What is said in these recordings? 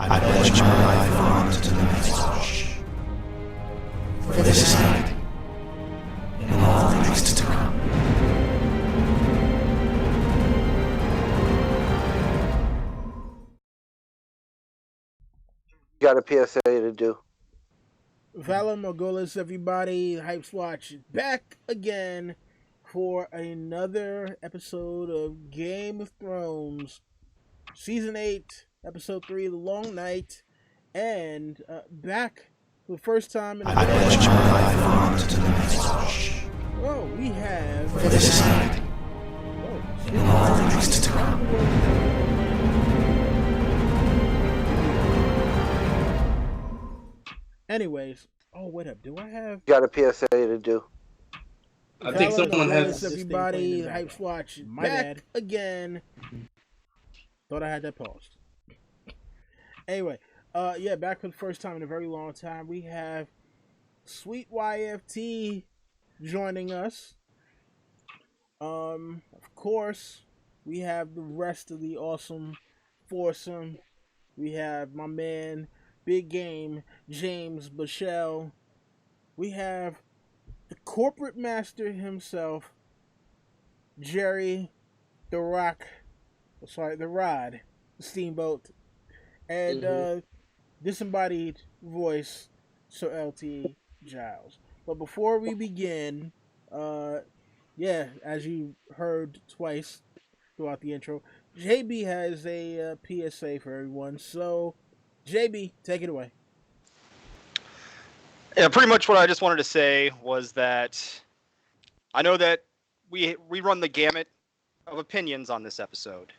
I pledge my life on to tonight's watch. For this night, and all things to come. Got a PSA to do. Valor Morgulis, everybody. Hype's Watch is back again for another episode of Game of Thrones, Season 8, Episode 3, The Long Night, and back for the first time in a I pledge my life on to tonight's watch. Oh, we have... For this night, and all things to come. Anyways, wait up. Do I have... Got a PSA to do. I think someone has... Everybody, Hype's Watch my bad again. Thought I had that paused. Anyway, back for the first time in a very long time. We have Sweet YFT joining us. Of course, we have the rest of the awesome foursome. We have my man, Big Game, James Bashell. We have the corporate master himself, Jerry, the Rod, Steamboat, and disembodied voice, Sir LT Giles. But before we begin, as you heard twice throughout the intro, JB has a PSA for everyone. So, JB, take it away. Yeah, pretty much what I just wanted to say was that I know that we run the gamut of opinions on this episode,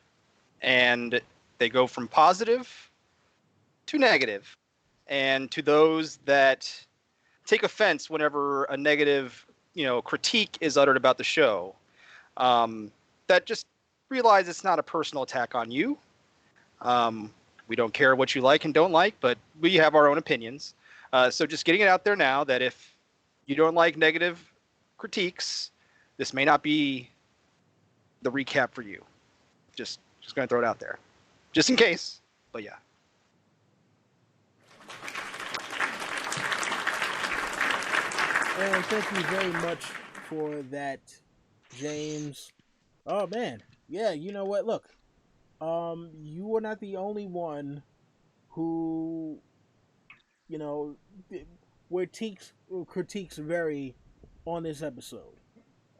and they go from positive to negative, and to those that take offense whenever a negative, critique is uttered about the show, that just realize it's not a personal attack on you. We don't care what you like and don't like, but we have our own opinions. So just getting it out there now that if you don't like negative critiques, this may not be the recap for you. Just going to throw it out there. Just in case, but yeah. And thank you very much for that, James. Oh, man. Yeah, you know what? Look, you are not the only one who, where critiques vary on this episode.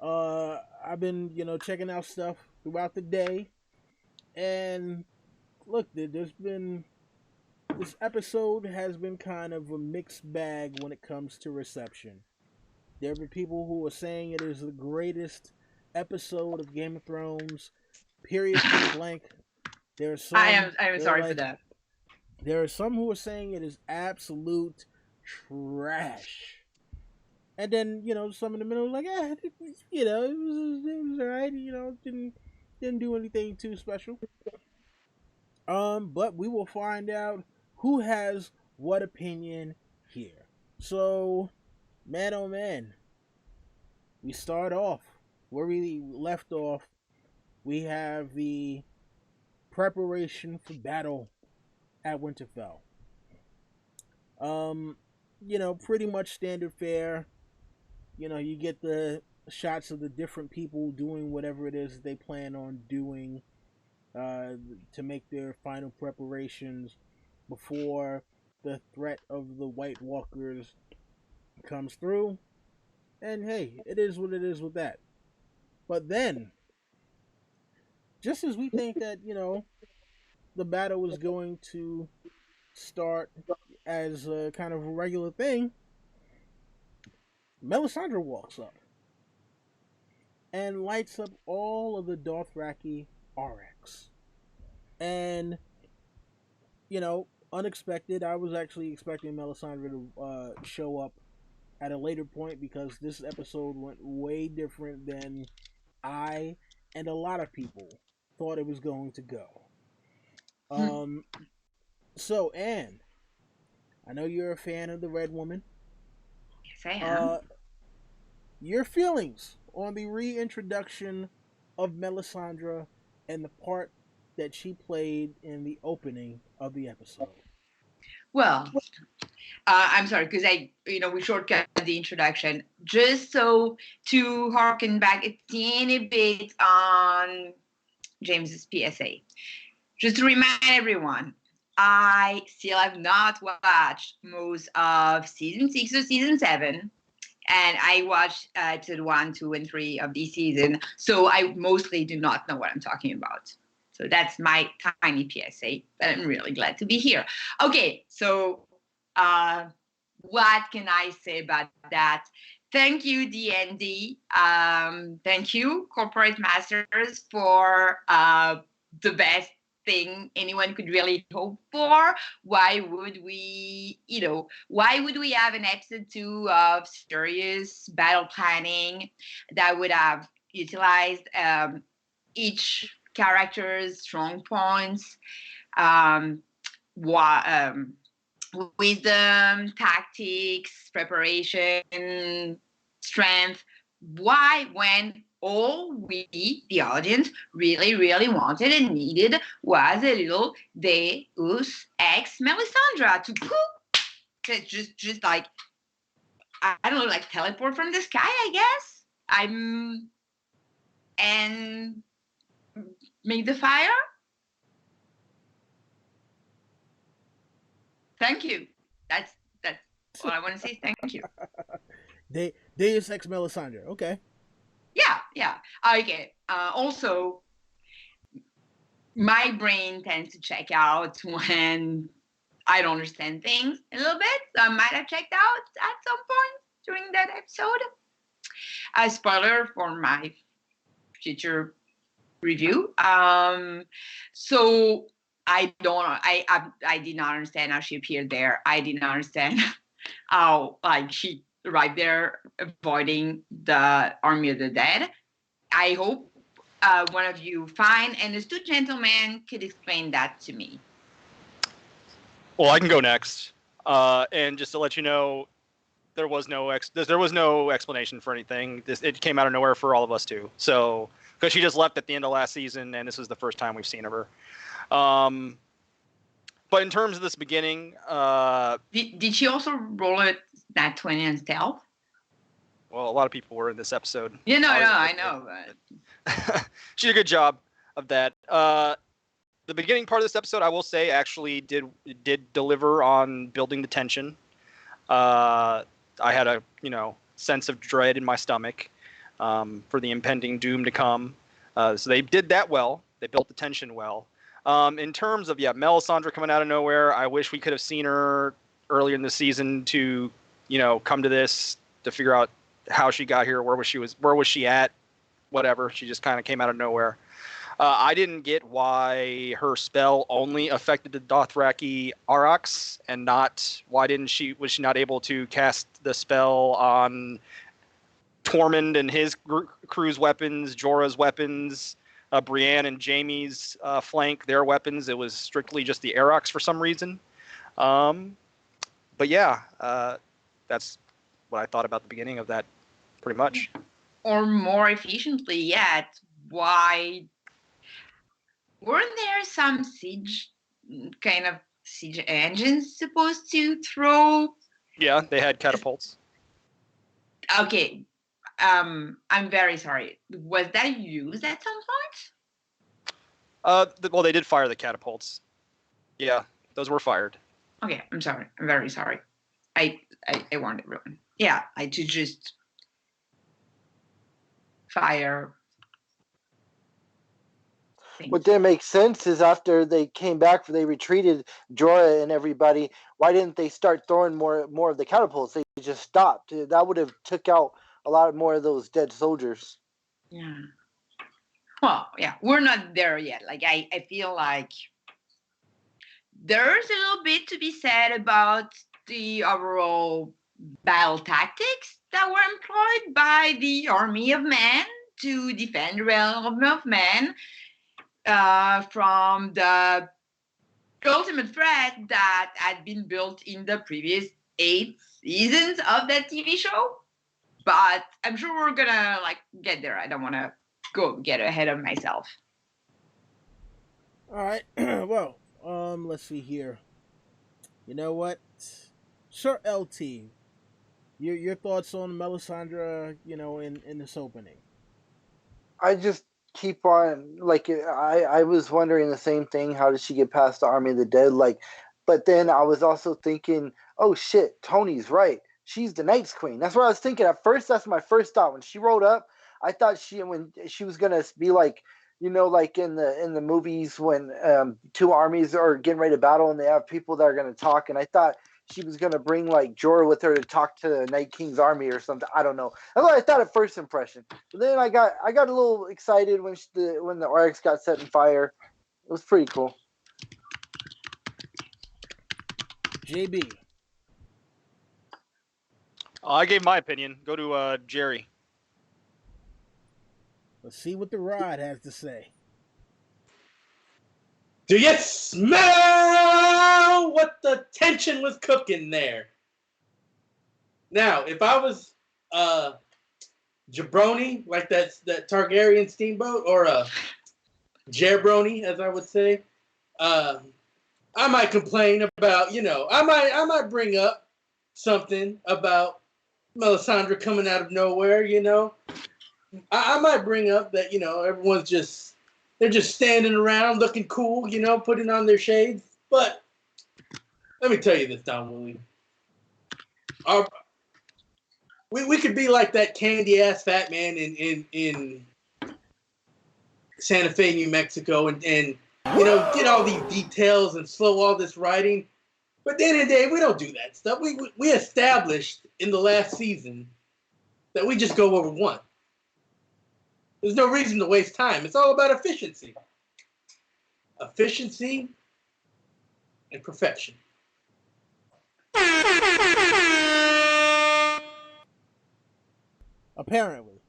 I've been, checking out stuff throughout the day, and look, this episode has been kind of a mixed bag when it comes to reception. There have been people who are saying it is the greatest episode of Game of Thrones, period, blank. There are some, I'm sorry for that. There are some who are saying it is absolute trash. And then, some in the middle like, it was alright, didn't do anything too special. But we will find out who has what opinion here. So, man oh man, we start off where we left off. We have the preparation for battle at Winterfell. Pretty much standard fare. You get the shots of the different people doing whatever it is they plan on doing to make their final preparations before the threat of the White Walkers comes through. And hey, it is what it is with that. But then, just as we think that, the battle is going to start as a kind of a regular thing, Melisandre walks up and lights up all of the Dothraki RX. And, unexpected. I was actually expecting Melisandre to show up at a later point because this episode went way different than I and a lot of people thought it was going to go. So, Anne, I know you're a fan of the Red Woman. Yes, I am. Your feelings on the reintroduction of Melisandre and the part that she played in the opening of the episode. Well, I'm sorry, because we shortcut the introduction. Just so to harken back a teeny bit on James's PSA. Just to remind everyone, I still have not watched most of season 6 or season 7. And I watched episode 1, 2, and 3 of this season. So I mostly do not know what I'm talking about. So that's my tiny PSA, but I'm really glad to be here. Okay, so what can I say about that? Thank you, D&D. Thank you, Corporate Masters, for the best thing anyone could really hope for. Why would we have an episode 2 of serious battle planning that would have utilized each character's strong points, wisdom, tactics, preparation, strength? Why, when all we, the audience, really, really wanted and needed was a little Deus Ex Melisandre to poof, just like, I don't know, like teleport from the sky, I guess. And make the fire. Thank you. That's all I want to say. Thank you. Deus Ex Melisandre. Okay. Yeah. Okay. Also, my brain tends to check out when I don't understand things a little bit. So I might have checked out at some point during that episode. A spoiler for my future review. So I did not understand how she appeared there. I did not understand how she arrived there avoiding the army of the dead. I hope one of you fine and astute gentlemen could explain that to me. Well, I can go next. And just to let you know, there was no explanation for anything. It came out of nowhere for all of us too. So, because she just left at the end of last season, and this was the first time we've seen of her. But in terms of this beginning, did she also roll it that 20 and stealth? Well, a lot of people were in this episode. I know. But she did a good job of that. The beginning part of this episode, I will say, actually did deliver on building the tension. I had a sense of dread in my stomach for the impending doom to come. So they did that well. They built the tension well. In terms of Melisandre coming out of nowhere, I wish we could have seen her earlier in the season to come to this, to figure out how she got here, where was she at, whatever. She just kind of came out of nowhere. I didn't get why her spell only affected the Dothraki Aurochs and not why was she not able to cast the spell on Tormund and his crew's weapons, Jorah's weapons, Brienne and Jaime's flank, their weapons. It was strictly just the Aurochs for some reason. But yeah, that's what I thought about the beginning of that, pretty much. Or more efficiently yet, why weren't there some siege engines supposed to throw? Yeah, they had catapults. Okay, I'm very sorry. Was that used at some point? Well, they did fire the catapults. Yeah, those were fired. Okay, I'm sorry. I'm very sorry. I warned everyone. Yeah, I to just fire. What didn't make sense is after they came back, they retreated, Jorah and everybody. Why didn't they start throwing more of the catapults? They just stopped. That would have took out a lot more of those dead soldiers. Yeah. Well, yeah, we're not there yet. I feel like there's a little bit to be said about the overall battle tactics that were employed by the army of men to defend the realm of men from the ultimate threat that had been built in the previous 8 seasons of that TV show. But I'm sure we're gonna get there. I don't want to go get ahead of myself. All right. Well, let's see here. You know what? Sir LT, your thoughts on Melisandre, in this opening. I just keep on like I was wondering the same thing. How did she get past the army of the dead? Like, but then I was also thinking, oh shit, Tony's right. She's the Night's Queen. That's what I was thinking at first. That's my first thought when she rode up. I thought when she was gonna be like, like in the movies when two armies are getting ready to battle and they have people that are gonna talk. And I thought she was gonna bring like Jorah with her to talk to the Night King's army or something. I don't know. That's what I thought at first impression. But then I got a little excited when the RX got set in fire. It was pretty cool. JB. I gave my opinion. Go to Jerry. Let's see what the Rod has to say. Do you smell what the tension was cooking there? Now, if I was Jabroni, like that Targaryen steamboat, or a Jabroni, as I would say, I might complain about, I might bring up something about Melisandre coming out of nowhere, I might bring up that, everyone's they're just standing around looking cool, putting on their shades. But let me tell you this, Don Willie. We could be like that candy-ass fat man in Santa Fe, New Mexico, and get all these details and slow all this writing. But at the end of the day, we don't do that stuff. We established in the last season that we just go where we want. There's no reason to waste time. It's all about efficiency. Efficiency and perfection. Apparently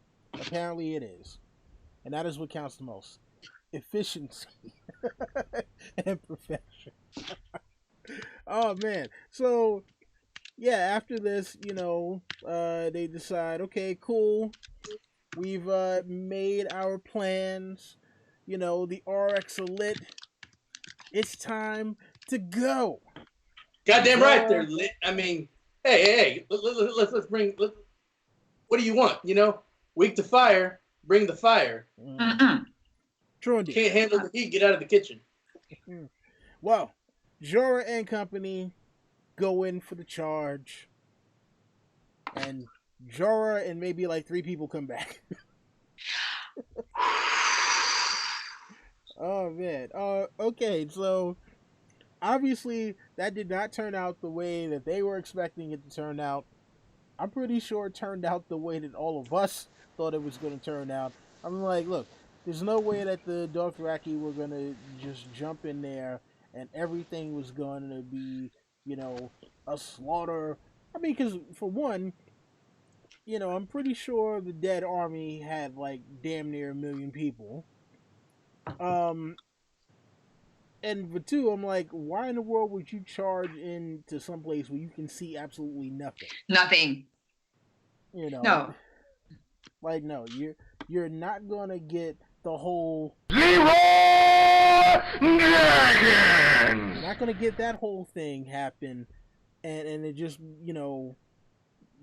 it is. And that is what counts the most. Efficiency and perfection. Oh man. So yeah, after this, they decide, okay, cool. We've made our plans. The RX are lit. It's time to go. Goddamn right, they're lit. I mean, hey, let's bring. What do you want? Weak to fire, bring the fire. True indeed. Can't handle the heat, get out of the kitchen. Well, Jorah and company go in for the charge, and Jorah and maybe like 3 people come back. Oh man. Okay, so obviously that did not turn out the way that they were expecting it to turn out. I'm pretty sure it turned out the way that all of us thought it was going to turn out. I'm like, look, there's no way that the Dothraki were going to just jump in there and everything was going to be, a slaughter. I mean, because for one, I'm pretty sure the dead army had like damn near 1 million people. And for two, I'm like, why in the world would you charge into some place where you can see absolutely nothing? Nothing. No. Like, no, you're not gonna get the whole Leroy Dragon! You're not gonna get that whole thing happen, and it just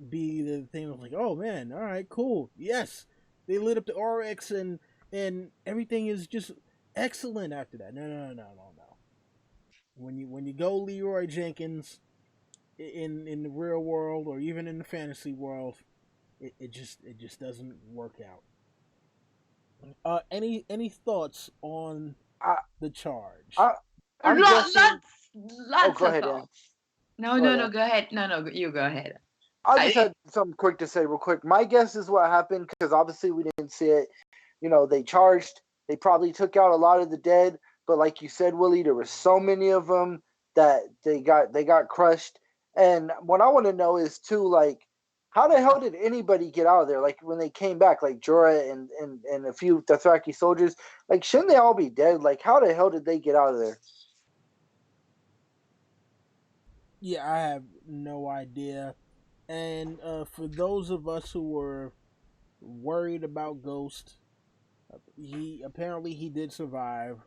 be the thing of like, oh man, all right, cool, yes, they lit up the RX and everything is just excellent after that. No. When you go Leroy Jenkins in the real world or even in the fantasy world, it just doesn't work out. Any thoughts on the charge? I'm Lots guessing... of go ahead, thoughts. No, go ahead. No, you go ahead. I just had something quick to say real quick. My guess is what happened, because obviously we didn't see it. They charged. They probably took out a lot of the dead. But like you said, Willie, there were so many of them that they got crushed. And what I want to know is, too, like, how the hell did anybody get out of there? Like, when they came back, like Jorah and a few Dothraki soldiers, like, shouldn't they all be dead? Like, how the hell did they get out of there? Yeah, I have no idea. And for those of us who were worried about Ghost, he did survive.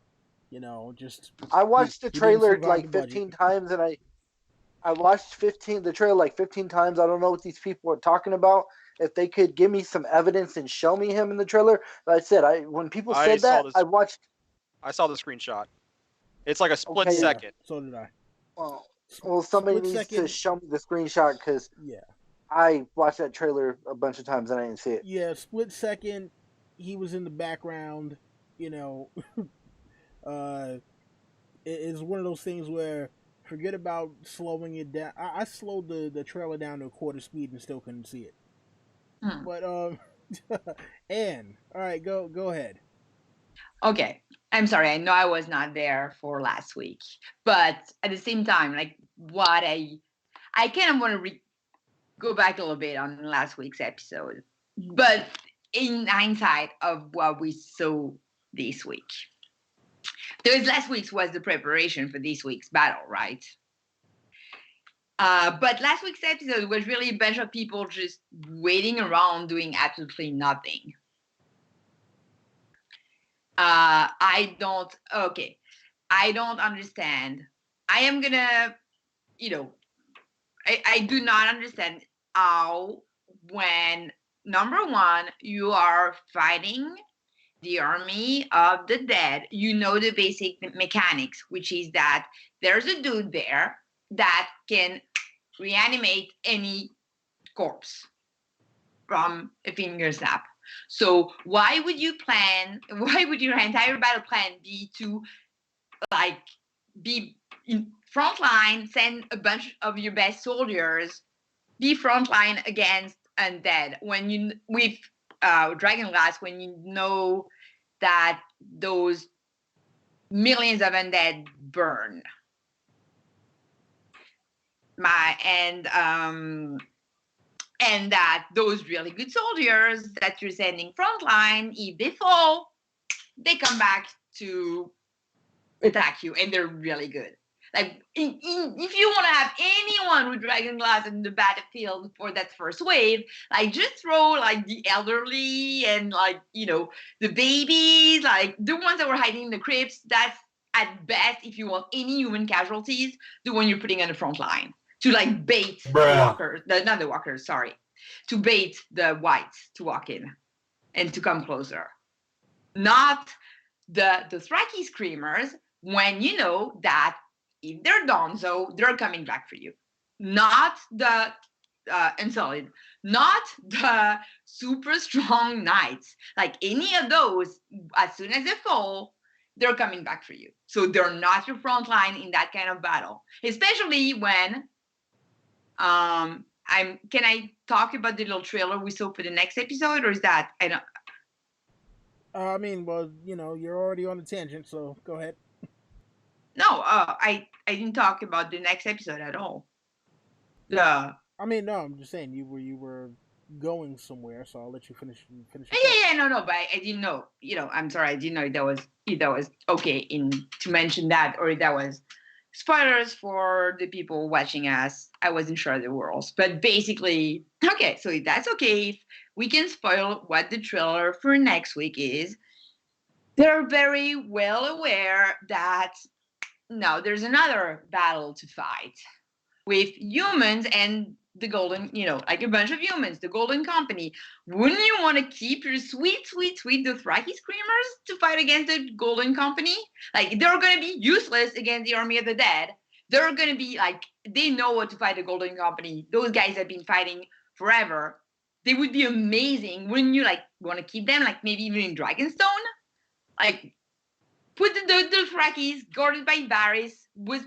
Just I watched the trailer like 15 times, and I watched the trailer like 15 times. I don't know what these people are talking about. If they could give me some evidence and show me him in the trailer, but I said when people I said saw that, this. I watched. I saw the screenshot. It's like a split Okay, Yeah, second. so did I. well, somebody Split needs to second. show me the screenshot because Yeah, I watched that trailer a bunch of times and I didn't see it. yeah. Split second. He was in the background. You know, uh, it's one of those things where forget about slowing it down. I slowed the trailer down to a quarter speed and still couldn't see it. Hmm. But Anne, all right, go ahead. Okay, I'm sorry. I know I was not there for last week, but at the same time, like what I kind of want to go back a little bit on last week's episode, but in hindsight of what we saw this week, because last week's was the preparation for this week's battle, right? But last week's episode was really a bunch of people just waiting around doing absolutely nothing. I don't understand. I am gonna, I do not understand how, when number one, you are fighting the army of the dead, you know the basic mechanics, which is that there's a dude there that can reanimate any corpse from a finger snap. So why would your entire battle plan be to be in front line, send a bunch of your best soldiers, be front line against undead when you with dragon glass, when you know that those millions of undead burn. And that those really good soldiers that you're sending frontline, if they fall, they come back to attack you, and they're really good. Like, if you want to have anyone with dragon glass in the battlefield for that first wave, like, just throw like the elderly and the babies, like the ones that were hiding in the crypts. That's at best, if you want any human casualties, the one you're putting on the front line to like bait the walkers, not the walkers, sorry, to bait the whites to walk in and to come closer. Not the Dothraki screamers, when you know that if they're Donzo, they're coming back for you. Not the Unsullied, not the super strong knights. Like any of those, as soon as they fall, they're coming back for you. So they're not your front line in that kind of battle. Especially when can I talk about the little trailer we saw for the next episode, or is that I don't I mean, well, you're already on a tangent, so go ahead. No, I didn't talk about the next episode at all. Yeah. I mean, no, I'm just saying you were going somewhere, so I'll let you finish. Yeah, no, but I didn't know. I'm sorry, I didn't know if that was okay to mention that, or if that was spoilers for the people watching us. I wasn't sure the rules, but basically, okay. So if that's okay, if we can spoil what the trailer for next week is. They're very well aware that now there's another battle to fight with humans and the golden, like a bunch of humans, the golden company. Wouldn't you want to keep your sweet Dothraki screamers to fight against the golden company? Like, they're going to be useless against the army of the dead. They're going to be like, they know what to fight the golden company. Those guys have been fighting forever. They would be amazing. Wouldn't you want to keep them, like maybe even in Dragonstone? Like, put the Dothrakis guarded by Varys was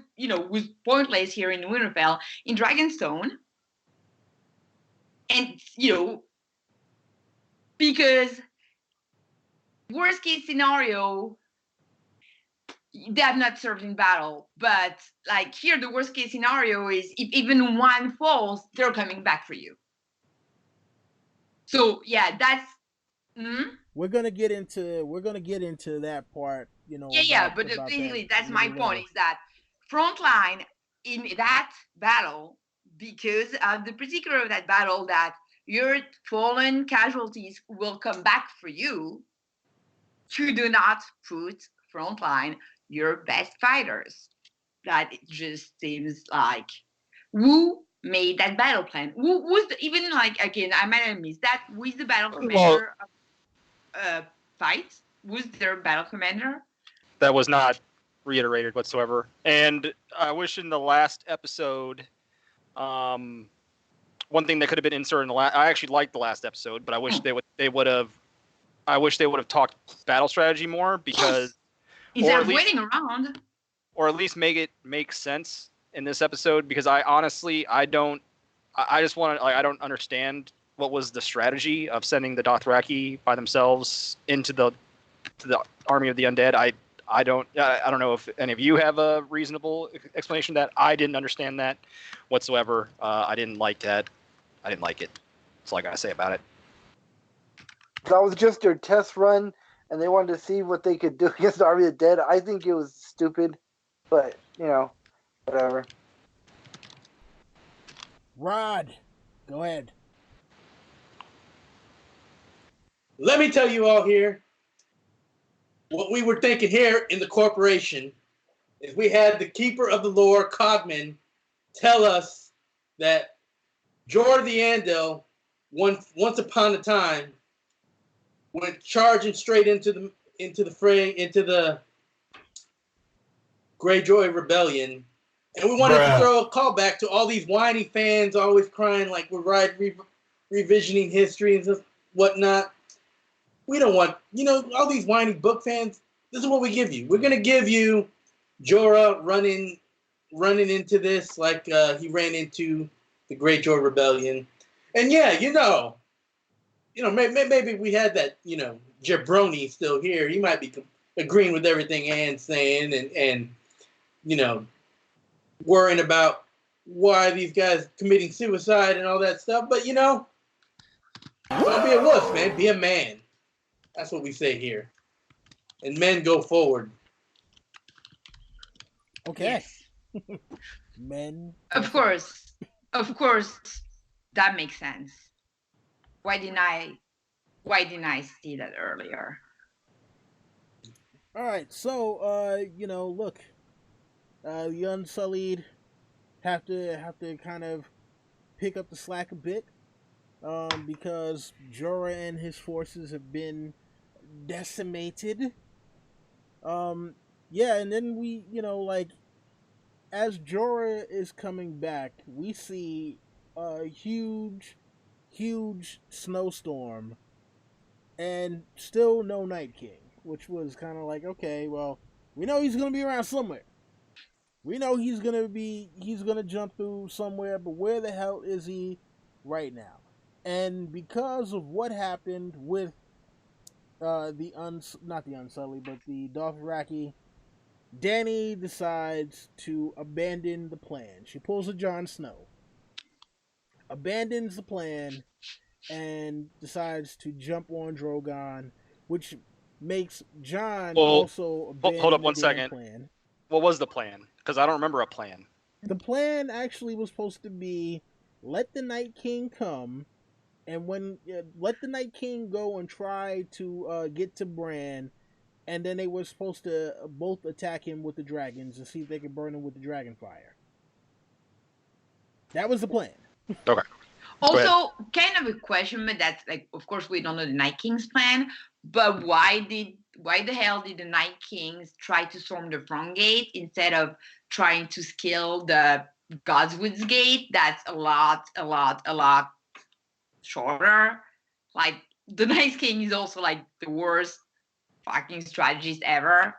pointless here in Winterfell, in Dragonstone. And, because worst case scenario, they have not served in battle. But like here, the worst case scenario is if even one falls, they're coming back for you. So yeah, that's We're gonna get into that part, but basically that's my point, is that frontline in that battle, because of the particular of that battle, that your fallen casualties will come back for you. You do not put frontline your best fighters. That it just seems like who made that battle plan? Who's even like again? I might have missed that. Who is the battle Well, commander of fights? Who's their battle commander? that was not reiterated whatsoever. And I wish in the last episode, one thing that could have been inserted in the last. I actually liked the last episode, but I wish they would have. I wish they would have talked battle strategy more because, instead of waiting around, or at least make it make sense in this episode. Because I honestly, I don't. I just want to. Like, I don't understand what was the strategy of sending the Dothraki by themselves into the army of the undead. I don't know if any of you have a reasonable explanation that. I didn't understand that whatsoever. I didn't like that. I didn't like it. That's all I gotta say about it. That was just their test run, and they wanted to see what they could do against the Army of the Dead. I think it was stupid, but, whatever. Rod, go ahead. Let me tell you all here, what we were thinking here in the corporation is we had the keeper of the lore, Cogman, tell us that Jorah the Andal, once upon a time, went charging straight into the fray, into the Greyjoy Rebellion, and we wanted to throw a callback to all these whiny fans always crying like we're revisioning history and whatnot. We don't want, all these whiny book fans. This is what we give you. We're gonna give you Jorah running into this like he ran into the Greyjoy Rebellion, and maybe we had that, jabroni still here. He might be agreeing with everything Anne's saying and worrying about why these guys committing suicide and all that stuff. But, don't be a wuss, man. Be a man. That's what we say here. And men go forward. Okay. Yes. Men. Of course, that makes sense. Why didn't I see that earlier? All right, so look, the Unsullied have to kind of pick up the slack a bit, because Jorah and his forces have been decimated. Yeah, and then we, as Jorah is coming back, we see a huge snowstorm and still no Night King, which was kind of like, okay, well, we know he's going to be around somewhere. We know he's going to jump through somewhere, but where the hell is he right now? And because of what happened with not the Unsullied, but the Dothraki, Dany decides to abandon the plan. She pulls a Jon Snow, abandons the plan, and decides to jump on Drogon, which makes Jon also abandon hold up one second. plan. What was the plan? Because I don't remember a plan. The plan actually was supposed to be let the Night King come, and when let the Night King go and try to get to Bran, and then they were supposed to both attack him with the dragons and see if they could burn him with the dragon fire. That was the plan. Okay. Also, kind of a question, but that's like, of course, we don't know the Night King's plan. But why the hell did the Night Kings try to storm the front gate instead of trying to scale the Godswood's gate? That's a lot shorter. Like, the Night King is also like the worst fucking strategist ever.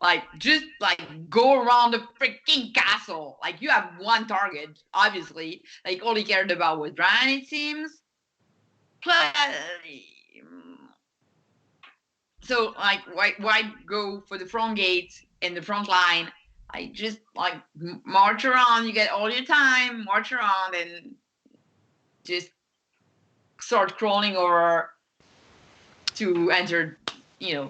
Like, just like go around the freaking castle. Like, you have one target, obviously. Like, all he cared about was Bran, it seems. Plus, so like, why go for the front gate and the front line? I just like march around. You get all your time. March around and just start crawling over to enter. Yeah,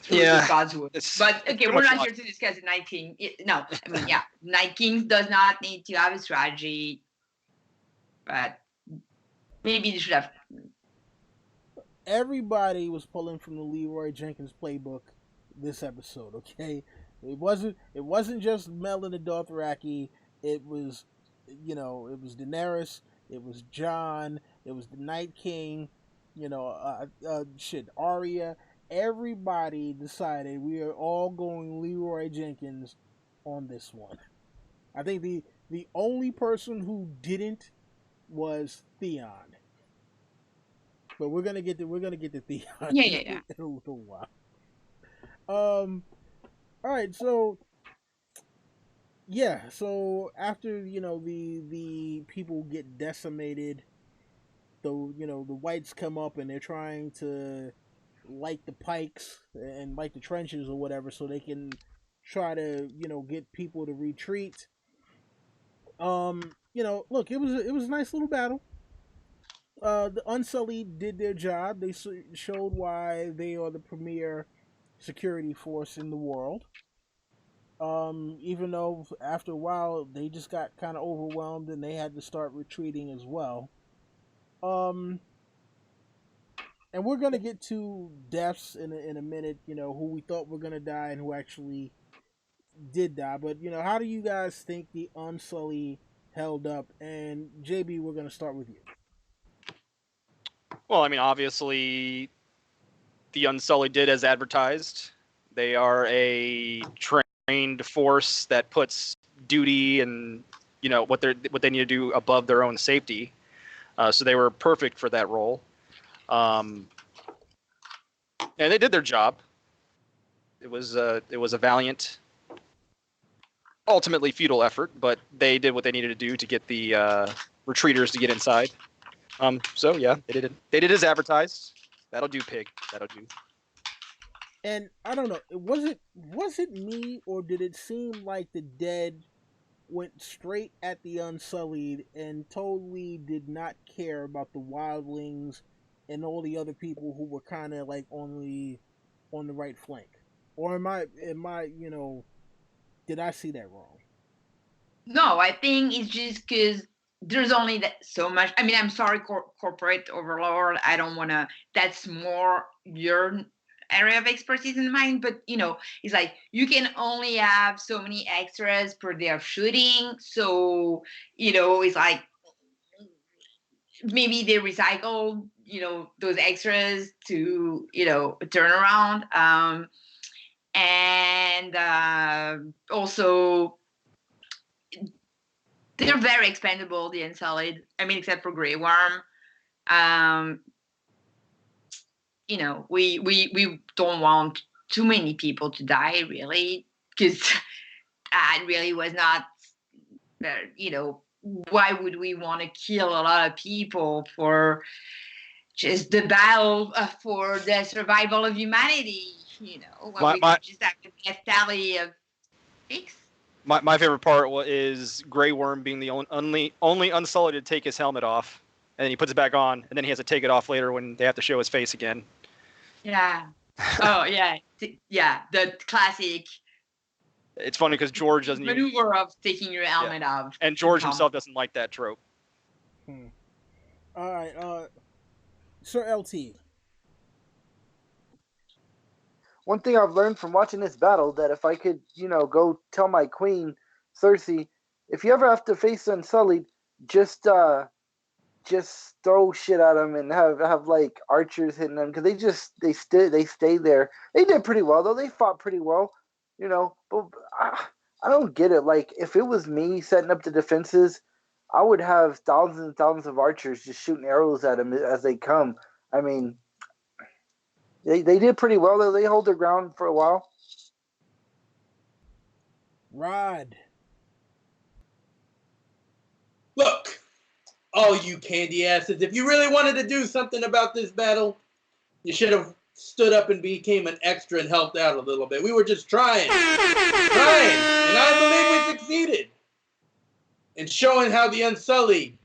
the Godswood. But okay, we're not here to discuss the Night King. No, I mean, yeah, Night King does not need to have a strategy, but maybe they should have. Everybody was pulling from the Leroy Jenkins playbook this episode, okay? It wasn't just Mel and the Dothraki. It was, it was Daenerys. It was Jon. It was the Night King. Arya. Everybody decided we are all going Leroy Jenkins on this one. I think the only person who didn't was Theon. But we're gonna get to Theon Yeah. in a little while. All right, so yeah, so after the people get decimated, the the whites come up and they're trying to light the pikes and light the trenches or whatever, so they can try to get people to retreat. Look, it was a nice little battle. The Unsullied did their job. They showed why they are the premier security force in the world. Even though after a while they just got kind of overwhelmed and they had to start retreating as well. Um, and we're gonna get to deaths in a minute. Who we thought were gonna die and who actually did die. But how do you guys think the Unsullied held up? And JB, we're gonna start with you. Well, I mean, obviously, the Unsullied did as advertised. They are a trained force that puts duty and what they need to do above their own safety. So they were perfect for that role, and they did their job. It was a valiant, ultimately futile effort, but they did what they needed to do to get the retreaters to get inside. So yeah, they did it. They did as advertised. That'll do, pig. That'll do. And I don't know, was it me or did it seem like the dead went straight at the Unsullied and totally did not care about the wildlings and all the other people who were kind of like on the right flank? Or am I did I see that wrong? No, I think it's just because there's only so much. I mean, I'm sorry, corporate overlord. I don't want to. That's more your area of expertise than mine. But it's like you can only have so many extras per day of shooting. So it's like maybe they recycle those extras to turn around. And also they're very expendable, the Unsullied. I mean, except for Grey Worm. We don't want too many people to die, really, because it really was not, why would we want to kill a lot of people for just the battle for the survival of humanity, when we could just have a death tally of 6? My favorite part is Grey Worm being the only Unsullied to take his helmet off, and then he puts it back on, and then he has to take it off later when they have to show his face again. Yeah. Oh yeah, yeah. The classic. It's funny because George doesn't maneuver of taking your helmet off, and George himself doesn't like that trope. All right, Sir LT. One thing I've learned from watching this battle, that if I could, go tell my queen, Cersei, if you ever have to face Unsullied, just throw shit at them and have like archers hitting them, because they stay there. They did pretty well though. They fought pretty well, But I don't get it. Like, if it was me setting up the defenses, I would have thousands and thousands of archers just shooting arrows at them as they come. I mean, They did pretty well though. They hold their ground for a while. Rod. Look, all you candy asses, if you really wanted to do something about this battle, you should have stood up and became an extra and helped out a little bit. We were just trying, and I believe we succeeded in showing how the Unsullied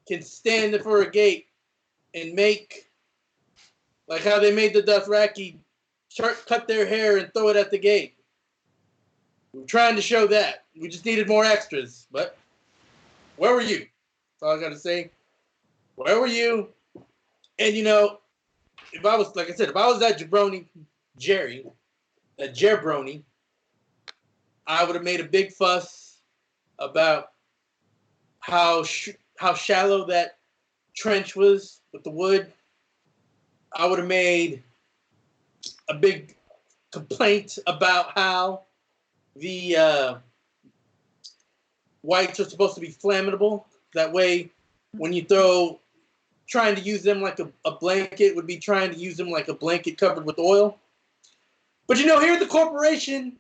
can stand for a gate and make, like how they made the Dothraki cut their hair and throw it at the gate. We were trying to show that. We just needed more extras. But where were you? That's all I got to say. Where were you? And if I was, like I said, if I was that jabroni, that jabroni, I would have made a big fuss about how shallow that trench was with the wood. I would have made a big complaint about how the whites are supposed to be flammable. That way, when you trying to use them like a blanket would be trying to use them like a blanket covered with oil. But here at the corporation,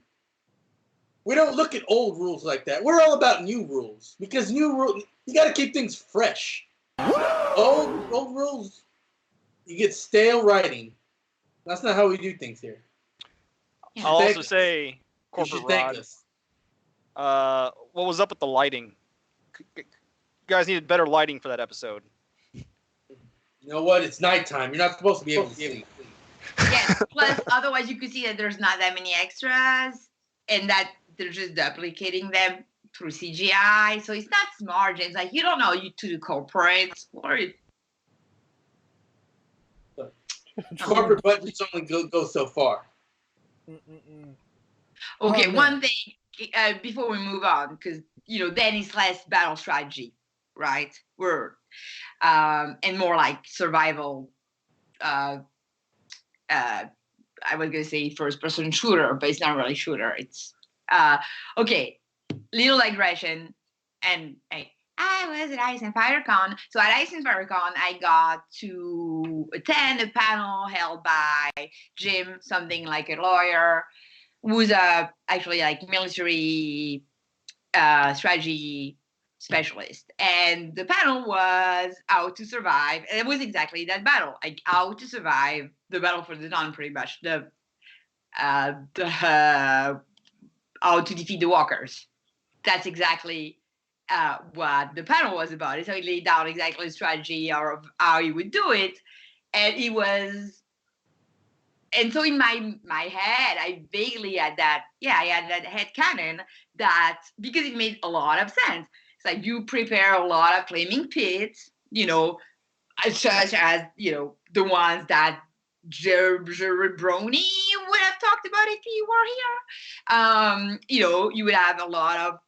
we don't look at old rules like that. We're all about new rules because new rules, you got to keep things fresh. Old rules, you get stale writing. That's not how we do things here. I'll also say, Corporate Rod, us. what was up with the lighting? You guys needed better lighting for that episode. You know what? It's nighttime. You're not supposed to be able to see. Yes, plus otherwise you could see that there's not that many extras and that they're just duplicating them through CGI. So it's not smart. It's like you don't know you to do corporate or Corporate budgets only go so far. Okay, one thing before we move on, because then it's less battle strategy, right? And more like survival. I was gonna say first-person shooter, but it's not really shooter. It's okay. Little digression, and I was at Ice and Fire Con. So at Ice and Fire Con, I got to attend a panel held by Jim, something like a lawyer, who's actually like military strategy specialist. And the panel was how to survive. And it was exactly that battle, like how to survive the battle for the dawn, pretty much. How to defeat the walkers. That's exactly what the panel was about. So he laid down exactly the strategy of how he would do it. And it was, and so in my head, I vaguely had that, I had that head canon that, because it made a lot of sense. It's like you prepare a lot of flaming pits, such as, the ones that Brony would have talked about if he were here. You would have a lot of,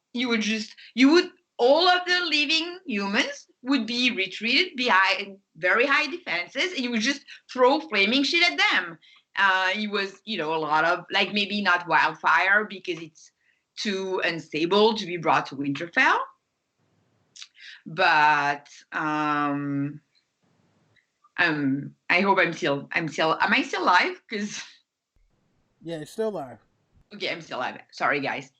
all of the living humans would be retreated behind very high defenses, and you would just throw flaming shit at them. It was, a lot of, like, maybe not wildfire because it's too unstable to be brought to Winterfell. But I hope am I still live? Because yeah, it's still live. Okay, I'm still live. Sorry, guys.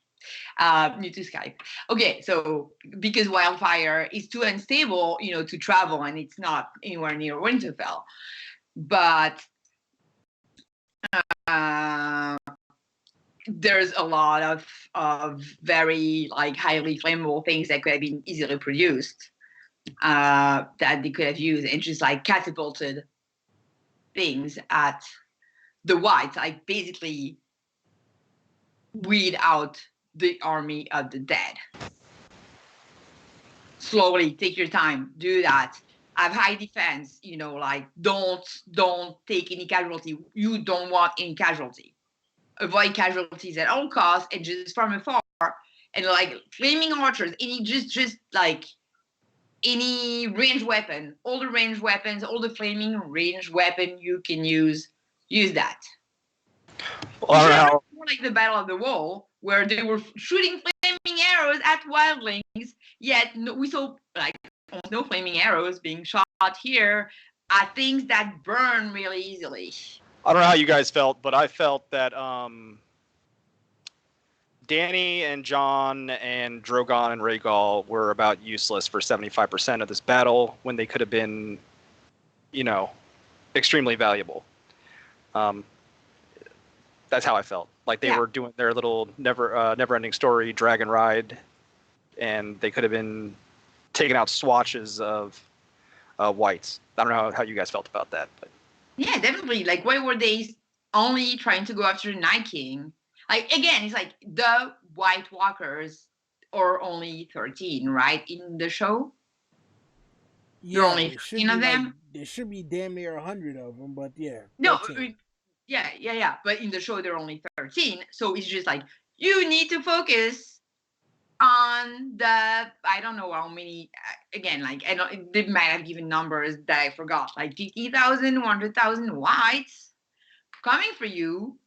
New to Skype. Okay, so because wildfire is too unstable, to travel, and it's not anywhere near Winterfell. But there's a lot of very like highly flammable things that could have been easily produced that they could have used and just like catapulted things at the whites, like basically weed out the army of the dead. Slowly, take your time, do that. Have high defense, like don't take any casualty. You don't want any casualty. Avoid casualties at all costs, and just from afar, and like flaming archers, any just like any ranged weapon, all the ranged weapons, all the flaming ranged weapon you can use that. More like the Battle of the Wall, where they were shooting flaming arrows at wildlings, yet we saw like almost no flaming arrows being shot here at things that burn really easily. I don't know how you guys felt, but I felt that Dany and Jon and Drogon and Rhaegal were about useless for 75% of this battle when they could have been, extremely valuable. That's how I felt. Like they were doing their little never-ending story dragon ride, and they could have been taking out swatches of whites. I don't know how you guys felt about that, but. Yeah, definitely. Like, why were they only trying to go after the Night King? Like, again, it's like the White Walkers are only 13, right, in the show? Yeah, there are only 13 of them? There should be damn near 100 of them, but yeah. No, yeah. But in the show, there are only 13. So it's just like, you need to focus on the, I don't know how many, again, like, I don't, they might have given numbers that I forgot, like 50,000, 100,000 whites coming for you,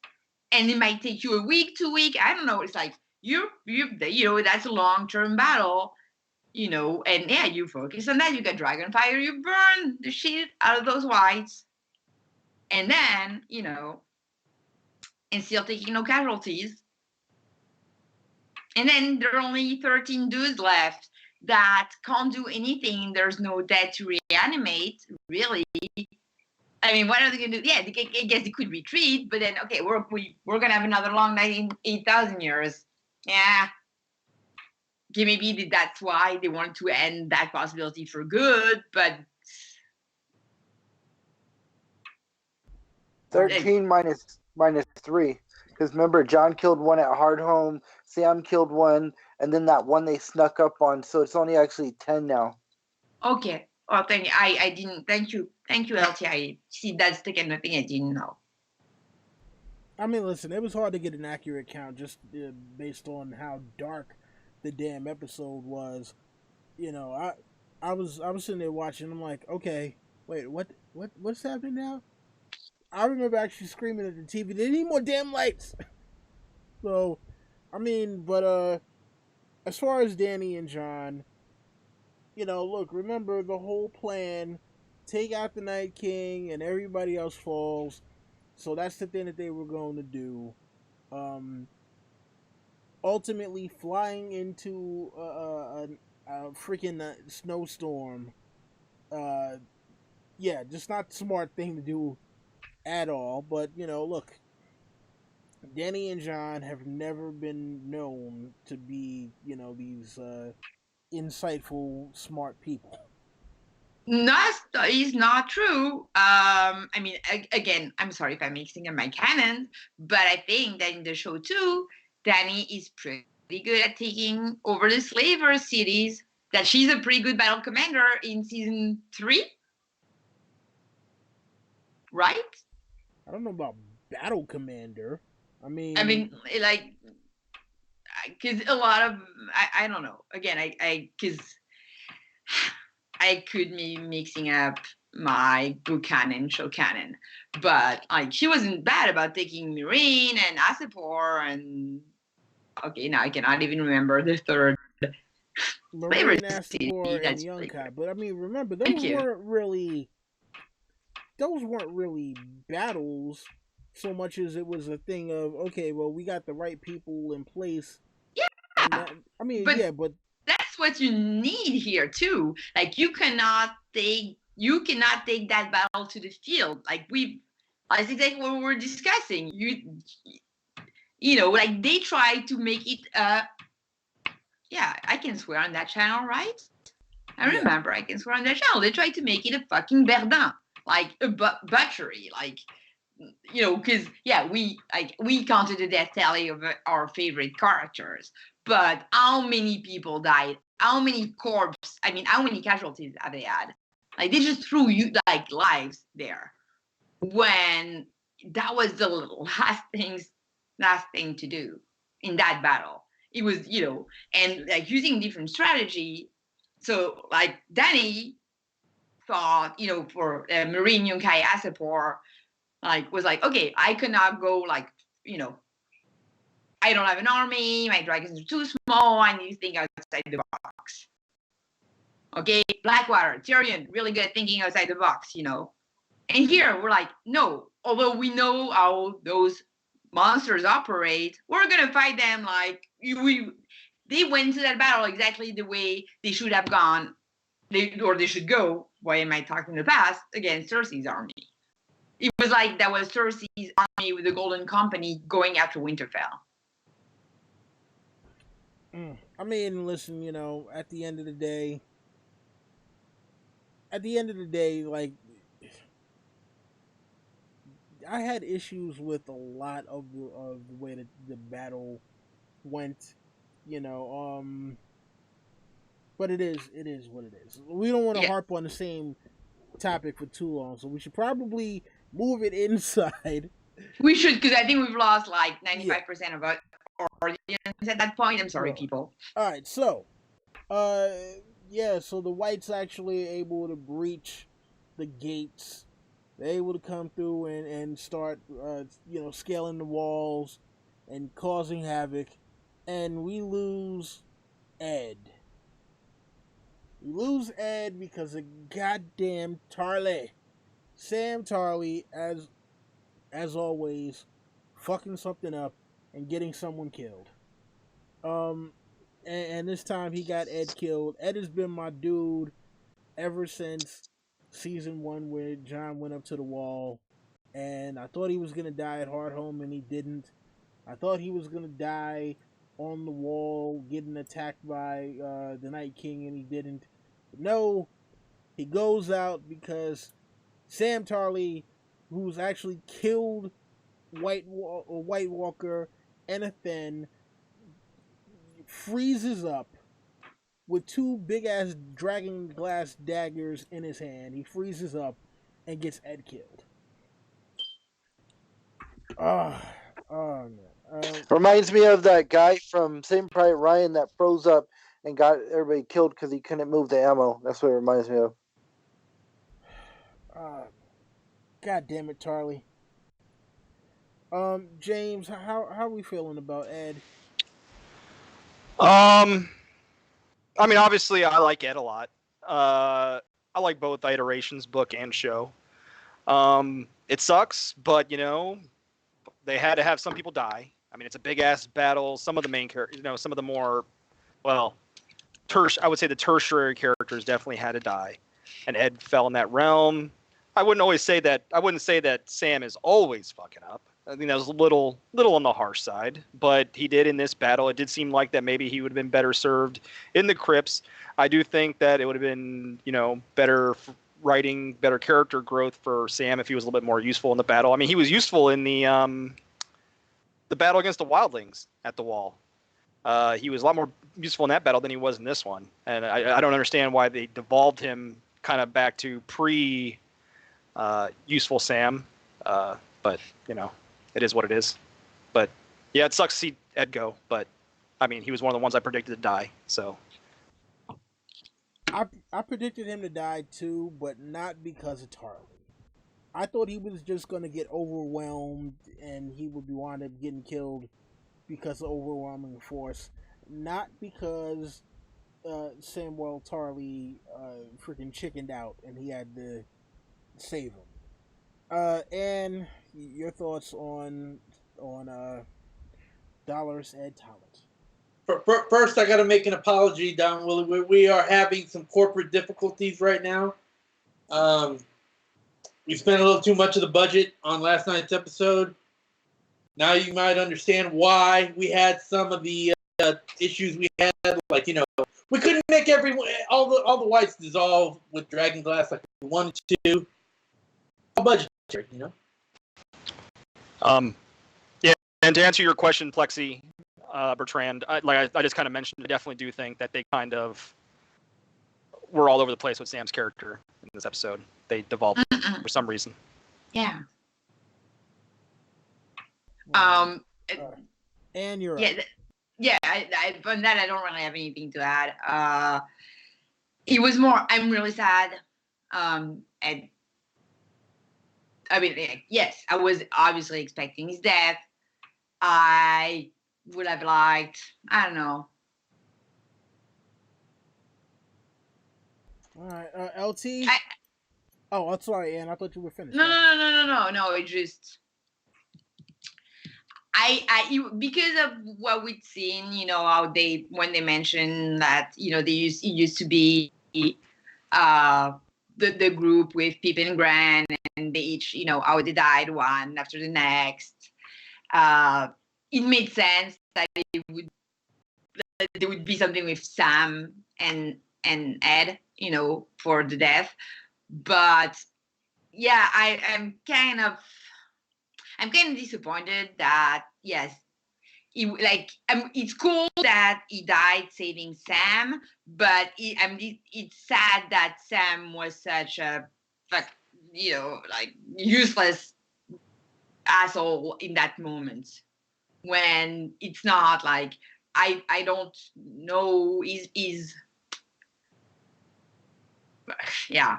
and it might take you a week, 2 weeks, I don't know. It's like, you know, that's a long-term battle, you know, and yeah, you focus on that. You get Dragonfire, you burn the shit out of those whites, and then, you know, and still taking no casualties. And then there are only 13 dudes left that can't do anything. There's no dead to reanimate, really. I mean, what are they going to do? Yeah, I guess they could retreat, but then, okay, we're going to have another long night in 8,000 years. Yeah. Okay, maybe that's why they want to end that possibility for good, but... 13 minus 3. Because remember, John killed one at Hardhome, Sam killed one, and then that one they snuck up on. So it's only actually 10 now. Okay. Oh, thank you. I didn't. Thank you, LT. See, that's the kind of thing I didn't know. I mean, listen, it was hard to get an accurate count just based on how dark the damn episode was. You know, I was sitting there watching. I'm like, okay, wait, what's happening now? I remember actually screaming at the TV, they need more damn lights. So, I mean, but as far as Dany and Jon, you know, look, remember the whole plan: take out the Night King, and everybody else falls. So that's the thing that they were going to do. Ultimately, flying into a freaking snowstorm. Yeah, just not the smart thing to do at all. But, you know, look, Dany and Jon have never been known to be, you know, these insightful, smart people. That is not true. I mean, again, I'm sorry if I'm mixing up my canon, but I think that in the show too, Dany is pretty good at taking over the slaver cities. That she's a pretty good battle commander in season 3, right? I don't know about battle commander. I mean, like, because a lot of I don't know. Again, because I could be mixing up my book canon, show canon, but like she wasn't bad about taking Meereen and Asapor, and okay, now I cannot even remember the third. Meereen, Asapor, and Yunkai. But I mean, remember those weren't really battles so much as it was a thing of, okay, well, we got the right people in place. Yeah, but that's what you need here too. Like you cannot take that battle to the field. Like that's exactly what we were discussing. You know, like they try to make it yeah, I can swear on that channel, right? I remember I can swear on that channel. They tried to make it a fucking Verdun, like a butchery, like, you know, because we counted the death tally of our favorite characters, but how many people died? How many how many casualties have they had? Like they just threw you like lives there when that was the last thing to do in that battle. It was, you know, and like using different strategy. So like Dany thought, you know, for Meereen, Yunkai, Asapor, like was like, okay, I cannot go like, you know, I don't have an army, my dragons are too small, I need to think outside the box. Okay, Blackwater, Tyrion, really good at thinking outside the box, you know. And here we're like, no, although we know how those monsters operate, we're gonna fight them like they went to that battle exactly the way they should have gone, they should go. Why am I talking the past against Cersei's army? It was like that was Cersei's army with the Golden Company going after Winterfell. I mean, listen, you know, at the end of the day, like, I had issues with a lot of the way that the battle went, you know, but it is what it is. We don't want to harp on the same topic for too long, so we should probably move it inside. We should, because I think we've lost like 95% of our Guardians at that point. I'm sorry, Right. people. All right, so, so the Whites actually able to breach the gates. They're able to come through and start, scaling the walls and causing havoc, and we lose Ed. We lose Ed because of goddamn Tarly. Sam Tarly, as always, fucking something up and getting someone killed. And this time he got Ed killed. Ed has been my dude ever since season 1 where Jon went up to the wall, and I thought he was gonna die at Hardhome and he didn't. I thought he was gonna die on the wall getting attacked by the Night King and he didn't. But no, he goes out because Sam Tarly, who's actually killed White Walker and a Thin, freezes up with 2 big ass dragon glass daggers in his hand. He freezes up and gets Ed killed. Oh man. Reminds me of that guy from Saving Private Ryan that froze up and got everybody killed because he couldn't move the ammo. That's what it reminds me of. God damn it, Tarly. James, how are we feeling about Ed? I mean, obviously, I like Ed a lot. I like both iterations, book and show. It sucks, but they had to have some people die. I mean, it's a big ass battle. Some of the main characters, some of the more, well, I would say the tertiary characters definitely had to die, and Ed fell in that realm. I wouldn't say that Sam is always fucking up. I think that was a little on the harsh side, but he did in this battle. It did seem like that maybe he would have been better served in the crypts. I do think that it would have been, better writing, better character growth for Sam if he was a little bit more useful in the battle. I mean, he was useful in the battle against the wildlings at the wall. He was a lot more useful in that battle than he was in this one, and I don't understand why they devolved him kind of back to useful Sam. But it is what it is. But yeah, it sucks to see Ed go. But I mean, he was one of the ones I predicted to die. So I predicted him to die too, but not because of Tarly. I thought he was just gonna get overwhelmed and he would be wound up getting killed because of overwhelming force, not because Samwell Tarly freaking chickened out and he had to save him. And your thoughts on Dolores Ed Talent? First, I got to make an apology, Don Willie. We are having some corporate difficulties right now. We spent a little too much of the budget on last night's episode. Now you might understand why we had some of the issues we had. Like, we couldn't make all the whites dissolve with dragon glass like we wanted to. All budgetary, Yeah, and to answer your question, Plexi, Bertrand, I just kind of mentioned, I definitely do think that they kind of were all over the place with Sam's character in this episode. They devolved for some reason. Yeah. And you're On that I don't really have anything to add. It was more, I'm really sad. And I mean, yes, I was obviously expecting his death. I would have liked, I don't know. all right, LT. I'm sorry, Ann. I thought you were finished. No. It just, because of what we'd seen, how when they mentioned that, it used to be the group with Pippin and Bran, and they each, how they died one after the next. It made sense that there would be something with Sam and Ed, for the death. But yeah, I'm kind of disappointed that, yes, it's cool that he died saving Sam, but it's sad that Sam was such a useless asshole in that moment. when it's not like I don't know is yeah.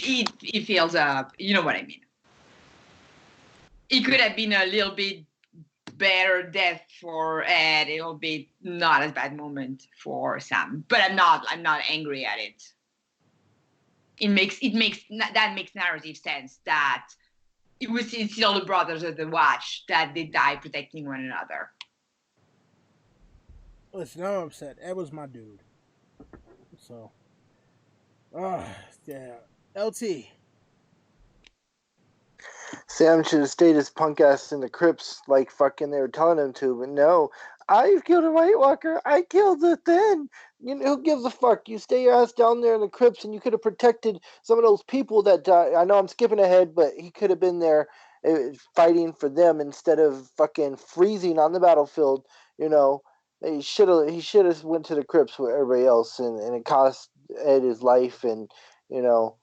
It feels you know what I mean. It could have been a little bit better death for Ed, a little bit not as bad moment for Sam. But I'm not angry at it. That makes narrative sense that it's still the brothers of the Watch that they die protecting one another. Listen, I'm upset. Ed was my dude. So, yeah. LT. Sam should have stayed his punk ass in the crypts like fucking they were telling him to, but no. I killed a White Walker. I killed the Thin. You know, who gives a fuck? You stay your ass down there in the crypts, and you could have protected some of those people that died. I know I'm skipping ahead, but he could have been there fighting for them instead of fucking freezing on the battlefield. You know, he should have went to the crypts with everybody else, and it cost Ed his life, and you know.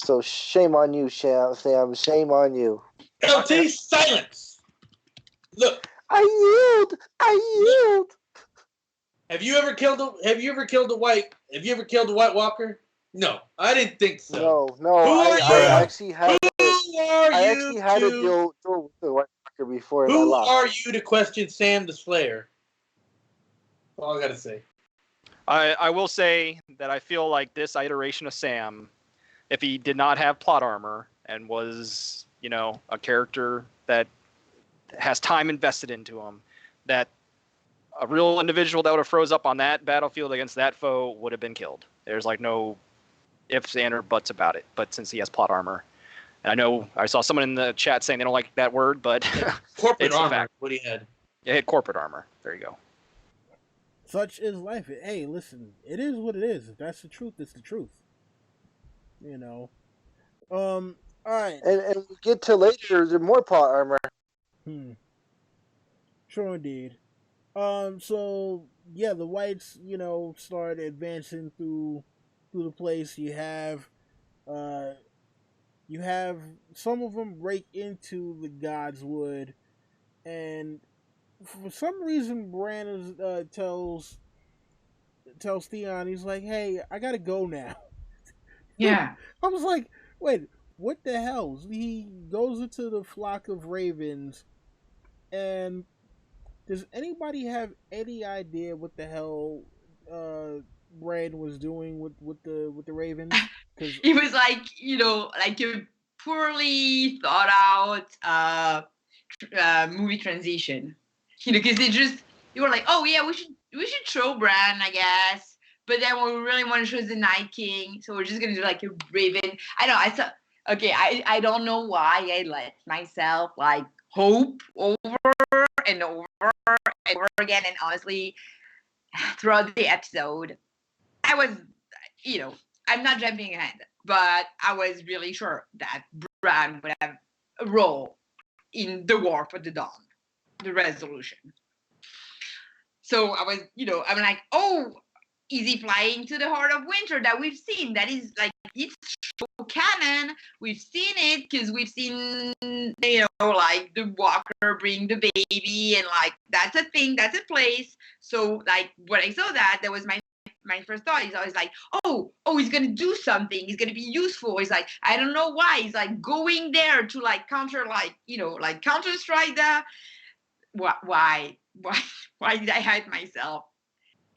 So shame on you, Sam. Shame on you. LT, silence. Look. I yield. Have you ever killed a White Walker? No, I didn't think so. No. I actually had to deal with the White Walker before. Who are you to question Sam the Slayer? That's all I gotta say. I will say that I feel like this iteration of Sam, if he did not have plot armor and was, you know, a character that has time invested into him, that a real individual that would have froze up on that battlefield against that foe would have been killed. There's like no ifs, and or buts about it. But since he has plot armor, and I know I saw someone in the chat saying they don't like that word, but corporate armor. What he had? Yeah, he had corporate armor. There you go. Such is life. Hey, listen, it is what it is. If that's the truth, it's the truth. You know. All right. And we get to later, there's more plot armor. Sure indeed. So yeah, the Whites, you know, start advancing through the place. You have some of them break into the Godswood, and for some reason, Bran tells Theon, he's like, "Hey, I gotta go now." Yeah. I was like, "Wait, what the hell?" He goes into the flock of ravens, and does anybody have any idea what the hell Bran was doing with the ravens? Because it was like, you know, like a poorly thought out movie transition. You know, because they were like, oh yeah, we should show Bran, I guess. But then we really want to show the Night King, so we're just gonna do like a raven. I know. I thought, okay, I don't know why I let myself like hope over and over and over again. And honestly, throughout the episode, I was, you know, I'm not jumping ahead, but I was really sure that Bran would have a role in the War for the Dawn, the resolution. So I was, you know, I'm like, oh, is he flying to the Heart of Winter that we've seen? That is like, it's show canon. We've seen it because we've seen, you know, like the Walker bring the baby, and like that's a thing, that's a place. So like when I saw that was my first thought. Is always like, oh, he's gonna do something. He's gonna be useful. He's like, I don't know why. He's like going there to like counter, like, you know, like counter strike that. Why did I hide myself?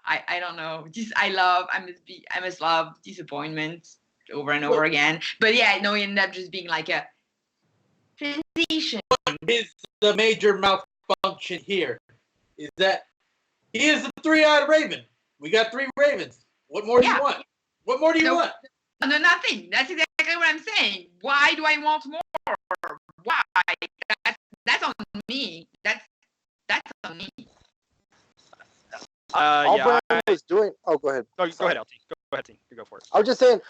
I don't know. I must love disappointment over and over again. But yeah, no, it ended up just being like a transition. What is the major malfunction here? Is that he is a 3-eyed raven. We got 3 ravens. What more do you want? What more do you want? No, nothing. That's exactly what I'm saying. Why do I want more? Why? That's on me. That's on me. All Bran was doing. Oh, go ahead. Oh, go ahead, LT. Go ahead, T. You go for it. I was just saying,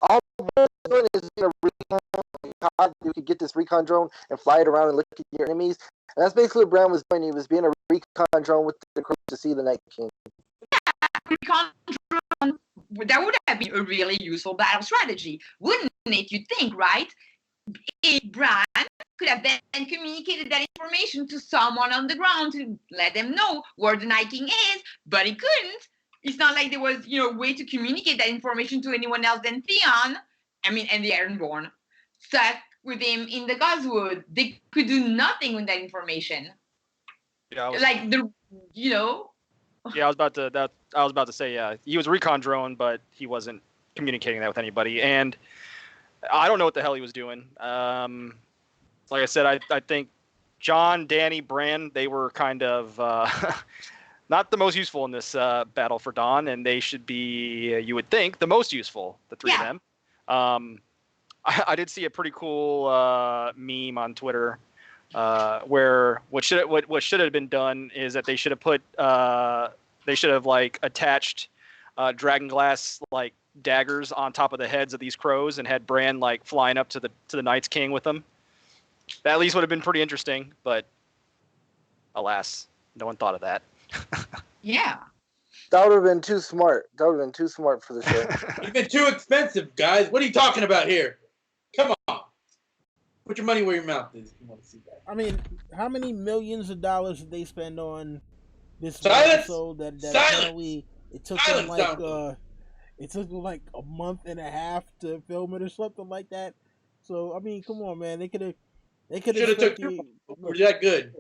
all Bran was doing is a recon. You could get this recon drone and fly it around and look at your enemies. And that's basically what Bran was doing. He was being a recon drone with the crew to see the Night King. Recon drone. That would have been a really useful battle strategy, wouldn't it? You think, right? If Bran could have then communicated that information to someone on the ground to let them know where the Night King is, but he couldn't. It's not like there was, a way to communicate that information to anyone else than Theon. And the Ironborn stuck with him in the Godswood. They could do nothing with that information. Yeah, Yeah, I was about to say, yeah, he was a recon drone, but he wasn't communicating that with anybody, and I don't know what the hell he was doing. Like I said, I think Jon, Dany, Bran, they were kind of not the most useful in this battle for Dawn, and they should be, you would think, the most useful, the three of them. I did see a pretty cool meme on Twitter where what should have been done is that they should have like attached dragon glass like daggers on top of the heads of these crows and had Bran like flying up to the Night's King with them. That at least would have been pretty interesting, but alas, no one thought of that. Yeah. That would have been too smart. That would have been too smart for the show. You've been too expensive, guys. What are you talking about here? Come on. Put your money where your mouth is if you want to see that. I mean, how many millions of dollars did they spend on this episode that apparently it took them like a month and a half to film it or something like that? So I mean, come on, man. They could have took were that good.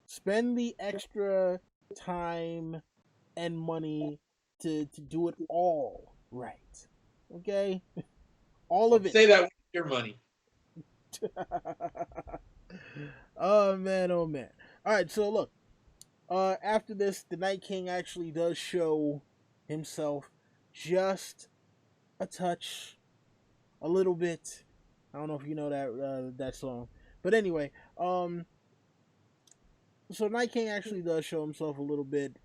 Spend the extra time and money to do it all right. Okay? All of it. Say that with your money. Oh man. All right, so look. After this, the Night King actually does show himself just a touch, a little bit. I don't know if you know that song, but anyway, so Night King actually does show himself a little bit.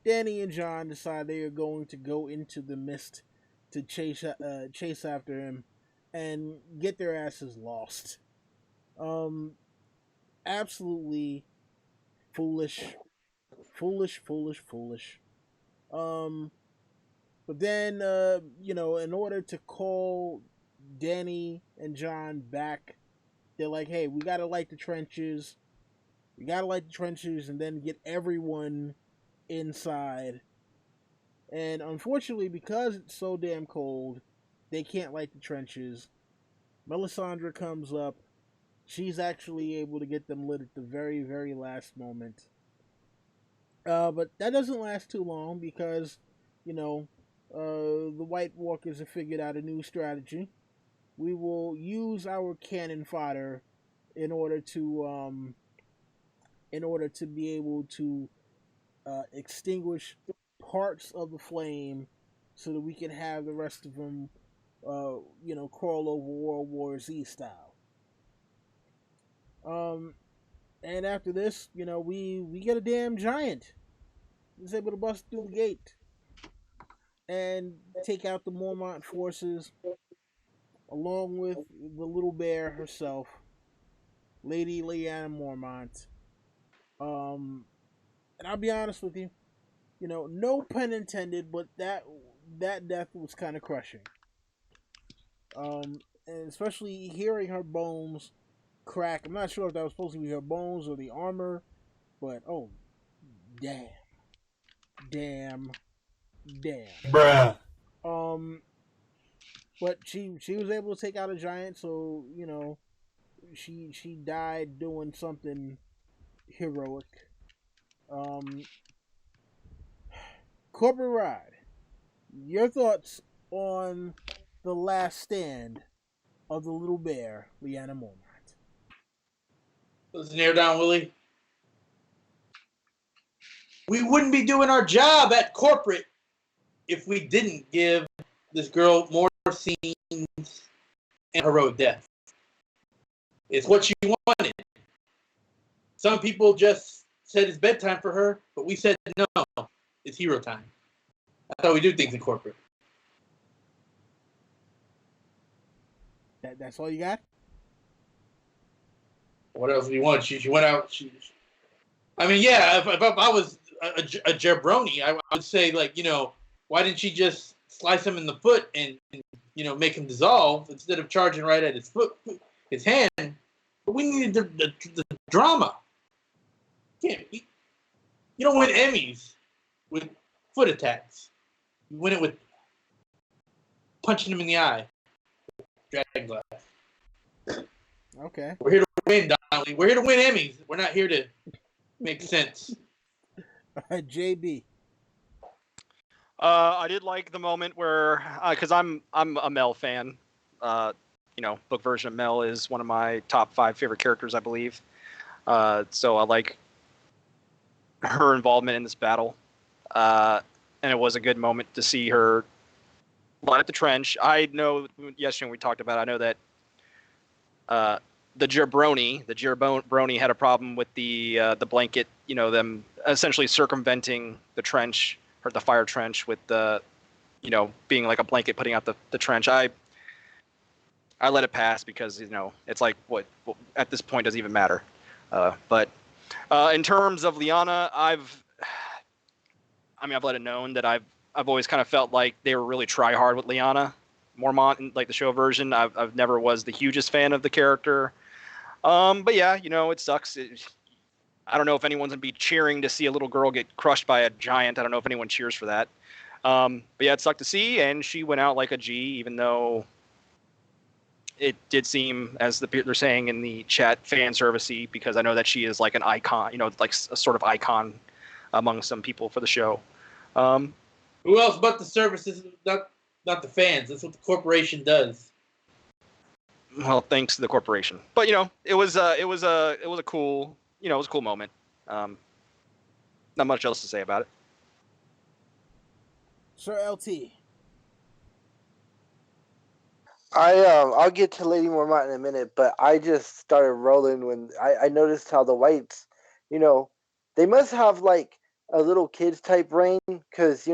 Dany and Jon decide they are going to go into the mist to chase after him and get their asses lost. Absolutely foolish. But then, in order to call Dany and Jon back, they're like, hey, we gotta light the trenches. And then get everyone inside. And unfortunately, because it's so damn cold, they can't light the trenches. Melisandre comes up. She's actually able to get them lit at the very, very last moment. But that doesn't last too long because, the White Walkers have figured out a new strategy. We will use our cannon fodder in order to be able to extinguish parts of the flame so that we can have the rest of them, crawl over World War Z style. And after this, we get a damn giant. He's able to bust through the gate and take out the Mormont forces, along with the little bear herself, Lady Lyanna Mormont. And I'll be honest with you, no pun intended, but that death was kind of crushing. And especially hearing her bones crack. I'm not sure if that was supposed to be her bones or the armor, but oh, damn. Bruh. But she was able to take out a giant, so she died doing something heroic. Corporate Ride, your thoughts on the last stand of the little bear, Lyanna Mormont? Listen here, Don Willie. We wouldn't be doing our job at corporate if we didn't give this girl more scenes and heroic death. It's what she wanted. Some people just said it's bedtime for her, but we said no, it's hero time. That's how we do things in corporate. That's all you got? What else do you want? She went out. If I was a jabroni, I would say, why didn't she just slice him in the foot and make him dissolve instead of charging right at his hand? But we needed the drama. You don't win Emmys with foot attacks. You win it with punching him in the eye. Dragon glass. Okay. We're here to win, Donnelly. We're here to win Emmys. We're not here to make sense. JB. I did like the moment where, because I'm a Mel fan. Book version of Mel is one of my top 5 favorite characters, I believe. So I like her involvement in this battle, and it was a good moment to see her light up the trench. I know yesterday when we talked about it, I know that the Jerbroni had a problem with the blanket, them essentially circumventing the trench or the fire trench with the, being like a blanket putting out the trench. I let it pass because it's like what at this point doesn't even matter. But in terms of Lyanna, I've let it known that I've always kind of felt like they were really try hard with Lyanna Mormont in like the show version. I've never was the hugest fan of the character. But yeah, it sucks. I don't know if anyone's gonna be cheering to see a little girl get crushed by a giant. I don't know if anyone cheers for that. But yeah, it sucked to see, and she went out like a G, even though it did seem, as they're saying in the chat, fan servicey, because I know that she is like an icon, like a sort of icon among some people for the show. Who else but the services? Not the fans. That's what the corporation does. Well, thanks to the corporation. But it was a cool, it was a cool moment. Not much else to say about it. Sir LT. I'll get to Lady Mormont in a minute, but I just started rolling when I noticed how the whites, they must have like a little kids type brain, because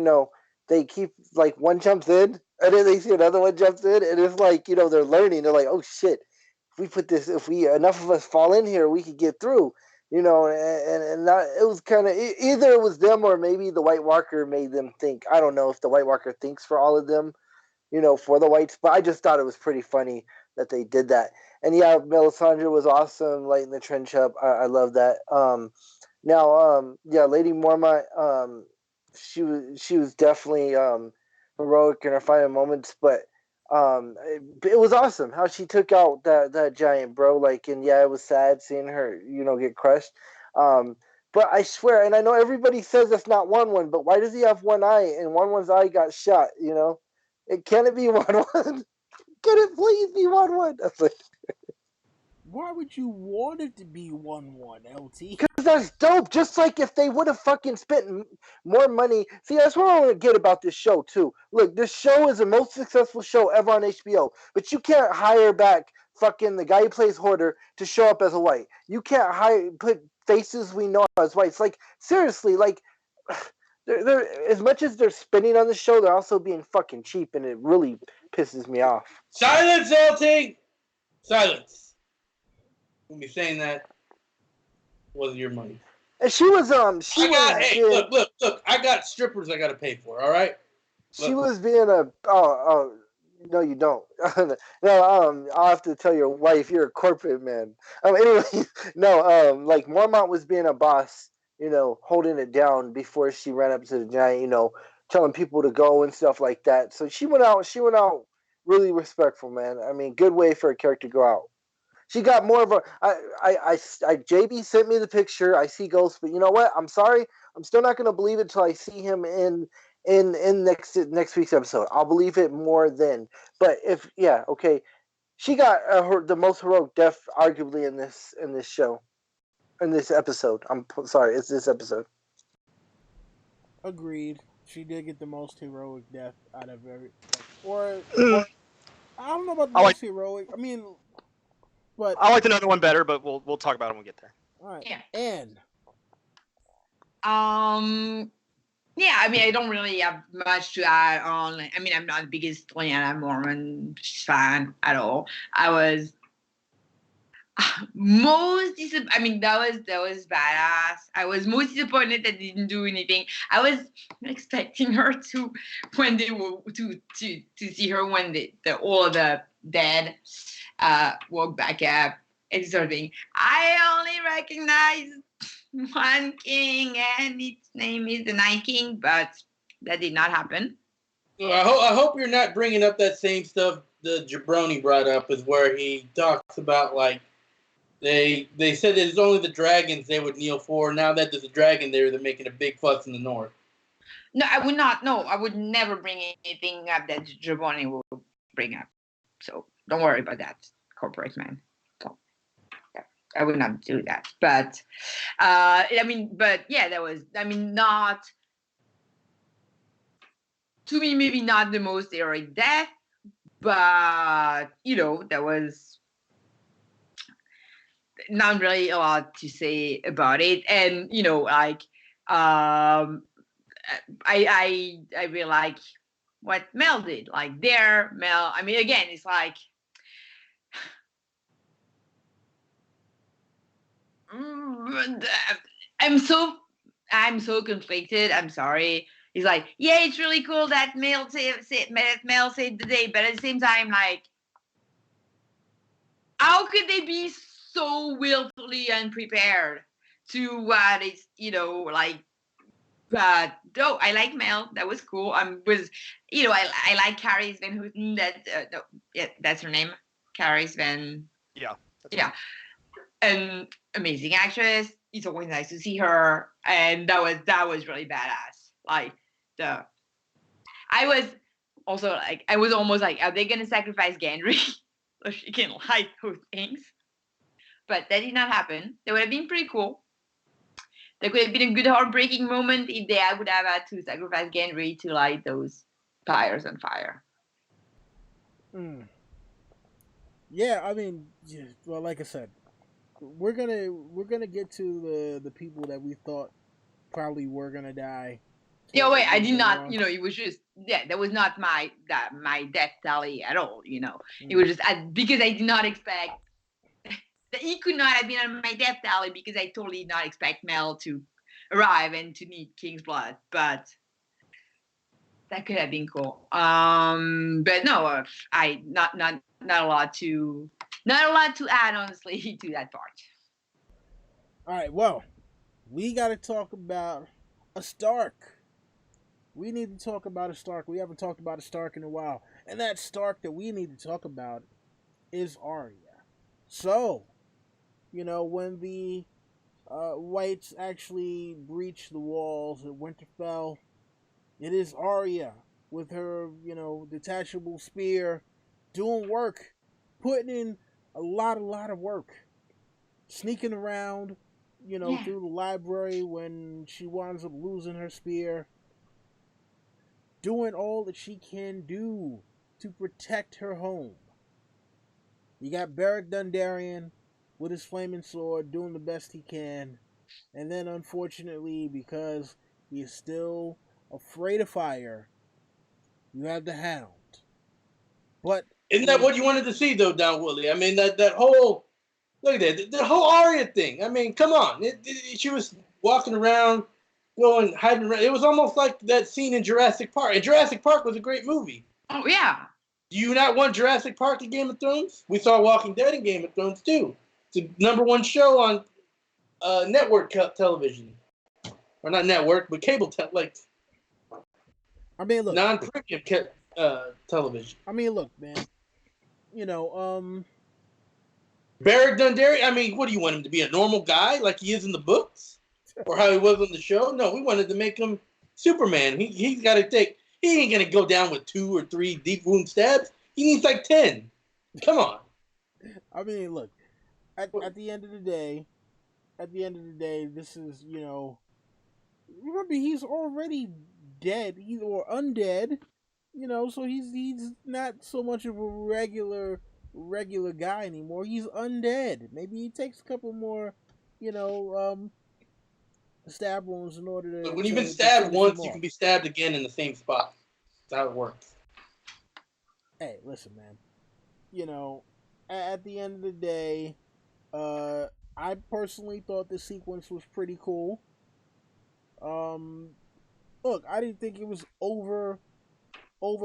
they keep like one jumps in and then they see another one jumps in, and it's like they're learning. They're like, oh shit, if we enough of us fall in here, we could get through. And that, it was kind of either it was them or maybe the White Walker made them think. I don't know if the White Walker thinks for all of them, for the whites, but I just thought it was pretty funny that they did that. And yeah, Melisandre was awesome, lighting the trench up. I love that. Lady Mormont, she was definitely heroic in her final moments, but it was awesome how she took out that giant, bro. Like, and yeah, it was sad seeing her, get crushed. But I swear, and I know everybody says it's not one, but why does he have one eye and one's eye got shot? Can it be 1-1? Can it please be 1-1? Why would you want it to be 1-1, LT? Because that's dope. Just like if they would have fucking spent more money. See, that's what I want to get about this show, too. Look, this show is the most successful show ever on HBO. But you can't hire back fucking the guy who plays Hoarder to show up as a white. You can't put faces we know as whites. Like, seriously, like... They're as much as they're spending on the show, they're also being fucking cheap, and it really pisses me off. Silence, LT! Silence. When you're saying that, wasn't your money. And she was look, I got strippers I gotta pay for, all right? She was being no, you don't. No, I'll have to tell your wife you're a corporate man. Anyway, no, like Mormont was being a boss, holding it down before she ran up to the giant, telling people to go and stuff like that. So she went out really respectful, man. I mean, good way for a character to go out. She got more of a. JB sent me the picture. I see Ghost, but you know what? I'm sorry. I'm still not going to believe it until I see him in next week's episode. I'll believe it more then. But okay. She got the most heroic death, arguably, in this show. In this episode. I'm sorry, it's this episode. Agreed. She did get the most heroic death out of every... Or I don't know about the most heroic. I mean... But I liked another one better, but we'll talk about it when we get there. All right. Yeah. And... Yeah, I mean, I don't really have much to add on. I mean, I'm not the biggest Lyanna Mormont fan at all. I was... that was badass. I was most disappointed that they didn't do anything. I was expecting her to see her when all of the dead woke back up. It's disturbing. I only recognize one king, and its name is the Night King, but that did not happen. Well, I hope you're not bringing up that same stuff the Jabroni brought up, is where he talks about like they said that it's only the dragons they would kneel for. Now that there's a dragon there, they're making a big fuss in the north. No, I would not. No, I would never bring anything up that Giovanni will bring up. So don't worry about that, corporate man. So yeah, I would not do that. But but yeah, that was. I mean, not to me, maybe not the most heroic death, but that was not really a lot to say about it. And I really like what Mel did. Like Mel. I mean, again, it's like I'm so conflicted. I'm sorry. He's like, yeah, it's really cool that Mel saved the day, but at the same time, like, how could they be so willfully unprepared to what it's like? But no, I like Mel. That was cool. I like Carrie Van Houten. That's her name, Carrie Van. Yeah. Yeah, an amazing actress. It's always nice to see her, and that was really badass. Like I was almost like, are they gonna sacrifice Gendry so she can light those things? But that did not happen. That would have been pretty cool. There could have been a good heartbreaking moment if they would have had to sacrifice Gendry to light those pyres on fire. Yeah, I mean, well, like I said, we're gonna get to the people that we thought probably were gonna die. Yeah, wait, I did not. It was just that was not my death tally at all. It was just because I did not expect. He could not have been on my death tally because I totally did not expect Mel to arrive and to need King's blood, but that could have been cool. But no, I not a lot to add, honestly, to that part. All right, well, we got to talk about a Stark. We need to talk about a Stark. We haven't talked about a Stark in a while, and that Stark that we need to talk about is Arya. So, when the Whites actually breached the walls at Winterfell, it is Arya with her, detachable spear, doing work, putting in a lot of work, sneaking around, through the library when she winds up losing her spear, doing all that she can do to protect her home. You got Beric Dondarrion with his flaming sword doing the best he can. And then, unfortunately, because he is still afraid of fire, you have the Hound. But isn't that what you wanted to see, though, Don Woodley? I mean, that whole look at that, the whole Arya thing. I mean, come on, she was walking around, going hiding around. It was almost like that scene in Jurassic Park. And Jurassic Park was a great movie. Oh yeah. Do you not want Jurassic Park in Game of Thrones? We saw Walking Dead in Game of Thrones too. It's the #1 show on network television, or not network, but cable like. I mean, look, non-premium television. I mean, look, man. Beric Dondarrion. I mean, what do you want him to be, a normal guy like he is in the books, or how he was on the show? No, we wanted to make him Superman. He's got to take. He ain't gonna go down with 2 or 3 deep wound stabs. He needs like 10. Come on. I mean, look. At the end of the day, this is Remember, he's already dead, or undead. So he's not so much of a regular guy anymore. He's undead. Maybe he takes a couple more, stab wounds in order to. But when you've been stabbed once, you can be stabbed again in the same spot. That's how it works. Hey, listen, man. At the end of the day, I personally thought the sequence was pretty cool. Look, I didn't think it was over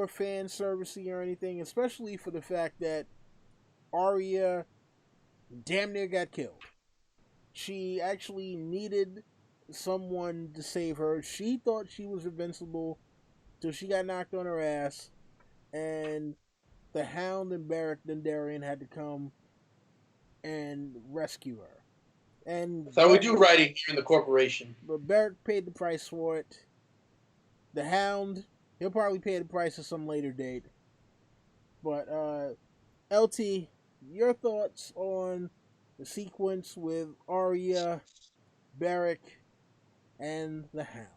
fan servicey or anything, especially for the fact that Arya damn near got killed. She actually needed someone to save her. She thought she was invincible till she got knocked on her ass, and the Hound and Beric Dondarrion had to come and rescue her. And That's how we do writing here in the corporation. But Beric paid the price for it. The Hound, he'll probably pay the price at some later date. But LT, your thoughts on the sequence with Arya, Beric, and the Hound?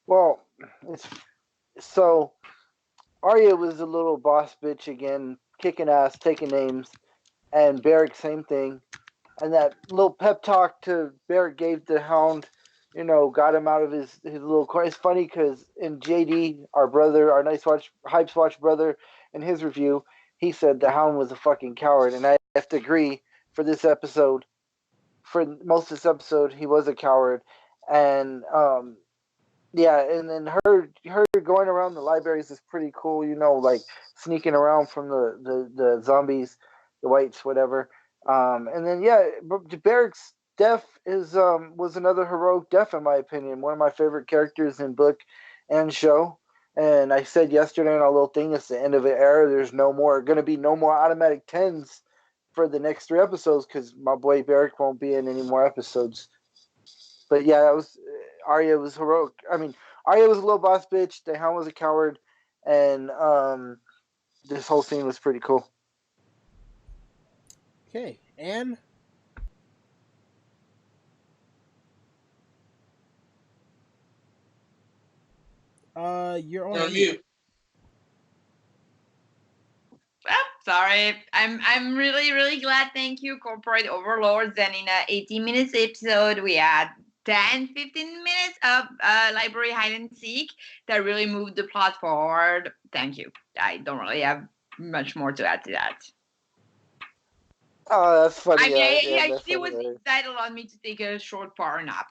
Well, it's so Arya was a little boss bitch again, kicking ass, taking names, and Beric same thing. And that little pep talk to Beric gave the Hound, got him out of his little corner. It's funny because in JD, our brother, our Nice Watch Hypes Watch brother, in his review, he said the Hound was a fucking coward, and I have to agree. For this episode, for most of this episode, he was a coward, and yeah, and then her going around the libraries is pretty cool. Like sneaking around from the zombies, the whites, whatever. And then yeah, Beric's death was another heroic death in my opinion. One of my favorite characters in book and show. And I said yesterday in our little thing, it's the end of an era. There's going to be no more automatic 10s for the next 3 episodes because my boy Beric won't be in any more episodes. But yeah, that was Arya was heroic. I mean, Arya was a little boss bitch. The Hound was a coward, and this whole scene was pretty cool. Okay, Anne? You're on mute. Well, sorry. I'm really, really glad. Thank you, Corporate Overlords. And in a 18 minutes episode, we had 10, 15 minutes of library hide and seek that really moved the plot forward. Thank you. I don't really have much more to add to that. Oh, that's funny. I mean, yeah, it was that allowed me to take a short power nap.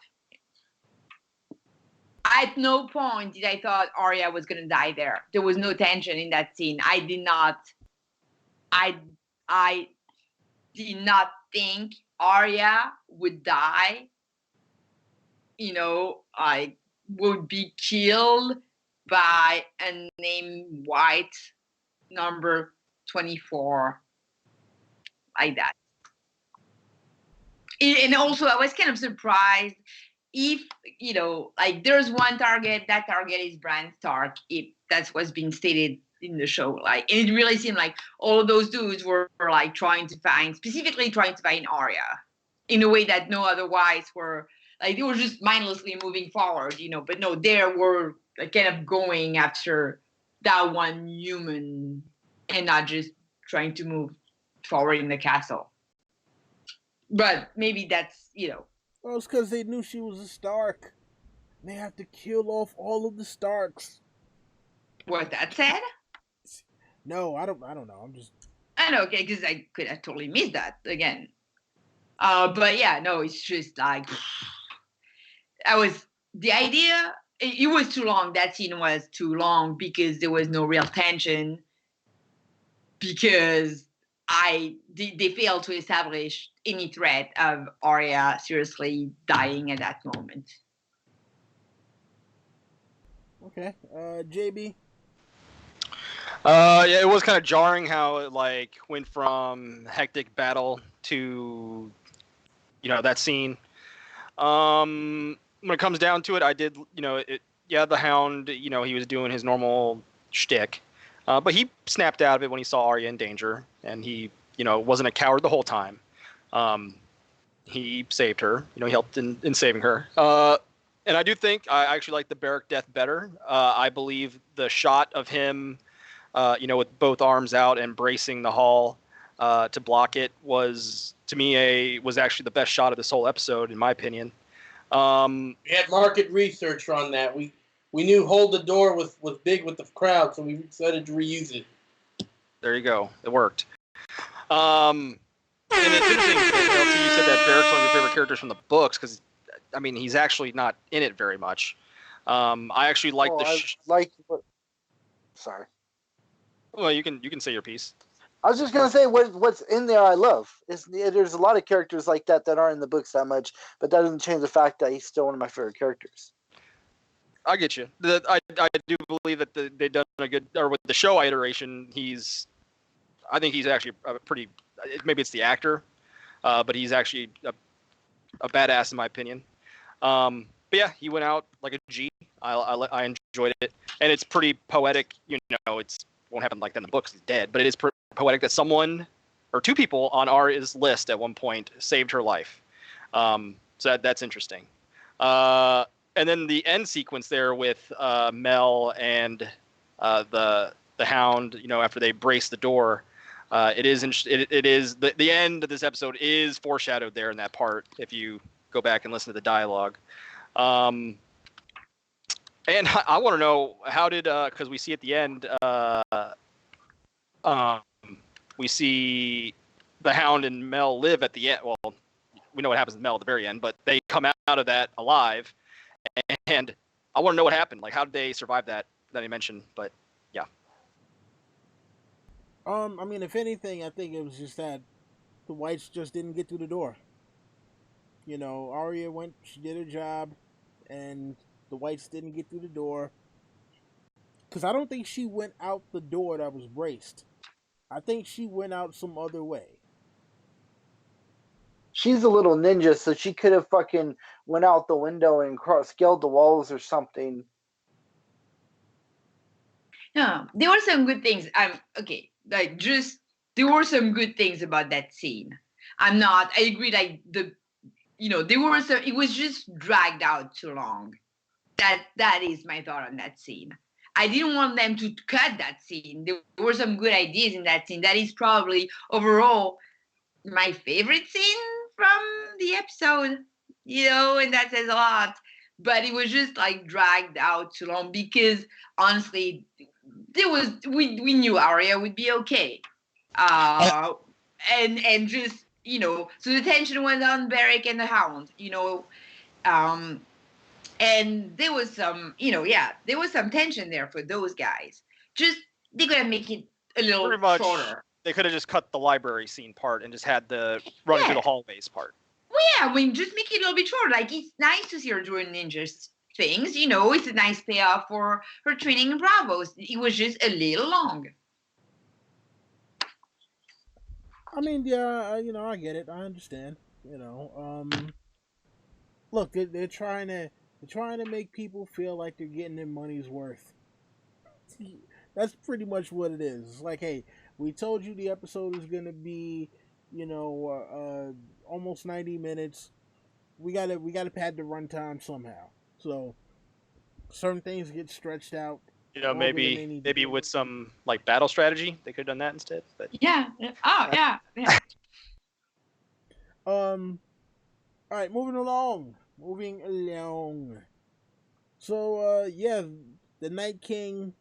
At no point did I thought Arya was gonna die there. There was no tension in that scene. I did not think Arya would die. I would be killed by a name White number 24 like that. And also, I was kind of surprised if, there's one target, that target is Bran Stark, if that's what's being stated in the show. And it really seemed like all of those dudes were specifically trying to find Arya in a way that no otherwise were, they were just mindlessly moving forward, but no, they were kind of going after that one human and not just trying to move forward in the castle. But maybe that's, Well, it's because they knew she was a Stark. They have to kill off all of the Starks. What that said? No, I don't know. I know, okay, because I could have totally missed that again. But yeah, no, it's just like the idea. It was too long. That scene was too long because there was no real tension. Because they failed to establish any threat of Arya seriously dying at that moment. Okay, JB. Yeah, it was kind of jarring how it went from hectic battle to, that scene. When it comes down to it, I did, the Hound, he was doing his normal shtick. But he snapped out of it when he saw Arya in danger, and he, wasn't a coward the whole time. He saved her. He helped in saving her. And I do think I actually like the Beric death better. I believe the shot of him, with both arms out and bracing the hall to block it was, to me, was actually the best shot of this whole episode, in my opinion. We had market research on that. We knew hold the door was big with the crowd, so we decided to reuse it. There you go. It worked. And it's interesting, LT, you said that Beric's one of your favorite characters from the books, because, he's actually not in it very much. I actually like Sorry. Well, you can say your piece. I was just gonna say what's in there. I love. There's a lot of characters like that are in the books that much, but that doesn't change the fact that he's still one of my favorite characters. I get you. I do believe that they've done a good, or with the show iteration, I think he's actually a pretty, maybe it's the actor, but he's actually a badass in my opinion. But yeah, he went out like a G. I enjoyed it, and it's pretty poetic. You know, it won't happen like that in the books. He's dead, but it is poetic that someone or two people on Arya's list at one point saved her life. So that's interesting. And then the end sequence there with Mel and the Hound, you know, after they brace the door, it is the end of this episode is foreshadowed there in that part if you go back and listen to the dialogue. And I want to know, how did because we see at the end we see the Hound and Mel live at the end. Well, we know what happens to Mel at the very end, but they come out of that alive. And I want to know what happened. Like, how did they survive that he mentioned? But yeah. I mean, if anything, I think it was just that the whites just didn't get through the door. You know, Arya went, she did her job, and the whites didn't get through the door. Because I don't think she went out the door that was braced. I think she went out some other way. She's a little ninja, so she could have fucking went out the window and scaled the walls or something. No, there were some good things. Okay, like just there were some good things about that scene. I agree. Like there were some. It was just dragged out too long. That is my thought on that scene. I didn't want them to cut that scene. There were some good ideas in that scene. That is probably overall my favorite scene from the episode. You know, and that says a lot. But it was just like dragged out too long because honestly, we knew Arya would be okay, and just so the tension went on Beric and the Hound, and there was some there was some tension there for those guys. Just they gotta make it a little Pretty much, shorter. They could have just cut the library scene part and just had the running through the hallways part. Well, yeah, I mean, just make it a little bit shorter. Like, it's nice to see her doing ninjas things, it's a nice payoff for her training in Bravos. It was just a little long. I mean, yeah, I get it. I understand. Look, they're trying to make people feel like they're getting their money's worth. That's pretty much what it is. It's like, hey, we told you the episode is gonna be, almost 90 minutes. We gotta pad the runtime somehow. So certain things get stretched out. Maybe with some like battle strategy, they could have done that instead. But yeah. Oh yeah. All right, moving along. So the Night King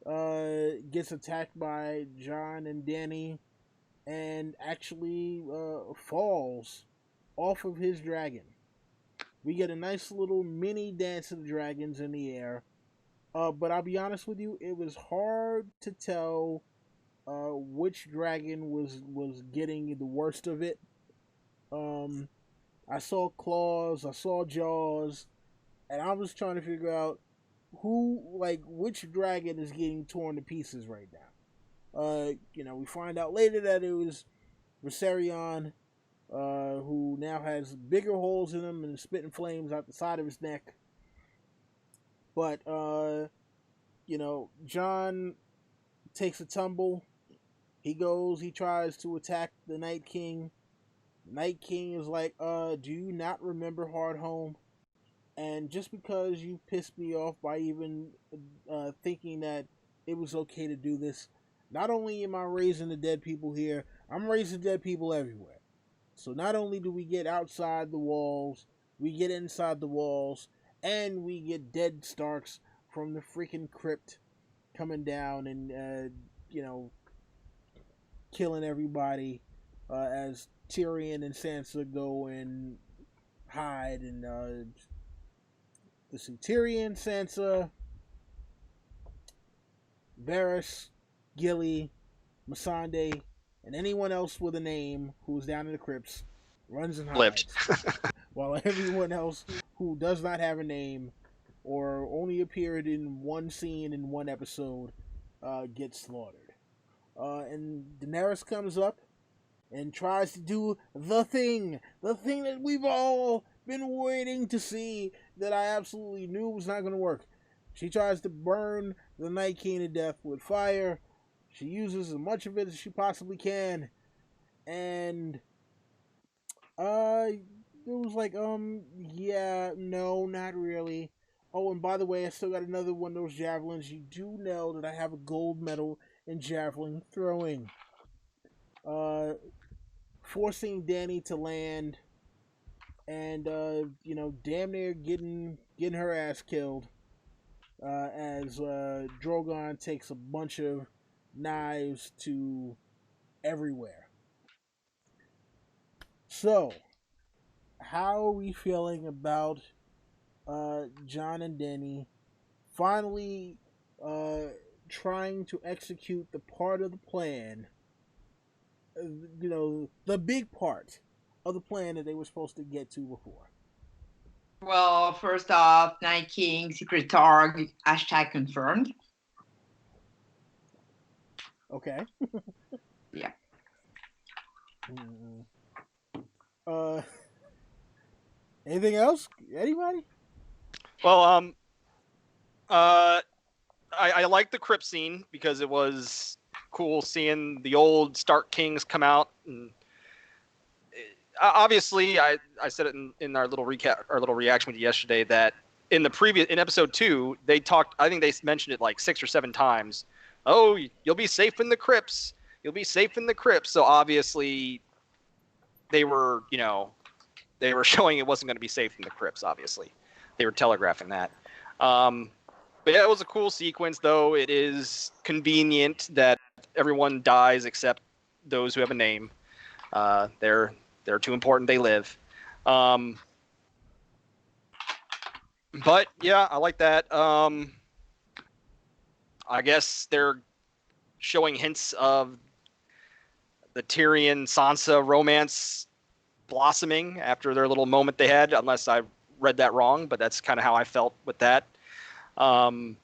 gets attacked by Jon and Dany, and actually falls off of his dragon. We get a nice little mini dance of the dragons in the air. But I'll be honest with you, it was hard to tell which dragon was getting the worst of it. I saw claws, I saw jaws, and I was trying to figure out which dragon is getting torn to pieces right now. We find out later that it was Viserion, who now has bigger holes in him and is spitting flames out the side of his neck. But Jon takes a tumble. He tries to attack the Night King. Night King is like, do you not remember Hardhome? And just because you pissed me off by even thinking that it was okay to do this, not only am I raising the dead people here, I'm raising dead people everywhere. So not only do we get outside the walls, we get inside the walls, and we get dead Starks from the freaking crypt coming down and, killing everybody as Tyrion and Sansa go and hide. And let's see, Tyrion, Sansa, Varys, Gilly, Melisandre, and anyone else with a name who's down in the crypts runs and Lived. hides, while everyone else who does not have a name or only appeared in one scene in one episode gets slaughtered. And Daenerys comes up and tries to do the thing that we've all been waiting to see, that I absolutely knew was not going to work. She tries to burn the Night King to death with fire. She uses as much of it as she possibly can, and it was like, yeah, no, not really. Oh, and by the way, I still got another one of those javelins. You do know that I have a gold medal in javelin throwing. Forcing Dany to land, and damn near getting her ass killed. As Drogon takes a bunch of knives to everywhere. So, how are we feeling about Jon and Dany finally trying to execute the part of the plan, the big part of the plan that they were supposed to get to before? Well, first off, Night King, Secret Targ, hashtag confirmed. Okay. Yeah. Anything else? Anybody? Well, I like the crypt scene because it was cool seeing the old Stark Kings come out. And obviously, I said it in our little recap, our little reaction with you yesterday, that in episode 2, they talked. I think they mentioned it like 6 or 7 times. Oh, you'll be safe in the crypts. You'll be safe in the crypts. So obviously, they were showing it wasn't going to be safe in the crypts. Obviously, they were telegraphing that. But yeah, it was a cool sequence, though. It is convenient that everyone dies except those who have a name. They're too important. They live. But yeah, I like that. I guess they're showing hints of the Tyrion Sansa romance blossoming after their little moment they had, unless I read that wrong, but that's kind of how I felt with that. In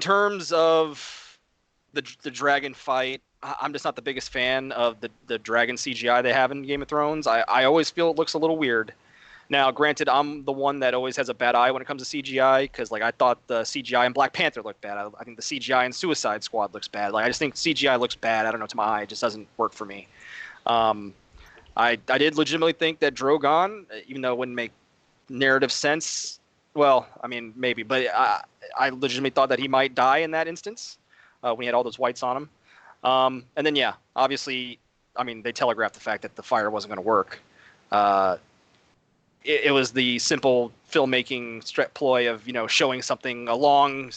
terms of the dragon fight, I'm just not the biggest fan of the dragon CGI they have in Game of Thrones. I always feel it looks a little weird. Now, granted, I'm the one that always has a bad eye when it comes to CGI, because like I thought the CGI in Black Panther looked bad. I think the CGI in Suicide Squad looks bad. Like I just think CGI looks bad. I don't know, to my eye, it just doesn't work for me. I did legitimately think that Drogon, even though it wouldn't make narrative sense, well, I mean maybe, but I legitimately thought that he might die in that instance when he had all those whites on him. And then yeah, obviously, I mean they telegraphed the fact that the fire wasn't going to work. It was the simple filmmaking ploy of showing something, a long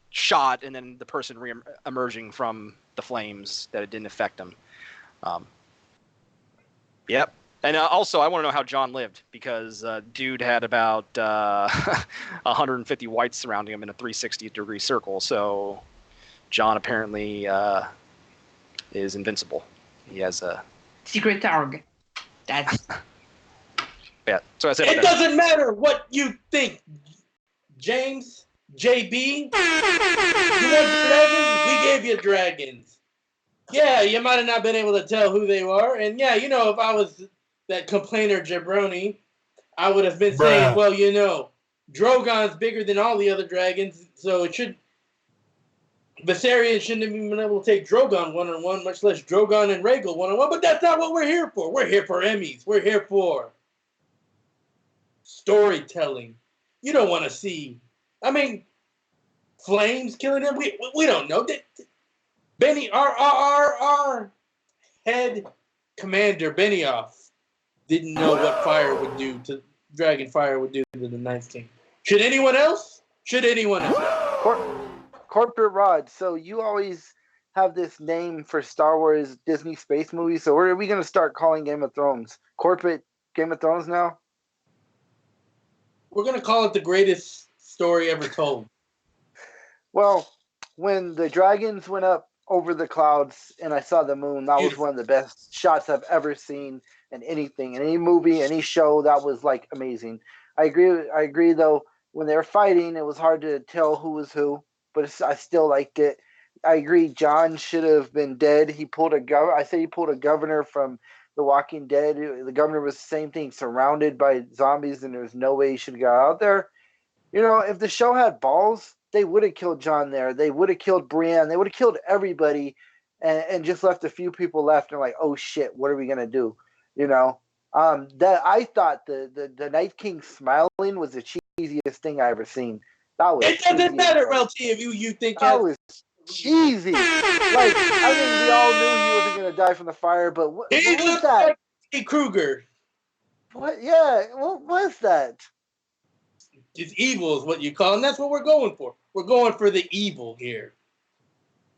shot, and then the person emerging from the flames, that it didn't affect them. Yep. And also, I want to know how Jon lived, because dude had about 150 whites surrounding him in a 360-degree circle. So Jon apparently is invincible. He has a Secret Targ. That's yeah. So I said it doesn't matter what you think, James, JB. You want dragons? We gave you dragons. Yeah, you might have not been able to tell who they were. And yeah, if I was that complainer jabroni, I would have been saying, well, Drogon's bigger than all the other dragons, so Viserion shouldn't have even been able to take Drogon one-on-one, much less Drogon and Rhaegal one-on-one, but that's not what we're here for. We're here for Emmys. We're here for storytelling. You don't want to see, flames killing them. We don't know. Benny, our head commander, Benioff, didn't know what dragon fire would do to the Night King. Should anyone else? Corporate Rod, so you always have this name for Star Wars Disney space movies, so where are we going to start calling Game of Thrones? Corporate Game of Thrones now? We're going to call it the greatest story ever told. Well, when the dragons went up over the clouds and I saw the moon. That was one of the best shots I've ever seen in anything, in any movie, any show. That was like amazing. I agree though. When they were fighting, it was hard to tell who was who, but I still liked it. I agree. Jon should have been dead. He pulled I say he pulled a governor from The Walking Dead. The governor was the same thing, surrounded by zombies, and there was no way he should have got out there. You know, if the show had balls, they would have killed Jon there. They would have killed Bran. They would have killed everybody, and just left a few people left. And like, oh shit, what are we gonna do? You know, that I thought the Night King smiling was the cheesiest thing I ever seen. That was. It doesn't matter, LT, if you think that was cheesy. Like, I think we all knew he wasn't gonna die from the fire, but what was that? Like Freddy Krueger. What? Yeah, what was that? It's evil is what you call, and that's what we're going for. We're going for the evil here.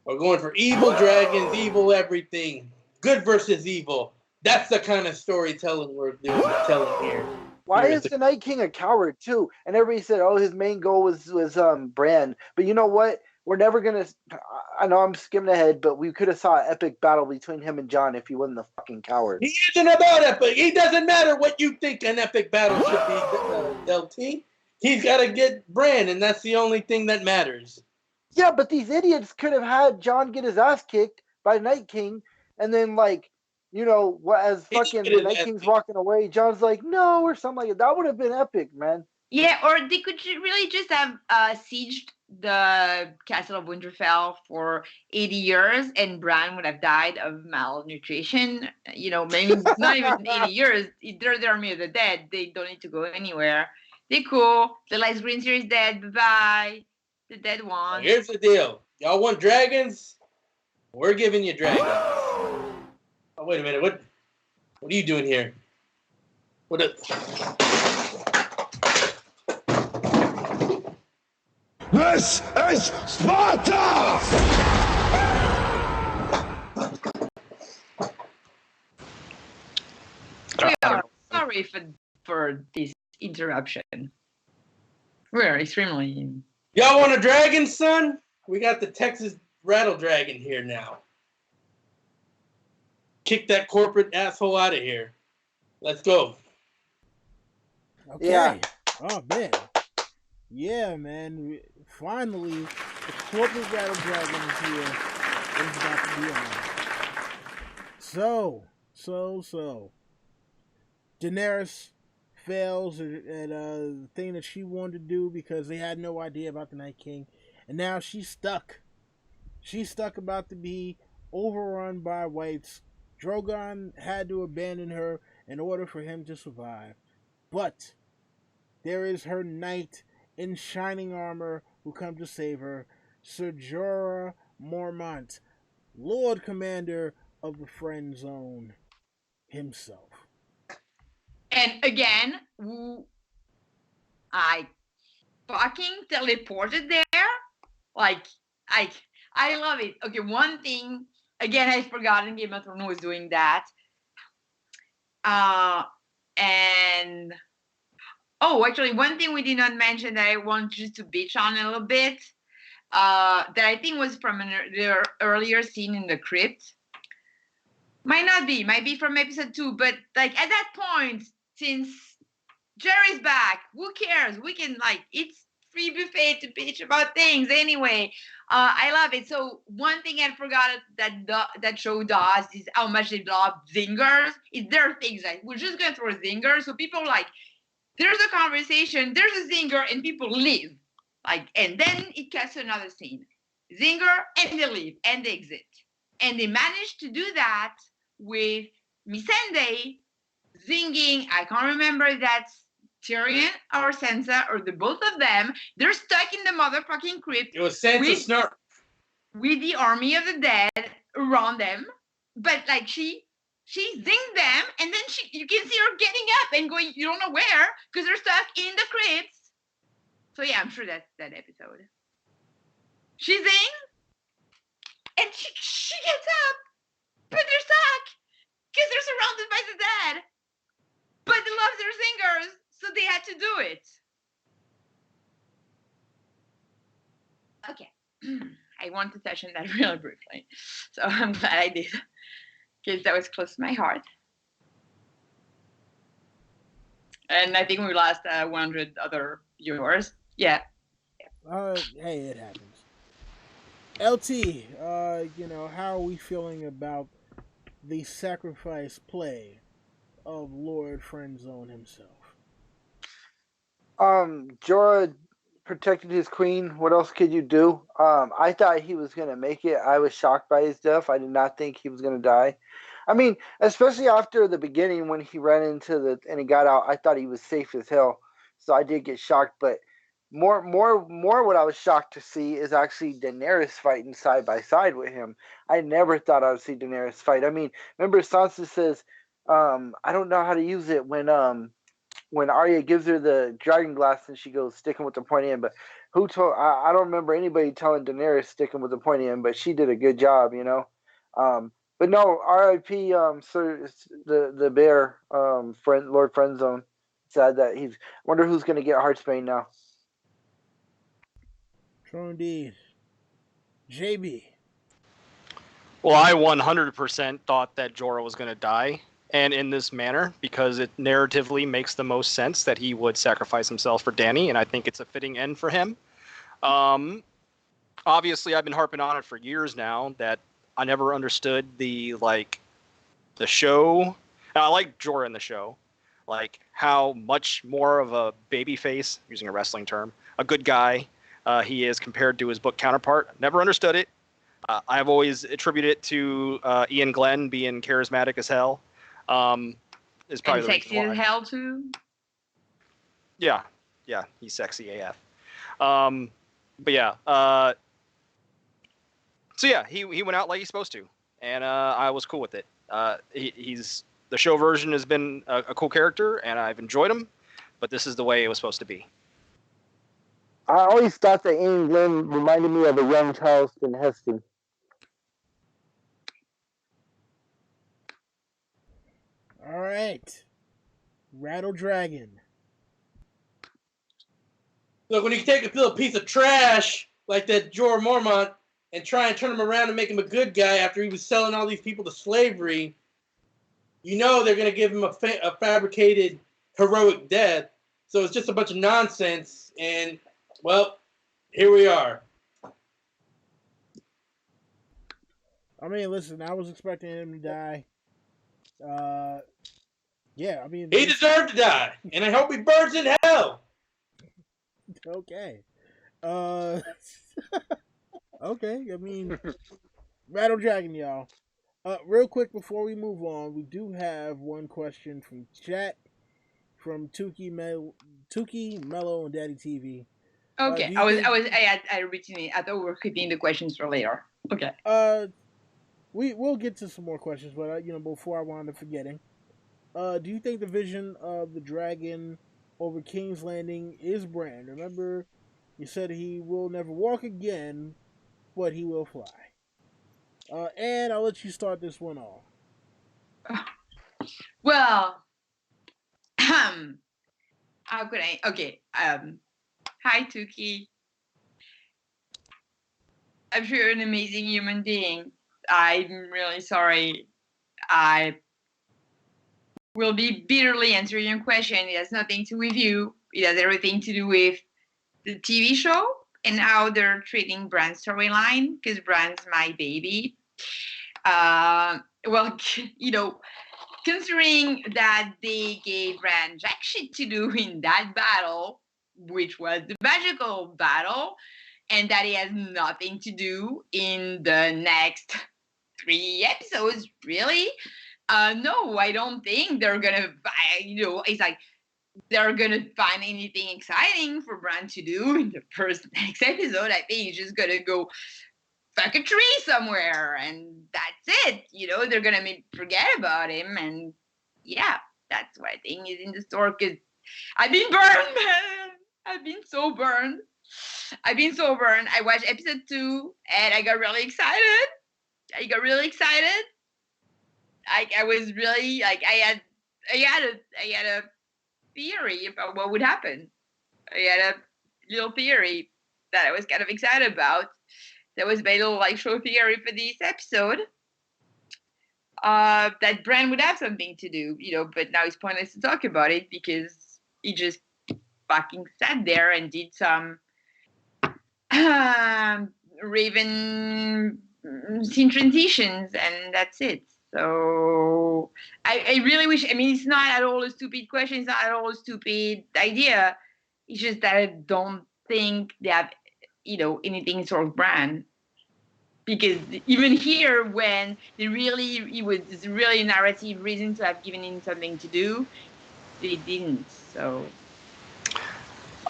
We're going for evil dragons, evil everything. Good versus evil. That's the kind of storytelling we're telling here. Why is the Night King a coward too? And everybody said, "Oh, his main goal was Bran." But you know what? We're never gonna. I know I'm skimming ahead, but we could have saw an epic battle between him and Jon if he wasn't a fucking coward. He isn't about epic. It doesn't matter what you think an epic battle should be, LT. He's got to get Bran, and that's the only thing that matters. Yeah, but these idiots could have had Jon get his ass kicked by Night King, and then like, you know, as fucking the Night King's walking away, Jon's like, no, or something like that. That would have been epic, man. Yeah, or they could really just have sieged the Castle of Winterfell for 80 years, and Bran would have died of malnutrition. You know, maybe not even 80 years. They're the army of the dead. They don't need to go anywhere. They're cool. The Light Green Series dead. Bye-bye. The dead one. Here's the deal. Y'all want dragons? We're giving you dragons. Oh, wait a minute. What are you doing here? This is Sparta! We are sorry for this interruption. We're extremely... Y'all want a dragon, son? We got the Texas Rattle Dragon here now. Kick that corporate asshole out of here. Let's go. Okay. Yeah. Oh, man. Yeah, man. Finally, the corporate Rattle Dragon is here. It's about to be on. So. Daenerys fails at the thing that she wanted to do because they had no idea about the Night King. And now she's stuck. She's stuck, about to be overrun by whites. Drogon had to abandon her in order for him to survive. But there is her knight in shining armor who come to save her, Sir Jorah Mormont, Lord Commander of the Friend Zone himself. And again, I fucking teleported there. Like, I love it. Okay, one thing, again, I forgot in Game of Thrones was doing that. And, oh, actually, one thing we did not mention that I want just to bitch on a little bit, that I think was from the earlier scene in the crypt. Might be from episode 2, but like at that point, since Jerry's back, who cares? We can it's free buffet to bitch about things anyway. I love it. So one thing I forgot that show does is how much they love zingers. It's their things. Like, we're just gonna throw a zinger, so people there's a conversation, there's a zinger, and people leave. And then it cuts to another scene. Zinger, and they leave, and they exit. And they managed to do that with Melisandre zinging. I can't remember if that's Tyrion or Sansa or the both of them. They're stuck in the motherfucking crypt. It was Sansa Snark. With the army of the dead around them. But she zinged them, and then you can see her getting up and going, you don't know where, because they're stuck in the crypts. So yeah, I'm sure that's that episode. She zings, and she gets up, but they're stuck because they're surrounded by the dead. But they love their zingers, so they had to do it. Okay. I want to touch on that really briefly. So I'm glad I did, because that was close to my heart. And I think we lost 100 other viewers. Yeah. Hey, it happens. LT, how are we feeling about the sacrifice play of Lord Friendzone himself? Jorah protected his queen. What else could you do? I thought he was gonna make it. I was shocked by his death. I did not think he was gonna die. I mean, especially after the beginning when he ran into and he got out, I thought he was safe as hell. So I did get shocked, but more what I was shocked to see is actually Daenerys fighting side by side with him. I never thought I would see Daenerys fight. I mean, remember Sansa says, I don't know how to use it when Arya gives her the dragon glass and she goes sticking with the pointy end. But who told? I don't remember anybody telling Daenerys sticking with the pointy end, but she did a good job, you know. But no, R.I.P. Sir, the bear, Lord Friendzone, said that he's. Wonder who's gonna get Heartsbane now. True indeed. JB. Well, I 100% thought that Jorah was going to die, and in this manner, because it narratively makes the most sense that he would sacrifice himself for Dany, and I think it's a fitting end for him. Obviously, I've been harping on it for years now that I never understood the show. And I like Jorah in the show, like how much more of a babyface, using a wrestling term, a good guy he is compared to his book counterpart. Never understood it. I've always attributed it to Ian Glenn being charismatic as hell. Is probably And the sexy reason as why. hell too. Yeah, he's sexy AF. But yeah, so yeah, he went out like he's supposed to, and I was cool with it. He's the show version has been a cool character, and I've enjoyed him, but this is the way it was supposed to be. I always thought that Ian Glenn reminded me of a young Charleston Heston. All right. Rattle Dragon. Look, when you take a little piece of trash like that Jorah Mormont and try and turn him around and make him a good guy after he was selling all these people to slavery, you know they're going to give him a fabricated heroic death. So it's just a bunch of nonsense. And, well, here we are. I mean, listen, I was expecting him to die. Yeah, I mean, He deserved to die. And I hope he burns in hell. Okay. Okay, I mean, Rattle Dragon, y'all. Real quick before we move on, we do have one question from chat from Tuki, Mello, and Daddy TV. Okay, I had written it. I thought we were keeping the questions for later. Okay. We'll get to some more questions, but before I wound up forgetting, do you think the vision of the dragon over King's Landing is Bran? Remember, you said he will never walk again, but he will fly. And I'll let you start this one off. Well, how could I? Okay. Hi, Tuki. I'm sure you're an amazing human being. I'm really sorry. I will be bitterly answering your question. It has nothing to do with you. It has everything to do with the TV show and how they're treating Bran's storyline, because Bran's my baby. Well, considering that they gave Bran jack shit to do in that battle, which was the magical battle, and that it has nothing to do in the next 3 episodes, really? No, I don't think they're gonna, it's like they're gonna find anything exciting for Bran to do in the next episode. I think he's just gonna go fuck a tree somewhere, and that's it. They're gonna forget about him, and yeah, that's what I think is in the store. Cause I've been burned, man. I've been so burned. I watched episode 2, and I got really excited. I was really like, I had a theory about what would happen. I had a little theory that I was kind of excited about. that was my little like show theory for this episode. That Bran would have something to do, but now it's pointless to talk about it because he just fucking sat there and did some Raven scene transitions, and that's it. So I really wish. I mean, it's not at all a stupid question. It's not at all a stupid idea. It's just that I don't think they have, anything sort of Bran. Because even here, when it was really narrative reason to have given him something to do, they didn't. So.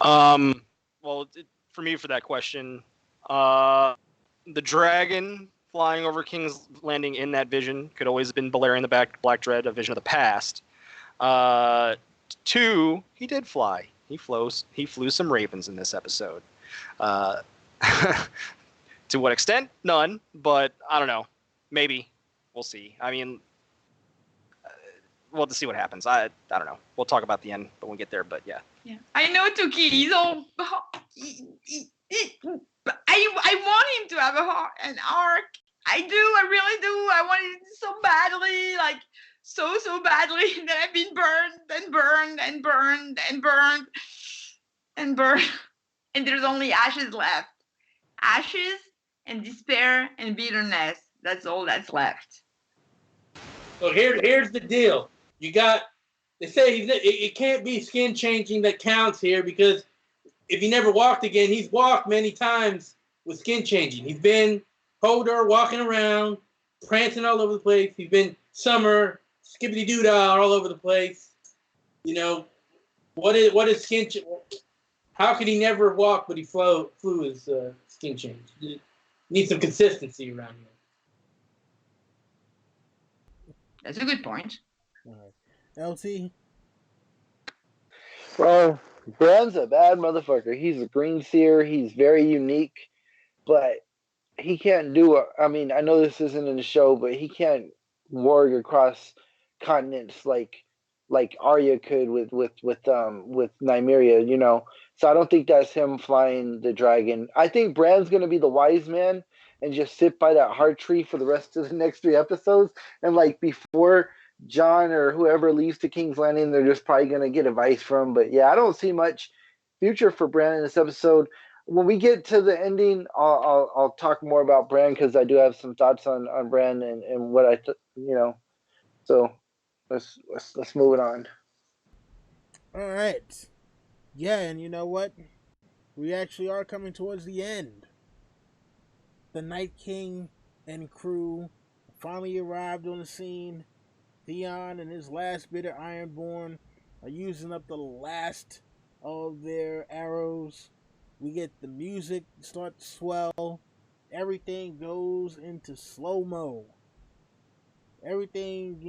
Well, for me, for that question, the dragon flying over King's Landing in that vision could always have been Balerion the Black Dread, a vision of the past. 2, he did fly. He flew some ravens in this episode. To what extent? None. But I don't know. Maybe. We'll see. I mean, we'll have to see what happens. I don't know. We'll talk about the end when we get there. But yeah. Yeah, I know Tuki. He's all. I want him to have an arc. I do. I really do. I want it so badly, like so badly that I've been burned and burned and burned and burned and burned, and there's only ashes left. Ashes and despair and bitterness. That's all that's left. So here's the deal. They say it can't be skin changing that counts here because if he never walked again, he's walked many times with skin changing. He's been Hodor walking around, prancing all over the place. He's been Summer, skippity doo dah all over the place. What is skin? How could he never walk, but he flew his skin change? Need some consistency around here. That's a good point. All right. LT? Well, Bran's a bad motherfucker. He's a green seer. He's very unique, but he can't I mean, I know this isn't in the show, but he can't warg across continents like Arya could with Nymeria, So I don't think that's him flying the dragon. I think Bran's gonna be the wise man and just sit by that heart tree for the rest of the next 3 episodes. And before Jon or whoever leaves to King's Landing, they're just probably gonna get advice from. But yeah, I don't see much future for Bran in this episode. When we get to the ending, I'll talk more about Bran because I do have some thoughts on Bran and what So let's move it on. All right. Yeah, and you know what? We actually are coming towards the end. The Night King and crew finally arrived on the scene. Theon and his last bit of Ironborn are using up the last of their arrows. We get the music start to swell. Everything goes into slow-mo. Everything,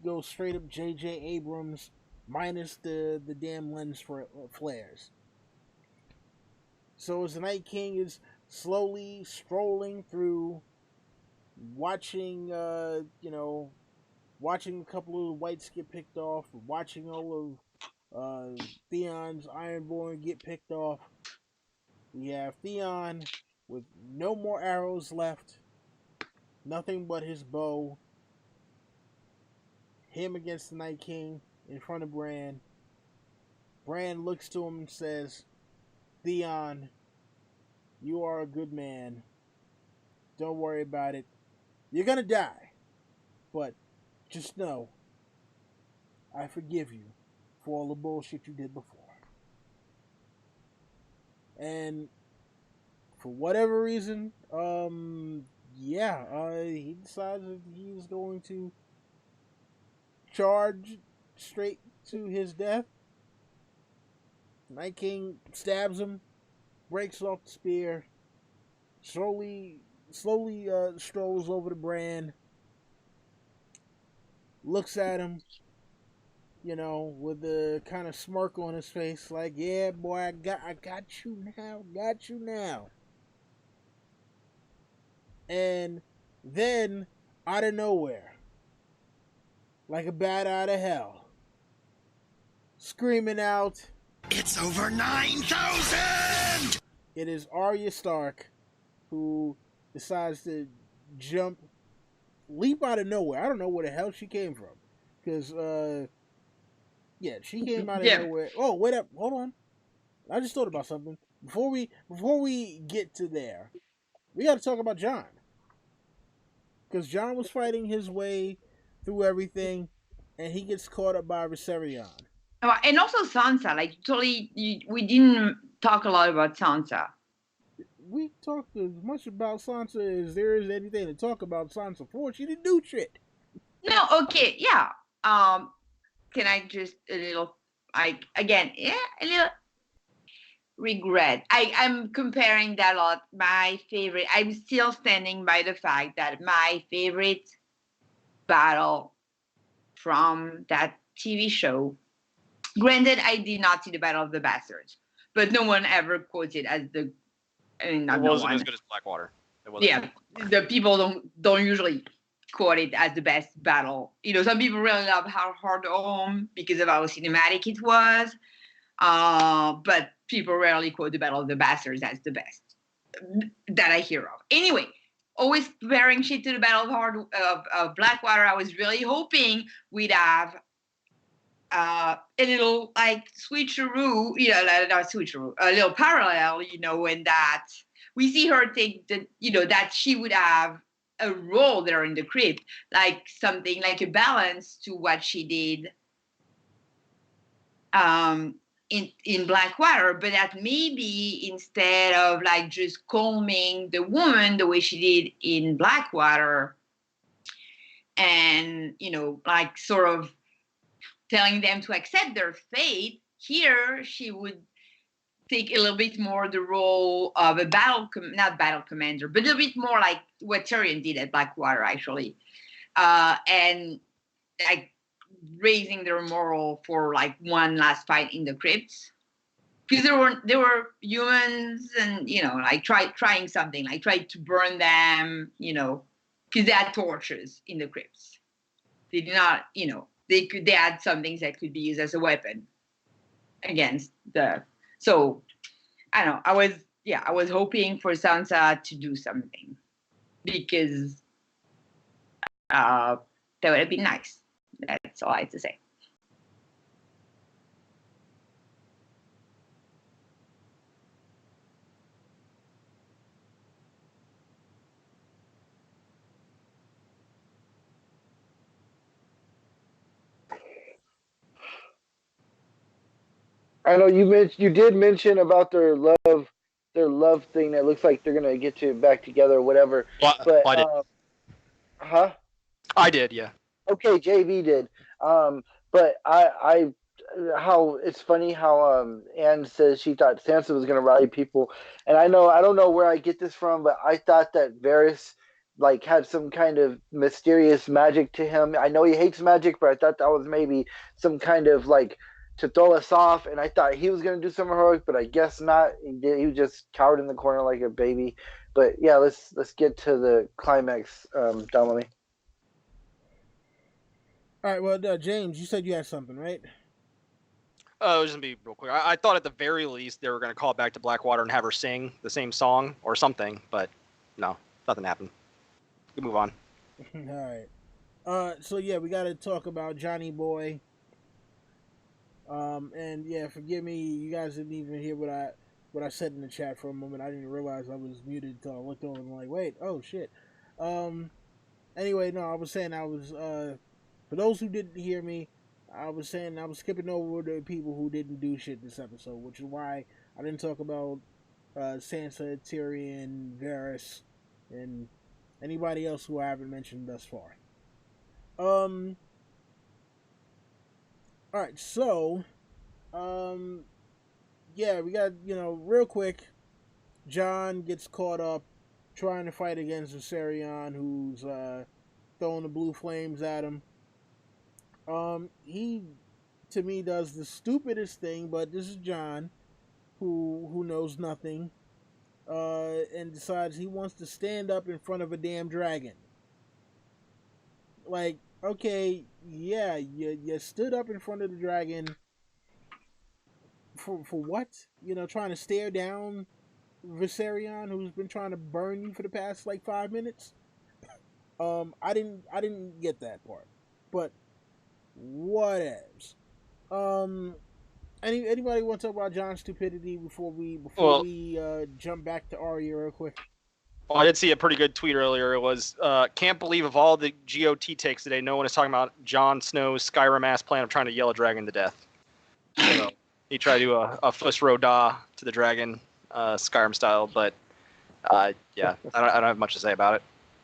goes straight up J.J. Abrams, minus the damn lens flares. So as the Night King is slowly strolling through, watching a couple of the whites get picked off, watching all of Theon's Ironborn get picked off. We have Theon with no more arrows left, nothing but his bow. Him against the Night King in front of Bran. Bran looks to him and says, Theon, you are a good man. Don't worry about it. You're gonna die. But just know, I forgive you for all the bullshit you did before. And for whatever reason, he decides that he's going to charge straight to his death. Night King stabs him, breaks off the spear, slowly strolls over to Bran, looks at him, with a kind of smirk on his face, like, yeah, boy, I got you now. And then, out of nowhere, like a bat out of hell, screaming out, It's over 9,000! it is Arya Stark who decides to leap out of nowhere. I don't know where the hell she came from, because yeah, she came out of Yeah. nowhere. Oh, wait up, hold on. I just thought about something. Before we get to there, we got to talk about Jon, because Jon was fighting his way through everything, and he gets caught up by Viserion. And also Sansa, like we didn't talk a lot about Sansa. We talked as much about Sansa as there is anything to talk about Sansa for. She didn't do shit. No, okay, yeah. Can I just a little, a little regret. I'm comparing that a lot. My favorite. I'm still standing by the fact that my favorite battle from that TV show. Granted, I did not see the Battle of the Bastards, but no one ever quotes it as the. I mean, It not no wasn't one. as good as Blackwater. It wasn't. Yeah, the people don't usually quote it as the best battle. You know, some people really love how Hard Home because of how cinematic it was, but people rarely quote the Battle of the Bastards as the best that I hear of. Anyway, always comparing shit to the Battle of Blackwater, I was really hoping we'd have a little like switcheroo, not switcheroo, a little parallel, in that we see her take that she would have a role there in the crypt, like something like a balance to what she did in Blackwater, but that maybe instead of like just calming the woman the way she did in Blackwater and, like sort of telling them to accept their fate, here she would take a little bit more the role of a not battle commander, but a little bit more like what Tyrion did at Blackwater, actually. And like raising their moral for like one last fight in the crypts. Because there were humans and, like trying something, like tried to burn them, because they had torches in the crypts. They did not, they had some things that could be used as a weapon against so I don't know. I was hoping for Sansa to do something because that would have been nice. That's all I have to say. I know you did mention about their love thing that looks like they're gonna get back together or whatever. Well, But I did. huh? I did, yeah. Okay, JV did. But I how it's funny how Anne says she thought Sansa was gonna rally people, and I don't know where I get this from, but I thought that Varys like had some kind of mysterious magic to him. I know he hates magic, but I thought that was maybe some kind of like to throw us off, and I thought he was gonna do some heroic, but I guess not. He was just cowered in the corner like a baby. But yeah, let's get to the climax, Dominic. All right, well, James, you said you had something, right? It was just gonna be real quick. I thought at the very least they were gonna call back to Blackwater and have her sing the same song or something, but no, nothing happened. We can move on. All right. So yeah, we got to talk about Johnny Boy. And yeah, forgive me, you guys didn't even hear what I said in the chat for a moment. I didn't realize I was muted until I looked over and I'm like, wait, oh shit. Anyway, no, I was saying for those who didn't hear me, I was saying I was skipping over the people who didn't do shit this episode, which is why I didn't talk about Sansa, Tyrion, Varys, and anybody else who I haven't mentioned thus far. Alright, so yeah, we got, real quick, Jon gets caught up trying to fight against Viserion, who's throwing the blue flames at him. He, to me, does the stupidest thing, but this is Jon, who knows nothing, and decides he wants to stand up in front of a damn dragon. Like, okay, yeah, you stood up in front of the dragon for what? Trying to stare down Viserion, who's been trying to burn you for the past like 5 minutes. I didn't get that part, but whatevs. Um, anybody want to talk about Jon's stupidity before Well, we jump back to Arya real quick? Well, I did see a pretty good tweet earlier. It was, can't believe of all the GOT takes today, no one is talking about Jon Snow's Skyrim ass plan of trying to yell a dragon to death. So he tried to do a Fusro Da to the dragon, Skyrim style, but yeah, I don't have much to say about it.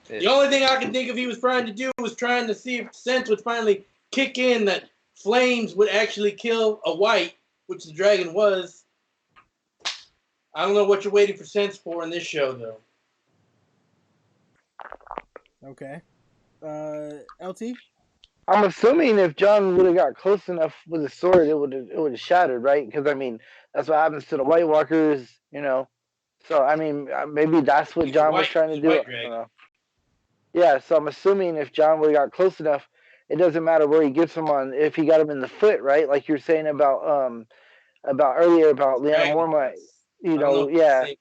The only thing I can think of he was trying to do was trying to see if sense would finally kick in that flames would actually kill a white, which the dragon was. I don't know what you're waiting for sense for in this show, though. Okay. LT? I'm assuming if John would have got close enough with his sword, it would have shattered, right? Because I mean, that's what happens to the White Walkers, you know. So I mean, maybe that's what He's John was white. trying to He's do. white I dragon. don't know. Yeah, so I'm assuming if John would have got close enough, it doesn't matter where he gets him on. If he got him in the foot, right? Like you're saying about earlier about Lyanna Dragon Mormont, glass. you I don't know, know if it's the yeah. same.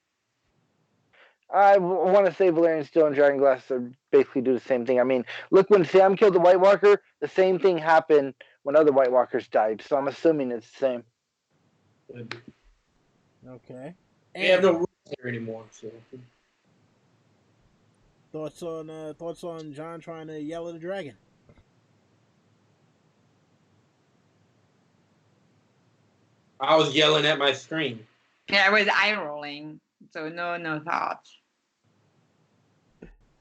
I want to say Valerian Steel and Dragon Glass are basically do the same thing. I mean, look, when Sam killed the White Walker, the same thing happened when other White Walkers died. So I'm assuming it's the same. Okay. We have no rules here anymore. So. Thoughts on Jon trying to yell at a dragon? I was yelling at my screen. Yeah, I was eye rolling, so no thoughts.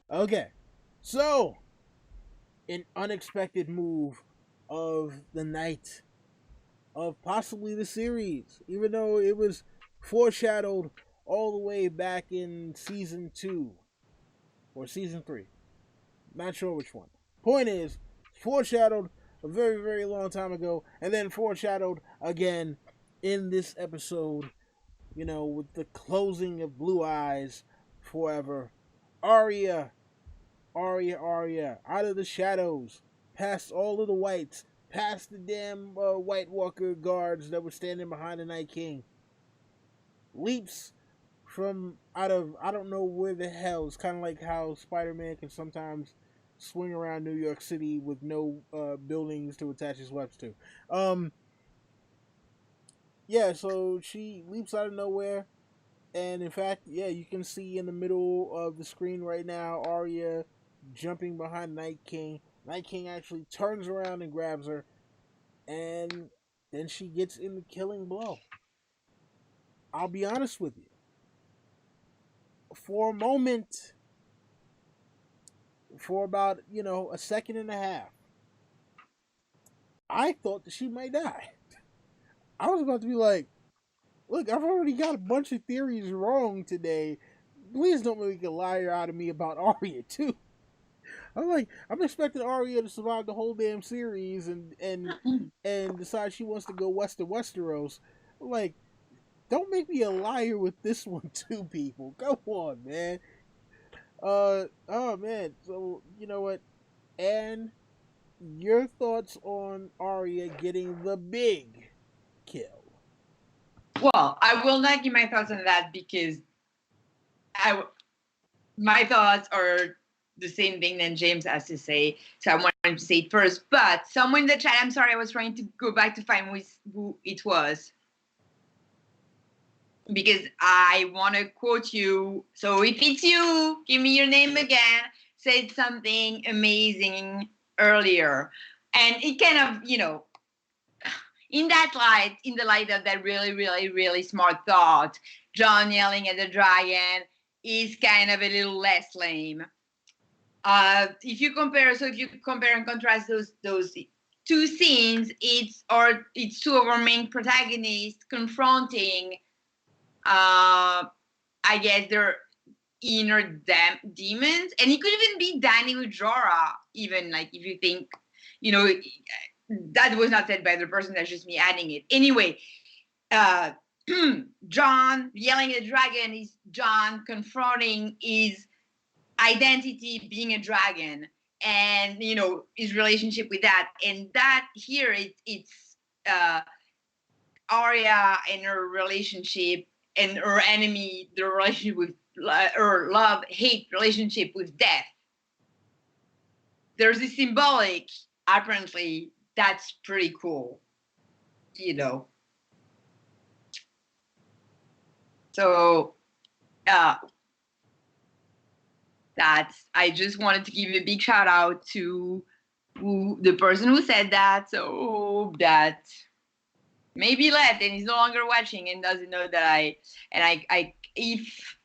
Okay, so an unexpected move of the night, of possibly the series, even though it was foreshadowed all the way back in season 2 or season 3. Not sure which one. Point is, foreshadowed a very, very long time ago, and then foreshadowed again in this episode, you know, with the closing of Blue Eyes forever. Arya, out of the shadows, past all of the whites, past the damn White Walker guards that were standing behind the Night King, leaps from out of, I don't know where the hell. It's kind of like how Spider-Man can sometimes swing around New York City with no buildings to attach his webs to. Yeah, so she leaps out of nowhere, and in fact, yeah, you can see in the middle of the screen right now Arya jumping behind Night King. Night King actually turns around and grabs her, and then she gets in the killing blow. I'll be honest with you. For a moment, for about, a second and a half, I thought that she might die. I was about to be like, look, I've already got a bunch of theories wrong today. Please don't make a liar out of me about Arya too. I'm expecting Arya to survive the whole damn series and decide she wants to go west of Westeros. I'm like, don't make me a liar with this one too, people. Come on, man. Oh man. So you know what? And your thoughts on Arya getting the big kill? Well, I will not give my thoughts on that because my thoughts are the same thing that James has to say. So I wanted to say it first. But someone in the chat, I'm sorry, I was trying to go back to find who it was. Because I want to quote you. So if it's you, give me your name again. Said something amazing earlier. And it kind of, in that light, in the light of that really, really, really smart thought, Jon yelling at the dragon is kind of a little less lame. If you compare and contrast those two scenes, it's two of our main protagonists confronting, I guess, their inner demons, and it could even be Dany with Jorah. Even like if you think, that was not said by the person. That's just me adding it. Anyway, Jon yelling at the dragon is Jon confronting his identity being a dragon, and his relationship with that. And that here it's Arya and her relationship and her enemy, the relationship with her love-hate relationship with death. There's this symbolic, apparently, that's pretty cool, you know. So, I just wanted to give a big shout out to the person who said that. So that maybe left and he's no longer watching and doesn't know that if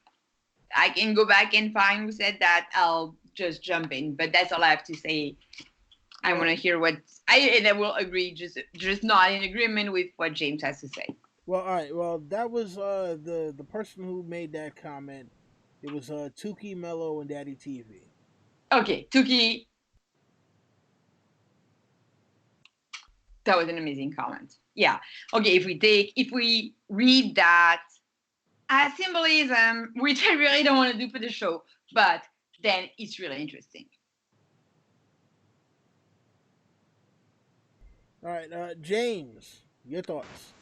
I can go back and find who said that, I'll just jump in. But that's all I have to say. I want to hear I will agree, just not in agreement with what James has to say. Well, all right. Well, that was the person who made that comment. It was Tuki, Mello, and Daddy TV. Okay, Tuki. That was an amazing comment. Yeah. Okay, if we read that as symbolism, which I really don't want to do for the show, but then it's really interesting. All right, James, your thoughts?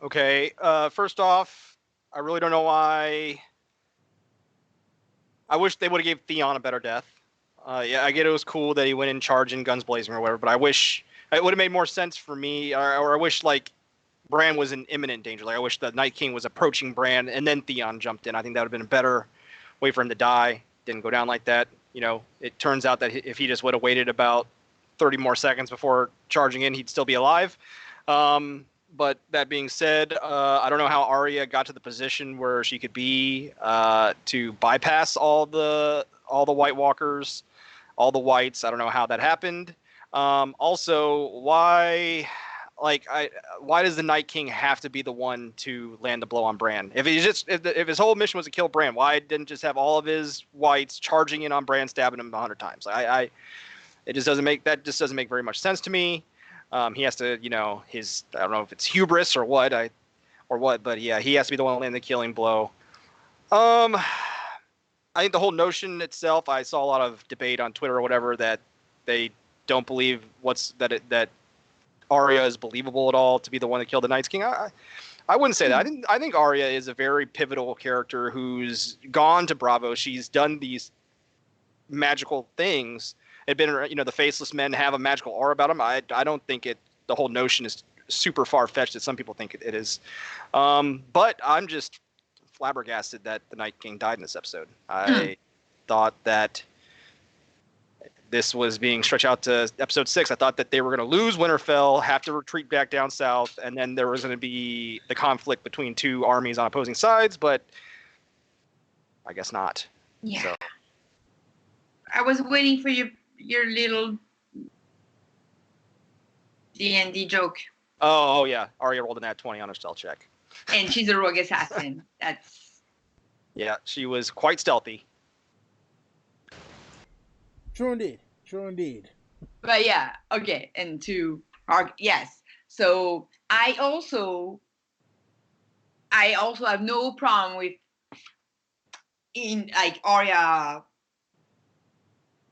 Okay. First off, I really don't know why. I wish they would have gave Theon a better death. Yeah, I get it was cool that he went in charging, guns blazing or whatever, but I wish it would have made more sense for me, or I wish like Bran was in imminent danger. Like I wish the Night King was approaching Bran and then Theon jumped in. I think that would have been a better way for him to die. Didn't go down like that. You know, it turns out that if he just would have waited about 30 more seconds before charging in, he'd still be alive. But that being said, I don't know how Arya got to the position where she could be to bypass all the White Walkers, all the whites. I don't know how that happened. Also, why does the Night King have to be the one to land the blow on Bran? If his whole mission was to kill Bran, why didn't just have all of his whites charging in on Bran, stabbing him 100 times? It just doesn't make very much sense to me. He has to, I don't know if it's hubris or what, but yeah, he has to be the one to land the killing blow. I think the whole notion itself, I saw a lot of debate on Twitter or whatever that they don't believe that Arya is believable at all to be the one that killed the Night's King. I wouldn't say that. I think Arya is a very pivotal character who's gone to Bravo. She's done these magical things. It'd been, the faceless men have a magical aura about them. I don't think the whole notion is super far-fetched that some people think it is. But I'm just flabbergasted that the Night King died in this episode. I thought that this was being stretched out to episode 6. I thought that they were going to lose Winterfell, have to retreat back down south, and then there was going to be the conflict between two armies on opposing sides, but I guess not. Yeah. So. I was waiting for your little D&D joke. Oh yeah, Arya rolled an nat 20 on her stealth check. And she's a rogue assassin. That's... Yeah, she was quite stealthy. True indeed. But yeah, okay. And yes. So I also have no problem with Arya.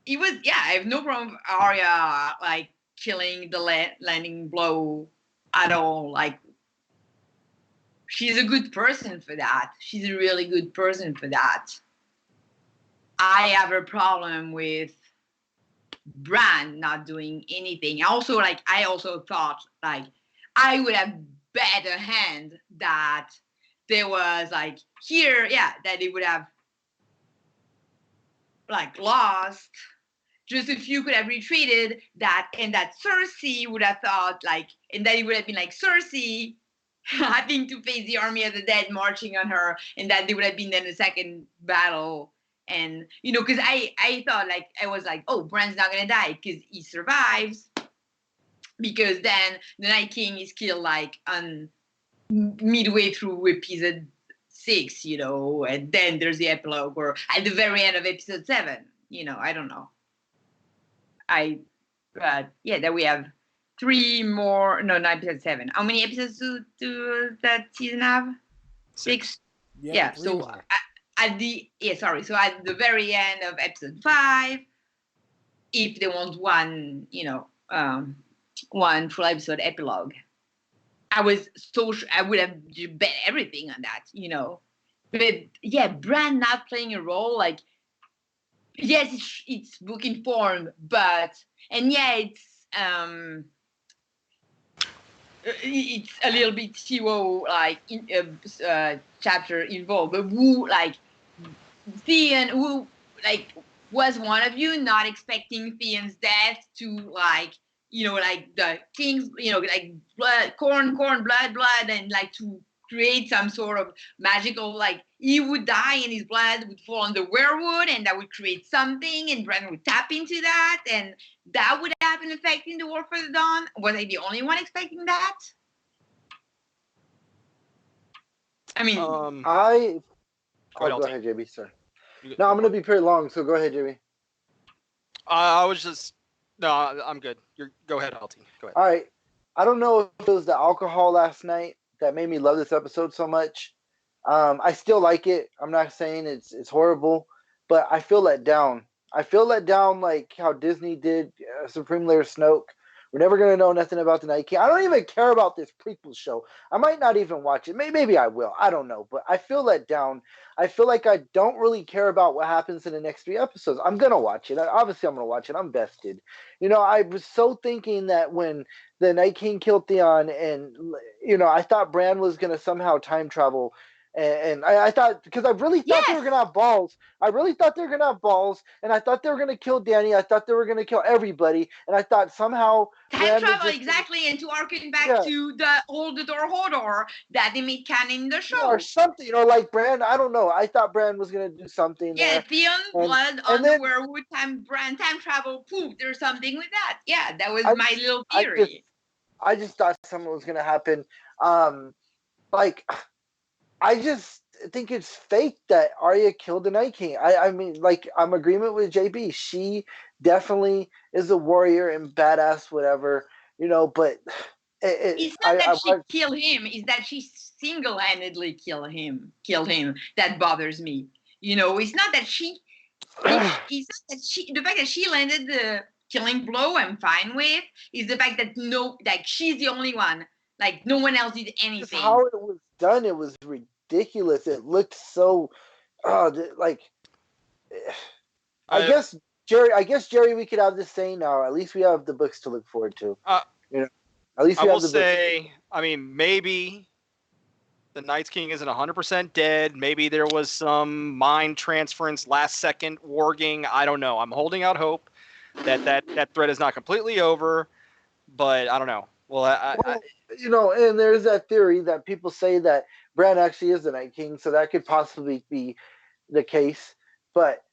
I have no problem with Arya killing the landing blow at all. She's a good person for that. She's a really good person for that. I have a problem with Bran not doing anything. Also, I also thought I would have better hand that there was that they would have lost. Just if you could have retreated and that Cersei would have thought and that it would have been Cersei having to face the army of the dead marching on her, and that they would have been in the second battle. And because I thought I was oh, Bran's not gonna die because he survives, because then the Night King is killed on midway through episode 6, and then there's the epilogue, or at the very end of episode 7. I don't know. That we have 3 more. No, not episode 7. How many episodes do that season have? 6. Yeah. So more. So at the very end of episode 5, if they want one full episode epilogue, I would have bet everything on that, you know. But yeah, Bran not playing a role, like, yes, it's booking form, and yeah, it's a little bit fewer like chapter involved, but who like Theon, who like was one of you not expecting Theon's death to like, you know, like the king's, you know, like blood, corn, blood, and like to create some sort of magical, like he would die and his blood would fall on the weirwood and that would create something and Bran would tap into that and that would have an effect in the War for the Dawn. Was I the only one expecting that? I mean, Go Go ahead, ahead, JB, sir. LT. No, I'm going to be pretty long, so go ahead, JB. I was just no, I'm good. Go ahead, LT. Go ahead. All right. I don't know if it was the alcohol last night that made me love this episode so much. I still like it. I'm not saying it's horrible, but I feel let down. I feel let down like how Disney did Supreme Leader Snoke. We're never going to know nothing about the Night King. I don't even care about this prequel show. I might not even watch it. Maybe I will. I don't know. But I feel let down. I feel like I don't really care about what happens in the next 3 episodes. I'm going to watch it. Obviously, I'm going to watch it. I'm vested. You know, I was so thinking that when the Night King killed Theon and, you know, I thought Bran was going to somehow time travel. And I thought, because I really thought they were going to have balls. I really thought they were going to have balls. And I thought they were going to kill Dany. I thought they were going to kill everybody. And I thought somehow time travel, exactly, and to harken back to the Hold the Door Hodor that they made canon in the show. Or something, you know, like Bran. I don't know. I thought Bran was going to do something there. Theon blood on the weirwood, Bran time travel, poof, there's something with that. Yeah, that was my little theory. I just thought something was going to happen. Like, I just think it's fake that Arya killed the Night King. I mean, like, I'm agreement with JB. She definitely is a warrior and badass, whatever, you know, but it's not that she killed him, it's that she single-handedly killed him. That bothers me. You know, it's not that she it's not that the fact that she landed the killing blow I'm fine with, is the fact that she's the only one. Like, no one else did anything. Just how it was done, it was ridiculous. It looked so, like, I guess Jerry, we could have this saying now. At least we have the books to look forward to. You know, at least we have the books. I mean, maybe the Night King isn't 100% dead. Maybe there was some mind transference, last second warging. I don't know. I'm holding out hope that threat is not completely over, but I don't know. Well, you know, and there's that theory that people say that Bran actually is the Night King, so that could possibly be the case. But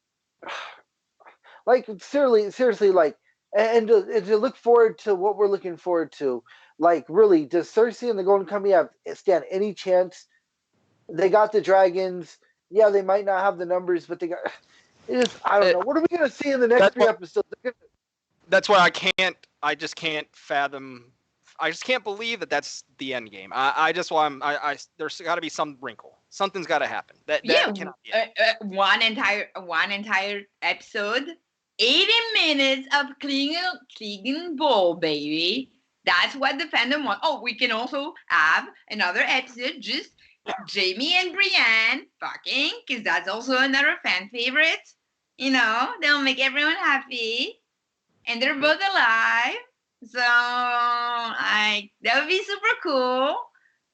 like, seriously, like, and to look forward to what we're looking forward to, like, really, does Cersei and the Golden Company stand any chance? They got the dragons. Yeah, they might not have the numbers, but they got. I don't know. What are we gonna see in the next 3 episodes? That's why I just can't fathom. I just can't believe that that's the end game. There's got to be some wrinkle. Something's got to happen. That cannot be it. One entire episode, 80 minutes of clean ball, baby. That's what the fandom wants. Oh, we can also have another episode, just Jaime and Brienne fucking, because that's also another fan favorite. You know, they'll make everyone happy, and they're both alive. So, like, that would be super cool.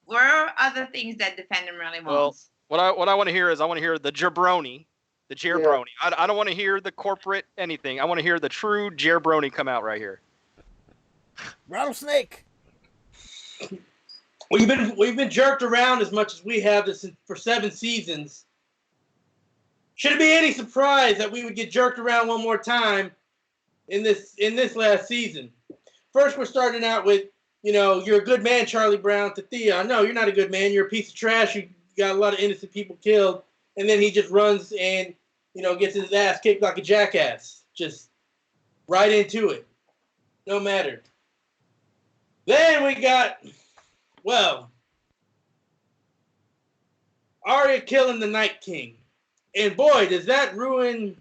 What are other things that the fandom really wants? Well, what I want to hear is the jabroni, the Jerbroni. Yeah. I don't want to hear the corporate anything. I want to hear the true Jerbroni come out right here. Rattlesnake. We've been jerked around as much as we have this for 7 seasons. Should it be any surprise that we would get jerked around one more time in this last season? First, we're starting out with, you know, you're a good man, Charlie Brown, to Theon. No, you're not a good man. You're a piece of trash. You got a lot of innocent people killed. And then he just runs and, you know, gets his ass kicked like a jackass. Just right into it. No matter. Then we got, Arya killing the Night King. And boy, does that ruin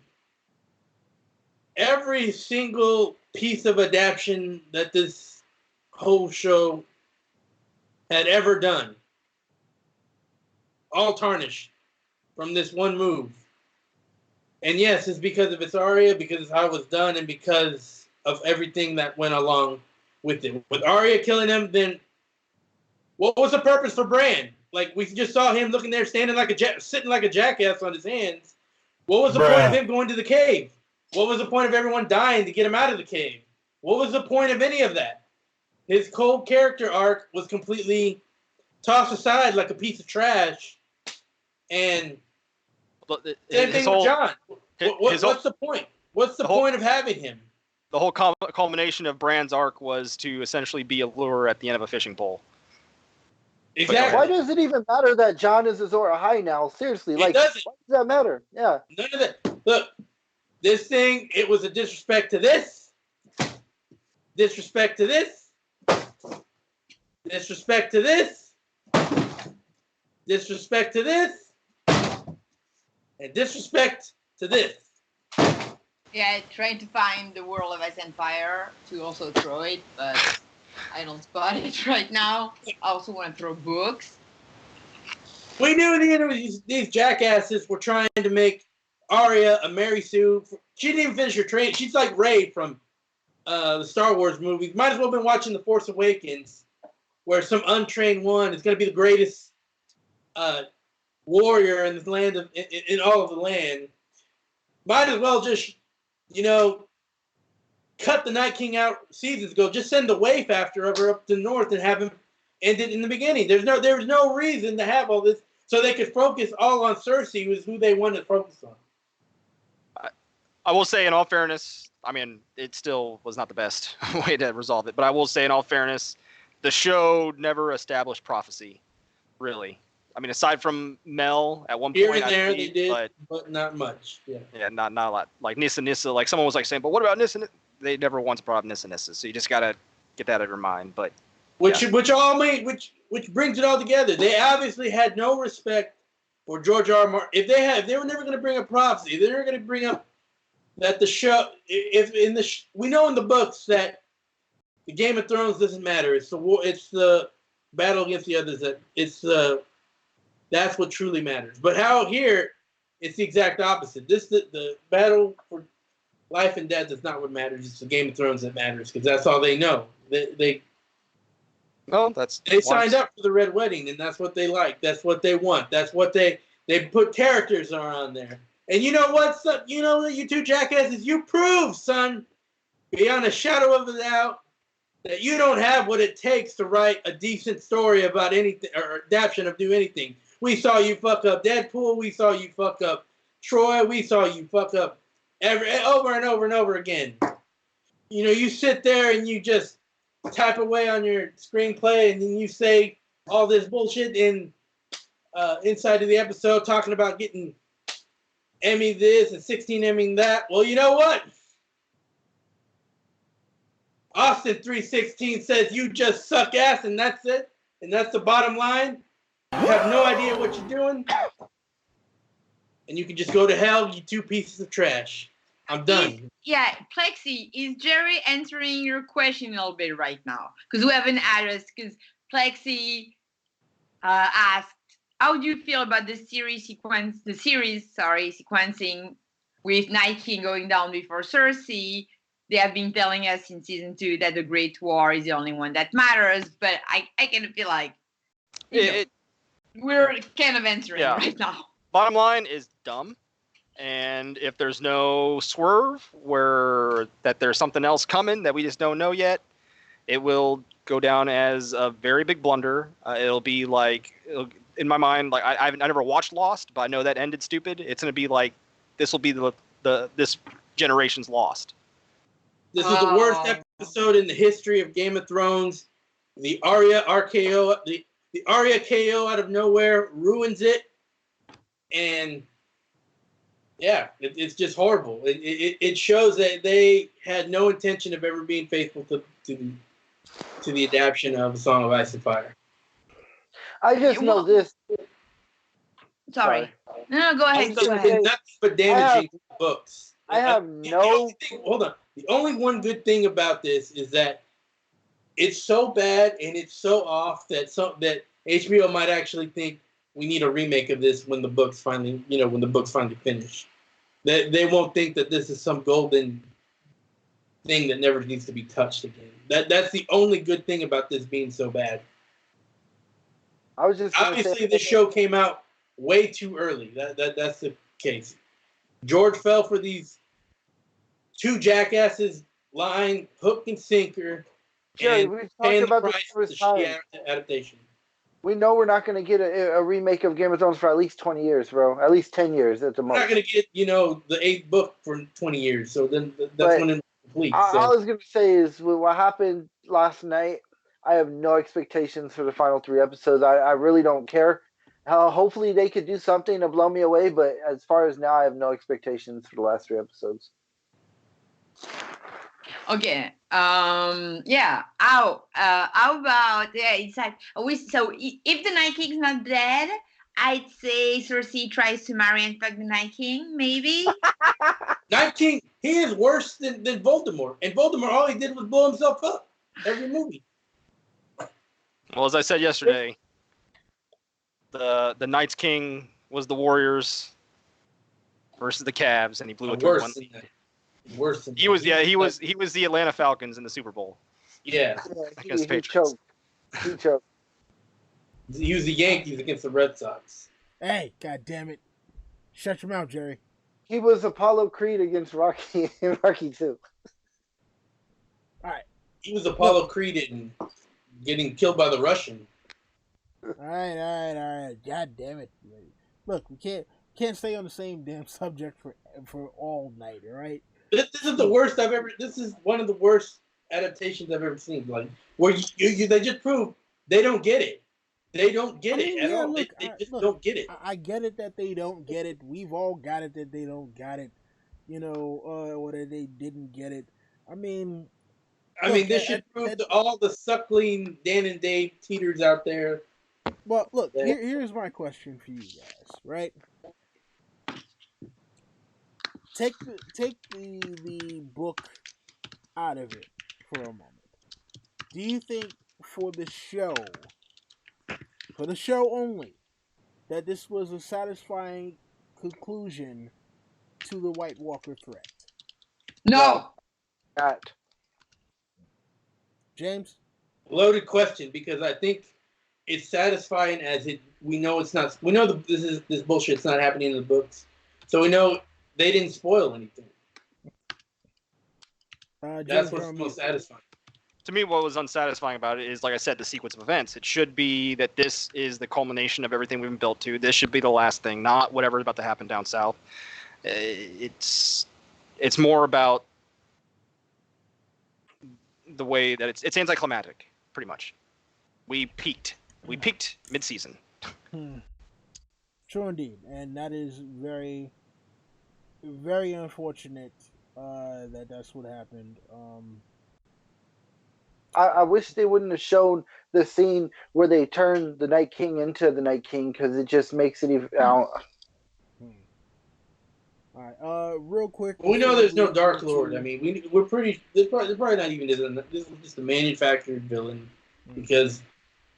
every single piece of adaptation that this whole show had ever done. All tarnished from this one move. And yes, it's because of its Arya, because of how it was done, and because of everything that went along with it. With Arya killing him, then what was the purpose for Bran? Like, we just saw him looking there, standing like sitting like a jackass on his hands. What was the point of him going to the cave? What was the point of everyone dying to get him out of the cave? What was the point of any of that? His cold character arc was completely tossed aside like a piece of trash. And same thing with Jon. What's the point? What's the point of having him? The whole culmination of Bran's arc was to essentially be a lure at the end of a fishing pole. Exactly. Why does it even matter that Jon is Azor Ahai now? Seriously, like, doesn't. why does that matter? Yeah. None of that. Look, this thing, it was a disrespect to this. Disrespect to this. Disrespect to this. Disrespect to this. And disrespect to this. Yeah, trying to find the World of Ice and Fire to also throw it, but I don't spot it right now. I also want to throw books. We knew these jackasses were trying to make Arya a Mary Sue. She didn't even finish her training. She's like Rey from the Star Wars movies. Might as well have been watching The Force Awakens, where some untrained one is going to be the greatest warrior in the land in all of the land. Might as well just, cut the Night King out seasons ago. Just send the waif after her up to the north and have him end it in the beginning. There was no reason to have all this, so they could focus all on Cersei, was who they wanted to focus on. I will say, in all fairness, I mean, it still was not the best way to resolve it. But I will say, in all fairness, the show never established prophecy, really. I mean, aside from Mel at one point, here and there they did, but not much. Yeah, not a lot. Like Nissa, like someone was like saying, but what about Nissa? They never once brought up Nissa, so you just gotta get that out of your mind. But which brings it all together. They obviously had no respect for George R. R. Martin. If they were never going to bring up prophecy, they're never going to bring up that the show. We know in the books that the Game of Thrones doesn't matter. It's the war. It's the battle against the others. That's what truly matters. But how here, it's the exact opposite. The battle for life and death is not what matters. It's the Game of Thrones that matters, because that's all they know. They signed up for the Red Wedding, and that's what they like. That's what they want. That's what they put characters on there. And you know what, son? You know that you two jackasses, you prove, son, beyond a shadow of a doubt, that you don't have what it takes to write a decent story about anything or adaptation of do anything. We saw you fuck up Deadpool. We saw you fuck up Troy. We saw you fuck up over and over and over again. You sit there and you just type away on your screenplay, and then you say all this bullshit inside of the episode, talking about getting Emmy this and 16 Emmy that. Well, you know what? Austin 316 says you just suck ass, and that's it. And that's the bottom line. You have no idea what you're doing. And you can just go to hell, you two pieces of trash. I'm done. Plexi, is Jerry answering your question a little bit right now? Because we haven't addressed, because Plexi asked, how do you feel about the series sequencing with Night King going down before Cersei? They have been telling us in season 2 that the Great War is the only one that matters, but I kind of feel like we're kind of answering right now. Bottom line is dumb. And if there's no swerve that there's something else coming that we just don't know yet, it will go down as a very big blunder. It'll be like, in my mind, like I never watched Lost, but I know that ended stupid. It's going to be like, this will be this generation's Lost. This is the worst episode in the history of Game of Thrones. The Arya RKO, the Arya KO out of nowhere ruins it, and yeah, it's just horrible. It shows that they had no intention of ever being faithful to the adaptation of A Song of Ice and Fire. I just know this. Sorry. No, go ahead. Go ahead. Nothing but damaging books. I have no. Hold on. The only one good thing about this is that it's so bad and it's so off that HBO might actually think we need a remake of this when the books finally finish. That they won't think that this is some golden thing that never needs to be touched again. That's the only good thing about this being so bad. I was just obviously this show came out way too early. That's the case. George fell for these two jackasses line hook and sinker. Jerry, and we've paying talked about the this price numerous for the times. adaptation. We know we're not going to get a remake of Game of Thrones for at least 20 years, bro. At least 10 years at the We're most. not going to get the 8th book for 20 years, so then that's But when it's complete. All I So was going to say is with what happened last night, I have no expectations for the final 3 episodes. I really don't care. Hopefully they could do something to blow me away, but as far as now, I have no expectations for the last 3 episodes. Okay. Yeah. How about it's like if the Night King's not dead, I'd say Cersei tries to marry and fuck the Night King, maybe. Night King, he is worse than Voldemort. And Voldemort, all he did was blow himself up every movie. Well, as I said yesterday, the Night's King was the Warriors versus the Cavs, and he blew a 3-1 lead. Worse than He was the Atlanta Falcons in the Super Bowl. Yeah. Against the Patriots. He choked. He was the Yankees against the Red Sox. Hey, god damn it. Shut your mouth, Jerry. He was Apollo Creed against Rocky in Rocky 2. Alright. He was Apollo Creed in getting killed by the Russian. Alright. God damn it. Look, we can't stay on the same damn subject for all night, alright? This is the worst I've ever. This is one of the worst adaptations I've ever seen. Like where they just prove they don't get it. They don't get it at all. Look, they just don't get it. I get it that they don't get it. We've all got it that they don't got it. Or that they didn't get it. I mean, this should prove to all the suckling Dan and Dave teeters out there. Well, look, here's my question for you guys, right? Take the book out of it for a moment. Do you think for the show only, that this was a satisfying conclusion to the White Walker threat? No. That. James? Loaded question, because I think it's satisfying as we know it's not. We know this bullshit's not happening in the books, so we know they didn't spoil anything. That's what's most satisfying. To me, what was unsatisfying about it is, like I said, the sequence of events. It should be that this is the culmination of everything we've been built to. This should be the last thing, not whatever's about to happen down south. It's more about the way that it's anticlimactic, pretty much. We peaked mid-season. True indeed, and that is very, very unfortunate that that's what happened. I wish they wouldn't have shown the scene where they turn the Night King into the Night King, because it just makes it even. All right. Real quick. We know there's no Dark Lord. I mean, we're pretty. They're probably not even. This is just a manufactured villain, because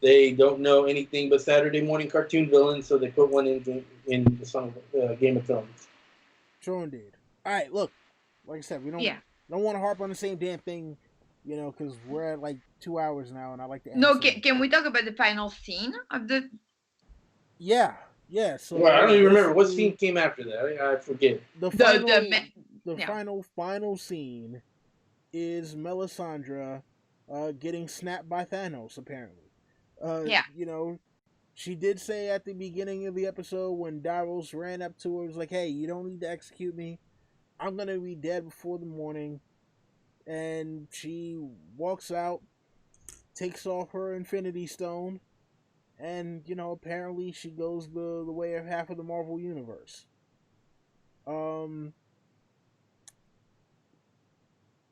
they don't know anything but Saturday morning cartoon villains, so they put one in the song Game of Thrones. True indeed. All right. Look, like I said, we don't want to harp on the same damn thing. Because we're at like 2 hours now, and I like to. No, can we talk about the final scene of the? Yeah. So well, I don't even remember what scene came after that. I forget. The final scene is Melisandre getting snapped by Thanos. Apparently, she did say at the beginning of the episode when Davos ran up to her, was like, "Hey, you don't need to execute me. I'm gonna be dead before the morning." And she walks out, takes off her Infinity Stone, and, apparently she goes the way of half of the Marvel Universe.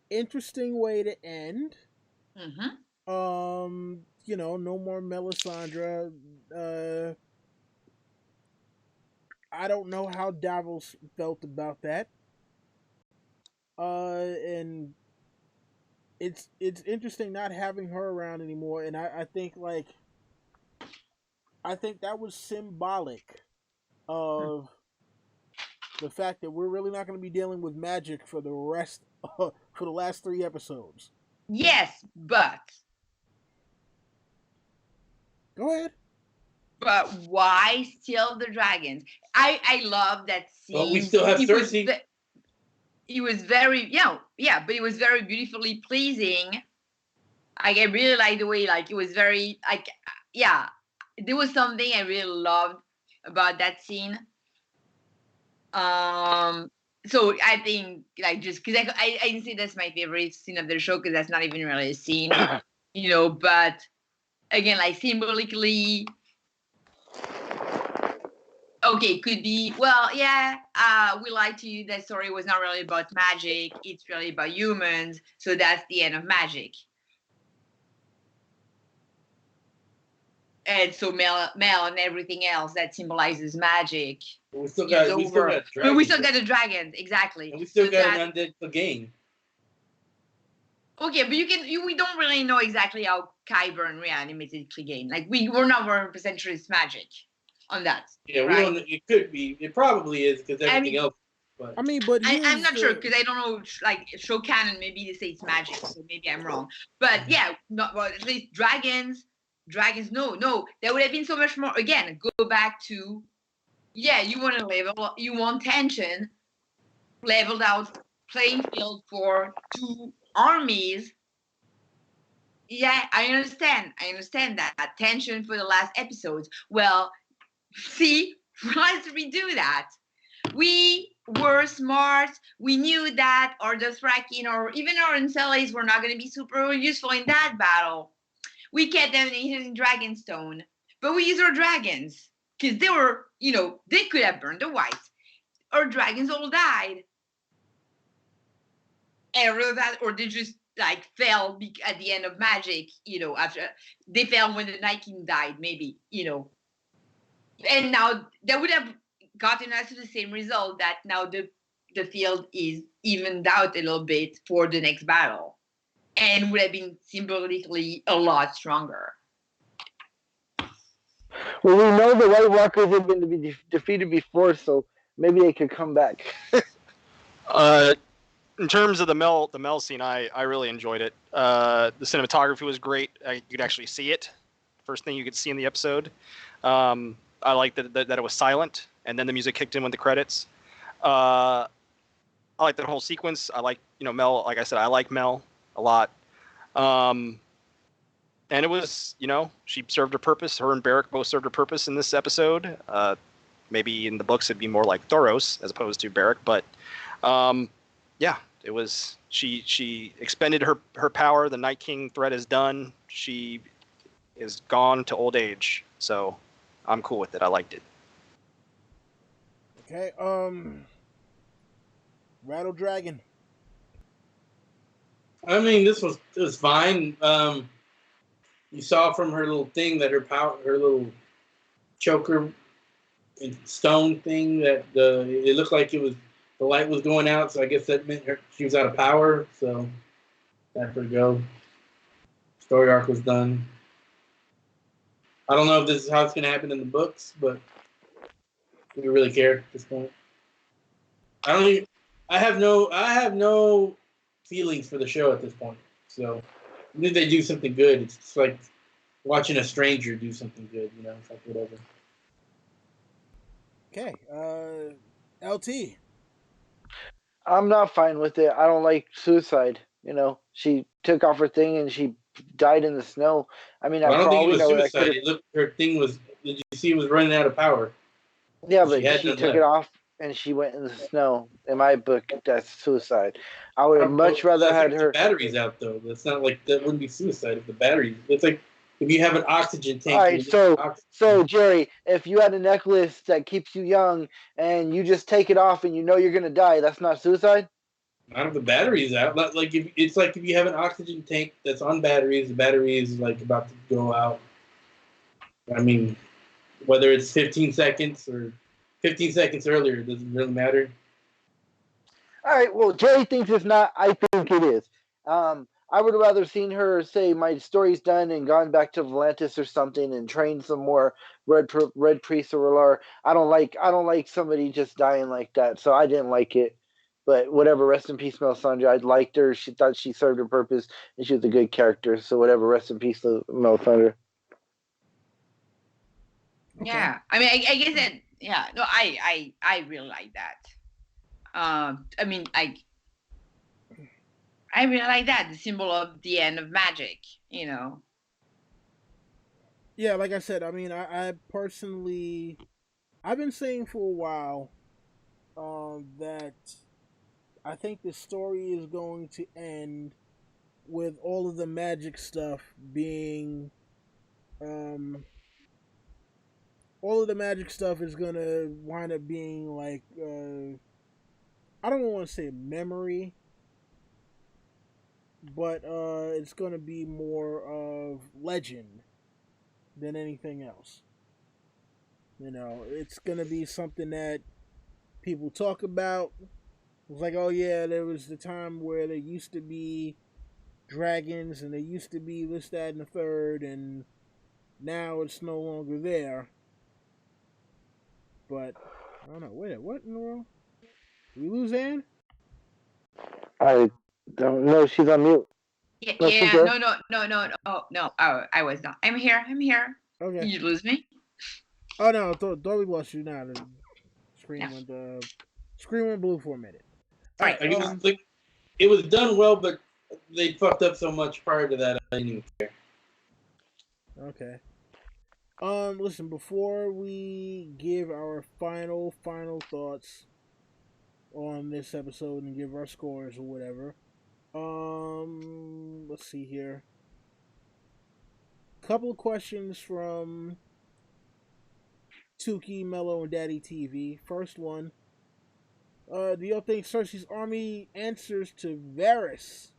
Interesting way to end. Mm-hmm. No more Melisandre. I don't know how Davos felt about that. And it's interesting not having her around anymore, and I think that was symbolic of the fact that we're really not going to be dealing with magic for the rest for the last 3 episodes. Yes, but Go ahead. But why still the dragons? I love that scene. Well, we still have Cersei. It was very but it was very beautifully pleasing. Like, I really like the way, like, it was very, like, there was something I really loved about that scene. So I think, like, just because I didn't say that's my favorite scene of the show, because that's not even really a scene, but again, like, symbolically, okay, could be, well, we lied to you. That story was not really about magic. It's really about humans. So that's the end of magic. And so Mel and everything else that symbolizes magic. We still got dragons. But we still got the dragons, exactly. And we still got an undead Clegane. Okay, but we don't really know exactly how Qyburn reanimated Clegane. Like, we're not 100% sure it's magic on that. Yeah, right? we don't. It could be. It probably is, because everything else. But but I'm not sure, because I don't know. Like, show canon, maybe they say it's magic, so maybe I'm wrong. But at least dragons. No, that would have been so much more. Again, go back to, you want tension, leveled out playing field for 2 armies. Yeah, I understand that tension for the last episodes. Well, see, let's redo that. We were smart. We knew that our Dothraki or even our Unsullied were not going to be super useful in that battle. We kept them in Dragonstone, but we used our dragons because they were, they could have burned the whites. Our dragons all died. And that, or they just fell at the end of magic, after they fell when the Night King died, maybe, And now that would have gotten us to the same result, that now the field is evened out a little bit for the next battle. And would have been symbolically a lot stronger. Well, we know the White Walkers have been defeated before, so maybe they could come back. In terms of the Mel scene, I really enjoyed it. The cinematography was great. You could actually see it. First thing you could see in the episode. I liked that it was silent, and then the music kicked in with the credits. I like that whole sequence. I like, Mel. Like I said, I like Mel a lot. And it was, she served her purpose. Her and Beric both served her purpose in this episode. Maybe in the books it'd be more like Thoros as opposed to Beric, but it was, she expended her power. The Night King threat is done. She is gone to old age. So I'm cool with it. I liked it. Okay, Rattle Dragon. I mean, it was fine. You saw from her little thing that her little choker stone thing, that it looked like the light was going out. So I guess that meant she was out of power. So let her go. Story arc was done. I don't know if this is how it's going to happen in the books, but do we really care at this point? I have no feelings for the show at this point. So if they do something good, it's just like watching a stranger do something good, it's like whatever. Okay, LT. I'm not fine with it. I don't like suicide. She took off her thing and she died in the snow. I mean, I don't think it was suicide. Her thing was, did you see, it was running out of power? Yeah, but she took it off and she went in the snow. In my book, that's suicide. I would have much rather had her. The batteries out though. That's not like, that wouldn't be suicide if the batteries. It's like if you have an oxygen tank. All right, so Jerry, if you had a necklace that keeps you young and you just take it off and you're gonna die, that's not suicide. Not if the battery's out. It's like if you have an oxygen tank that's on batteries, the battery is like about to go out. I mean, whether it's 15 seconds or 15 seconds earlier, it doesn't really matter. All right, well, Jerry thinks it's not. I think it is. I would have rather seen her say my story's done and gone back to Volantis or something and trained some more red priests or whatever. I don't like somebody just dying like that, so I didn't like it. But whatever, rest in peace, Melisandre. I liked her. She thought she served her purpose, and she was a good character. So whatever, rest in peace, Melisandre. Okay. Yeah, I mean, I guess that. Yeah, no, I really like that. I mean, I really like that, the symbol of the end of magic. You know. Yeah, like I said, I mean, I personally, I've been saying for a while that I think the story is going to end with all of the magic stuff being, all of the magic stuff is gonna wind up being like, I don't want to say memory, but it's gonna be more of legend than anything else. You know, it's gonna be something that people talk about. It's like, oh yeah, there was the time where there used to be dragons and there used to be this, that, and the third, and now it's no longer there. But I don't know. Wait, what in the world? Did we lose Anne? I don't know. She's on mute. Yeah, No, she's yeah, there. no. Oh, I was not. I'm here. I'm here. Okay. Did you lose me? Oh no, thought we lost you now. The screen No. went screen went blue for a minute. All Right. right. I guess it was done well, but they fucked up so much prior to that. I didn't even care. Okay. Listen, before we give our final thoughts on this episode and give our scores or whatever, let's see here. Couple of questions from Tuki, Mello, and Daddy TV. First one. Do y'all think Cersei's army answers to Varys?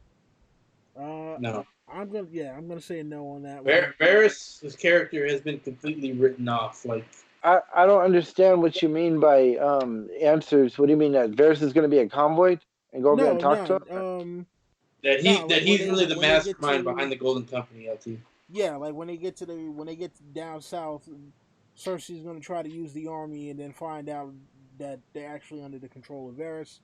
No. I'm gonna say no on that one. Varys' character has been completely written off. Like, I don't understand what you mean by answers. What do you mean that Varys is going to be a convoy and go over there and talk to him? that he's really the when they get mastermind to- behind the Golden Company, LT. Yeah, like when they get down south, Cersei's gonna try to use the army and then find out that they're actually under the control of Varys.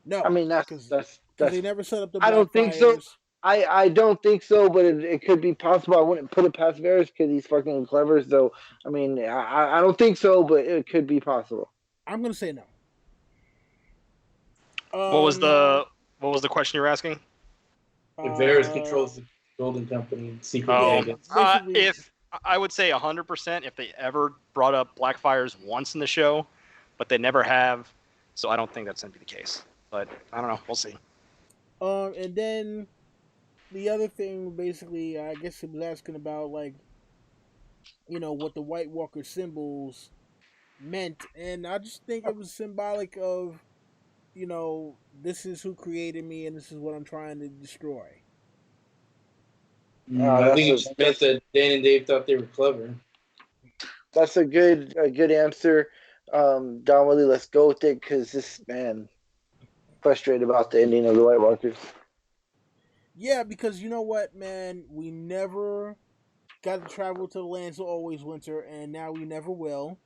No, I mean because they never set up the I don't think so. Blackfires. I don't think so, but it could be possible. I wouldn't put it past Varys because he's fucking clever. So I mean, I don't think so, but it could be possible. I'm gonna say no. What was the question you were asking? If Varys controls the Golden Company, secret Oh, agents. if I would say 100% if they ever brought up Blackfires once in the show, but they never have, so I don't think that's gonna be the case. But I don't know. We'll see. And then the other thing, basically, I guess he was asking about, like, you know, what the White Walker symbols meant, and I just think it was symbolic of, you know, this is who created me, and this is what I'm trying to destroy. I think it just meant that Dan and Dave thought they were clever. That's a good answer, Don Willie. Let's go with it because this man frustrated about the ending of the White Walkers. Yeah, because you know what, man, we never got to travel to the lands of always winter, and now we never will.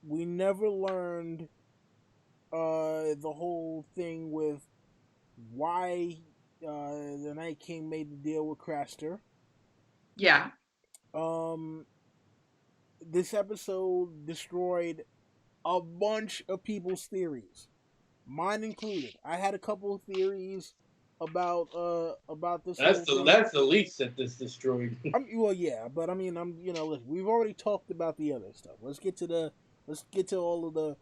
We never learned the whole thing with why the Night King made the deal with Craster. Yeah. This episode destroyed a bunch of people's theories, mine included. I had a couple of theories about this. That's the least that this destroyed. Well, yeah, but I mean, listen, we've already talked about the other stuff. Let's get to all of the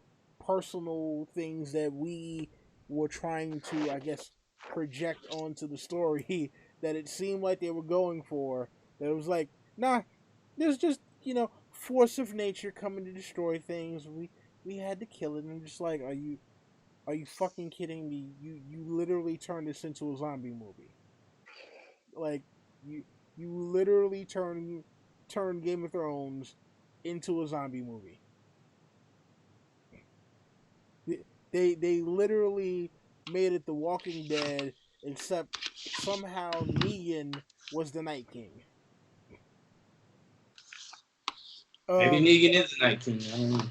personal things that we were trying to, I guess, project onto the story that it seemed like they were going for. That it was like, nah, there's just, force of nature coming to destroy things. We had to kill it. And I'm just like, are you fucking kidding me? You literally turned this into a zombie movie. Like, you literally turned Game of Thrones into a zombie movie. They literally made it The Walking Dead except somehow Negan was the Night King. Maybe Negan is the Night King. I don't know.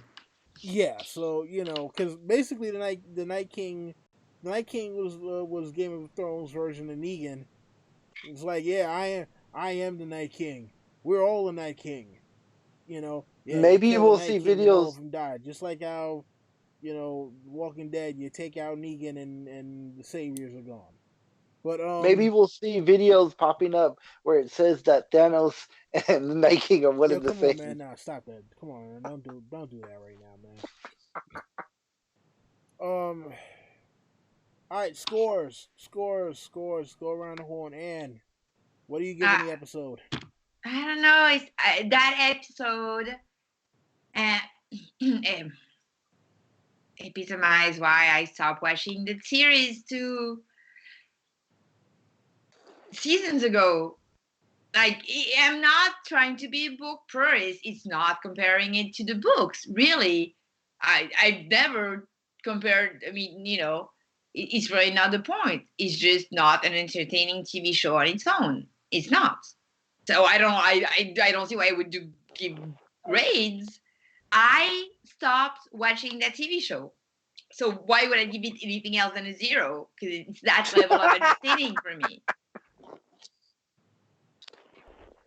Yeah, so because basically the Night King was Game of Thrones version of Negan. It's like, yeah, I am the Night King. We're all the Night King. Yeah, you Maybe kill the we'll Night see King and all videos. of them die. Just like how, Walking Dead, you take out Negan and the Saviors are gone. But Maybe we'll see videos popping up where it says that Thanos and the Night King are one yo, of the come on, same. man, nah, stop that. Come on, man, don't do that right now, man. All right, scores. Go around the horn. Ann, what are you giving the episode? I don't know. It's that episode epitomized why I stopped watching the series 2 seasons ago. Like, I'm not trying to be a book purist. It's not comparing it to the books. Really, I've never compared. I mean, it's really not the point. It's just not an entertaining TV show on its own. It's not. So I don't see why I would give grades. I stopped watching that TV show. So why would I give it anything else than a 0? Because it's that level of entertaining for me.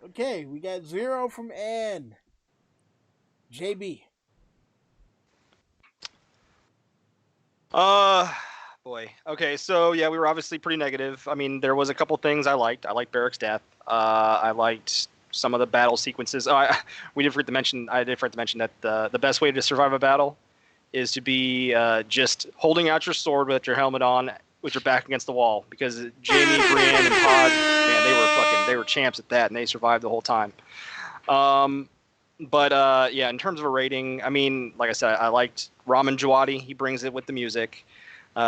Okay, we got 0 from Ann. JB. Boy. Okay, so yeah, we were obviously pretty negative. I mean, there was a couple things I liked. I liked Beric's death. I liked some of the battle sequences. I did forget to mention that the best way to survive a battle is to be just holding out your sword with your helmet on, with your back against the wall. Because Jamie, Brienne, and Pod, man, they were champs at that, and they survived the whole time. But yeah, in terms of a rating, I mean, like I said, I liked Ramin Djawadi. He brings it with the music.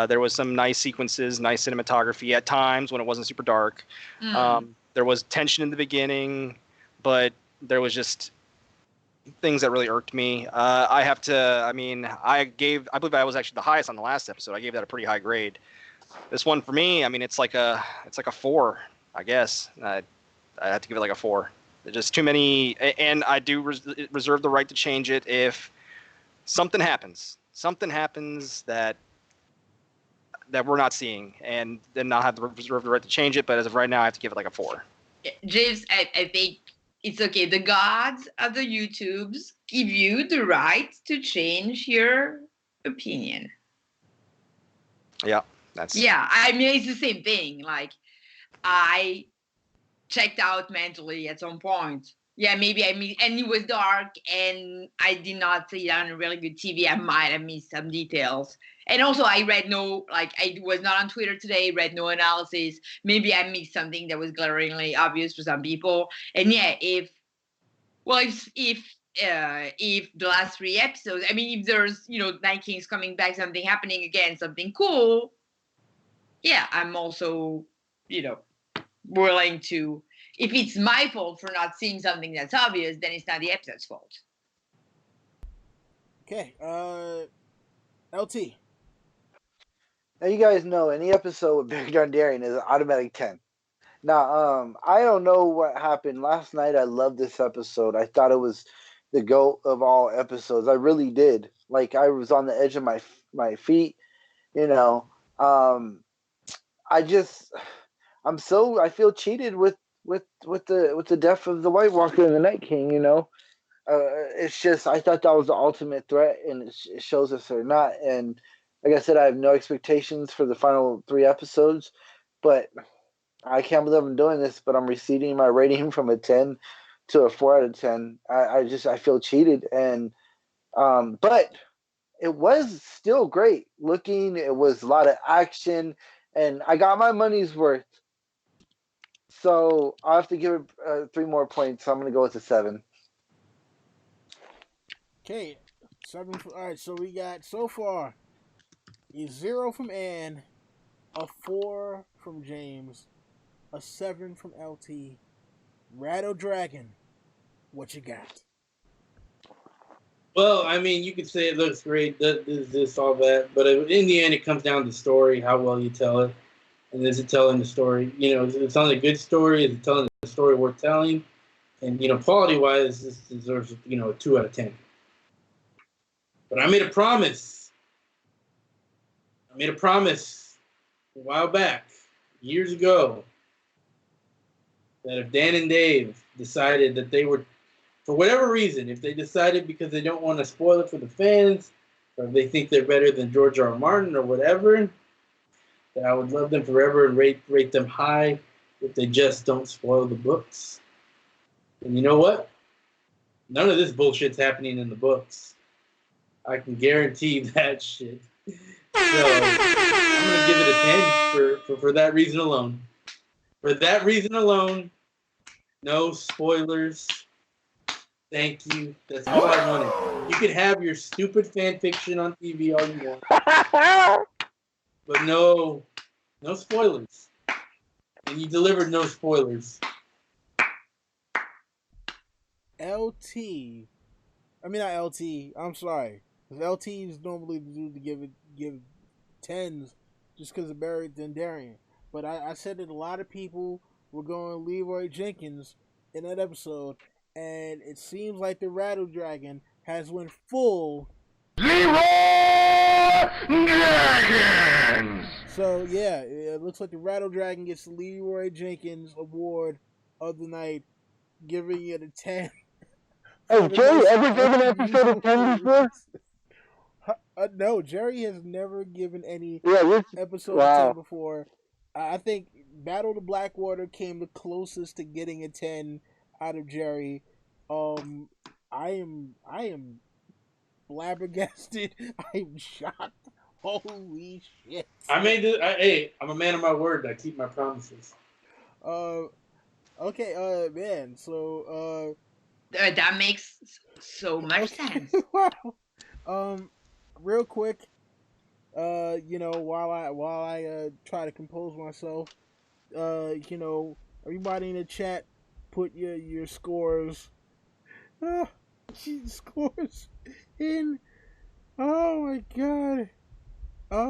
There was some nice sequences, nice cinematography at times when it wasn't super dark. There was tension in the beginning, but there was just things that really irked me. I believe I was actually the highest on the last episode. I gave that a pretty high grade. This one for me, I mean, it's like a 4, I guess. I have to give it like a 4. There's just too many, and I do reserve the right to change it if something happens. Something happens that we're not seeing, and then I'll have to reserve the right to change it. But as of right now, I have to give it like a 4. James, I think it's okay. The gods of the YouTubes give you the right to change your opinion. Yeah, Yeah, I mean, it's the same thing. Like, I checked out mentally at some point. Yeah, maybe I missed, and it was dark, and I did not see it on a really good TV. I might have missed some details. And also, I read I was not on Twitter today, read no analysis. Maybe I missed something that was glaringly obvious for some people. And yeah, if the last 3 episodes, I mean, if there's, Night King's coming back, something happening again, something cool, yeah, I'm also, willing to, if it's my fault for not seeing something that's obvious, then it's not the episode's fault. Okay, LT. Now you guys know any episode with Beric Dondarrion is an automatic 10. Now, I don't know what happened last night. I loved this episode. I thought it was the GOAT of all episodes. I really did. Like, I was on the edge of my feet. I feel cheated with the death of the White Walker and the Night King. It's just, I thought that was the ultimate threat, and it shows us they're not. And like I said, I have no expectations for the final 3 episodes, but I can't believe I'm doing this, but I'm receding my rating from a 10 to a 4 out of 10. I feel cheated, and but it was still great looking. It was a lot of action, and I got my money's worth. So I'll have to give it 3 more points. So I'm going to go with a 7. Okay, 7. All right, so we got so far a 0 from Ann, a 4 from James, a 7 from LT. Rattle Dragon, what you got? Well, I mean, you could say it looks great, this, all that, but in the end, it comes down to story, how well you tell it. And is it telling the story? Is it telling a good story? Is it telling a story worth telling? And, quality-wise, this deserves, a 2 out of 10. But I made a promise. A while back, years ago, that if Dan and Dave decided that they were, for whatever reason, if they decided because they don't want to spoil it for the fans, or if they think they're better than George R. R. Martin or whatever, that I would love them forever and rate them high if they just don't spoil the books. And you know what? None of this bullshit's happening in the books. I can guarantee that shit. So I'm gonna give it a 10 for that reason alone. For that reason alone, no spoilers. Thank you. That's all I wanted. You can have your stupid fan fiction on TV all you want, but no spoilers. And you delivered no spoilers. Not LT. I'm sorry. LT is normally the dude to give 10s just because of Beric Dondarrion. But I said that a lot of people were going Leroy Jenkins in that episode, and it seems like the Rattle Dragon has went full Leroy Jenkins! So yeah, it looks like the Rattle Dragon gets the Leroy Jenkins Award of the night, giving it a 10. Has Jerry ever given an episode of 10 before? No, Jerry has never given any episode wow. of 10 before. I think Battle of the Blackwater came the closest to getting a 10 out of Jerry. I am flabbergasted. I am shocked. Holy shit! I'm a man of my word. I keep my promises. Okay. Man. So. That makes so much sense. Wow. Real quick. While I try to compose myself, everybody in the chat, put your scores. Scores in. Oh my god. I